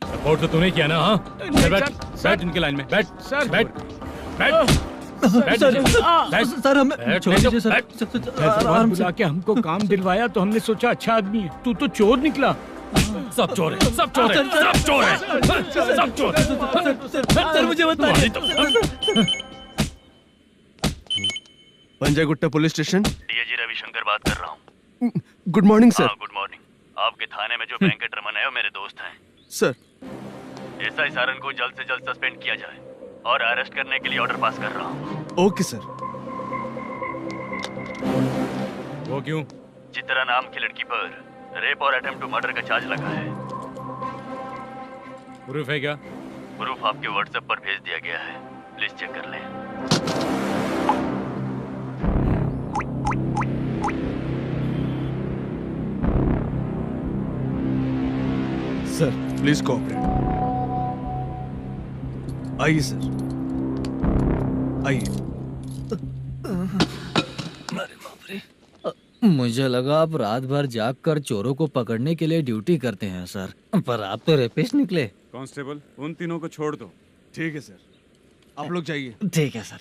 A: सपोर्ट तो तूने किया ना? हाँ बैठ इनके लाइन में, बैठ सर, बैठ
F: सर हमें छोड़ दीजिए सर। बुला के हमको काम दिलवाया तो हमने सोचा अच्छा आदमी है, तू तो चोर निकला।
A: सब चोर है, सब चोर है, सब चोर है, सब चोर है।
J: सर मुझे बताइए। Panjagutta police station,
N: DIG Ravishankar बात कर रहा हूँ।
J: Good morning sir.
N: Good morning. आपके थाने में जो वेंकट रमन है वो मेरे दोस्त हैं।
J: सर
N: एसआई सारन को जल्द से जल्द सस्पेंड किया जाए और अरेस्ट करने के लिए ऑर्डर पास कर रहा हूँ।
J: Okay sir.
A: वो क्यों?
N: चित्रा नाम की लड़की पर रेप और अटेम्प्ट टू मर्डर का चार्ज लगा है।
A: प्रूफ है क्या?
N: प्रूफ आपके व्हाट्सएप पर भेज दिया गया है, प्लीज चेक कर लें।
J: Sir please cooperate. आइए सर, आइए।
E: मुझे लगा आप रात भर जाग कर चोरों को पकड़ने के लिए ड्यूटी करते हैं सर, पर आप तो रेपिस्ट निकले।
D: कांस्टेबल उन तीनों को छोड़ दो।
J: ठीक है सर, आप लोग जाइए।
E: ठीक है सर,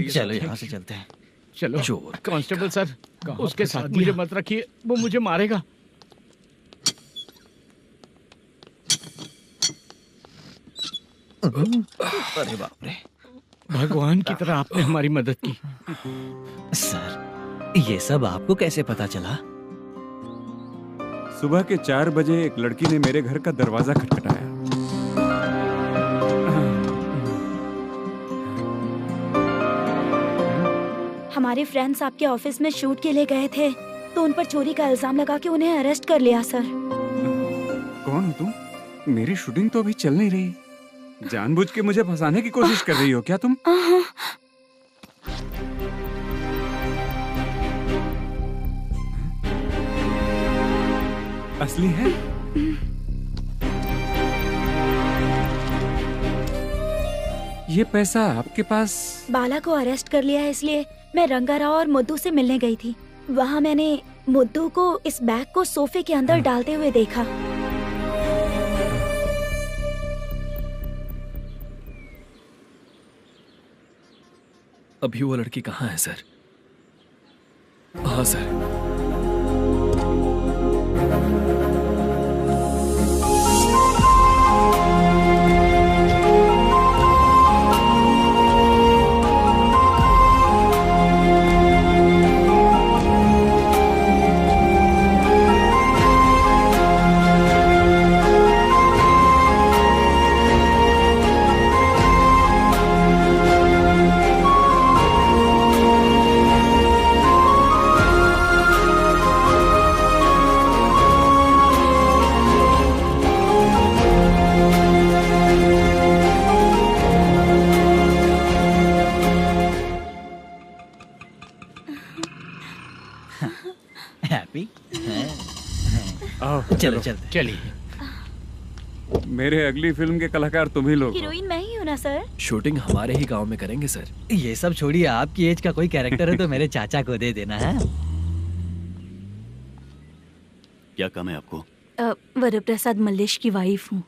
E: चलो यहाँ से चलते हैं।
F: चलो चोर कांस्टेबल सर, उसके साथ मुझे मत रखिए, वो मुझे मारेगा।
E: अरे बाप रे,
F: भगवान की तरह आपने हमारी मदद की।
E: सर ये सब आपको कैसे पता चला?
D: सुबह के 4 बजे एक लड़की ने मेरे घर का दरवाजा खटखटाया।
Q: हमारे फ्रेंड्स आपके ऑफिस में शूट के लिए गए थे, तो उन पर चोरी का इल्जाम लगा के उन्हें अरेस्ट कर लिया सर।
D: कौन हो तुम? मेरी शूटिंग तो अभी चल नहीं रही, जानबूझ के मुझे फंसाने की कोशिश कर रही हो क्या तुम? असली है? ये पैसा आपके पास?
Q: बाला को अरेस्ट कर लिया है, इसलिए मैं रंगाराव और मुद्दू से मिलने गई थी। वहाँ मैंने मुद्दू को इस बैग को सोफे के अंदर डालते हुए देखा।
G: अभी वो लड़की कहाँ है सर? हाँ सर।
E: चलो चलते।
F: चलिए।
D: मेरे अगली फिल्म के कलाकार तुम ही लोग।
Q: हीरोइन मैं ही हूँ ना सर?
G: शूटिंग हमारे ही गांव में करेंगे सर।
E: ये सब छोड़िए, आपकी एज का कोई कैरेक्टर है तो मेरे चाचा को दे देना है।
N: क्या काम है आपको?
B: वरप्रसाद मल्लेश की वाइफ हूँ।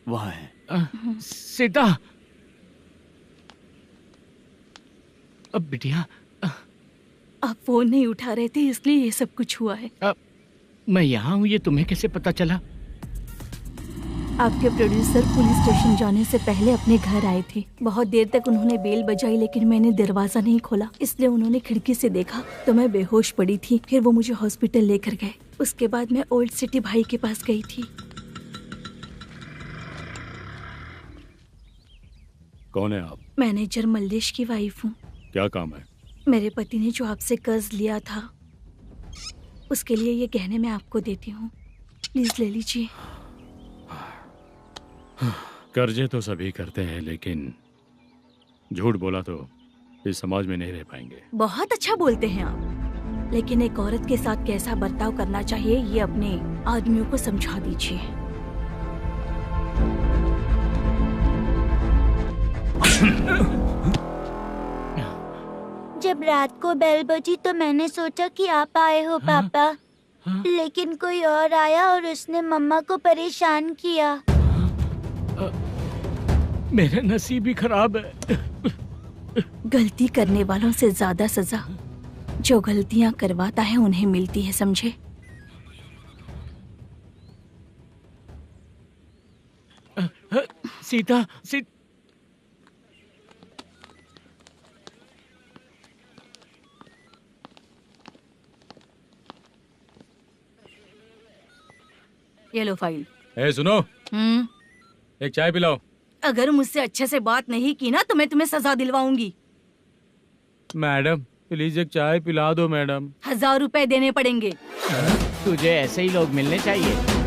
N: वहाँ है।
F: सीता। अब बिटिया
B: आप फोन नहीं उठा रहे थे, इसलिए ये सब कुछ हुआ है।
F: मैं यहाँ हूँ, ये तुम्हें कैसे पता चला?
B: आपके प्रोड्यूसर पुलिस स्टेशन जाने से पहले अपने घर आए थे। बहुत देर तक उन्होंने बेल बजाई, लेकिन मैंने दरवाजा नहीं खोला, इसलिए उन्होंने खिड़की से देखा तो मैं बेहोश पड़ी थी। फिर वो मुझे हॉस्पिटल लेकर गए। उसके बाद मैं ओल्ड सिटी भाई के पास गई थी।
A: कौन है आप?
B: मैनेजर मल्लेश की वाइफ हूँ।
A: क्या काम है?
B: मेरे पति ने जो आपसे कर्ज लिया था, उसके लिए ये गहने मैं आपको देती हूँ, प्लीज ले लीजिए।
A: कर्जे तो सभी करते हैं, लेकिन झूठ बोला तो इस समाज में नहीं रह पाएंगे।
B: बहुत अच्छा बोलते हैं आप, लेकिन एक औरत के साथ कैसा बर्ताव करना चाहिए ये अपने आदमियों को समझा दीजिए।
H: जब रात को बेल बजी तो मैंने सोचा कि आप आए हो पापा। लेकिन कोई और आया और उसने मम्मा को परेशान किया।
F: मेरा नसीब ही खराब है।
B: गलती करने वालों से ज्यादा सजा जो गलतियां करवाता है उन्हें मिलती है, समझे?
F: सीता
B: ये लो फाइल।
A: ए सुनो, एक चाय पिलाओ।
B: अगर मुझसे अच्छे से बात नहीं की ना तो मैं तुम्हें सजा दिलवाऊंगी।
R: मैडम प्लीज एक चाय पिला दो मैडम।
B: 1000 रुपए देने पड़ेंगे।
F: तुझे ऐसे ही लोग मिलने चाहिए।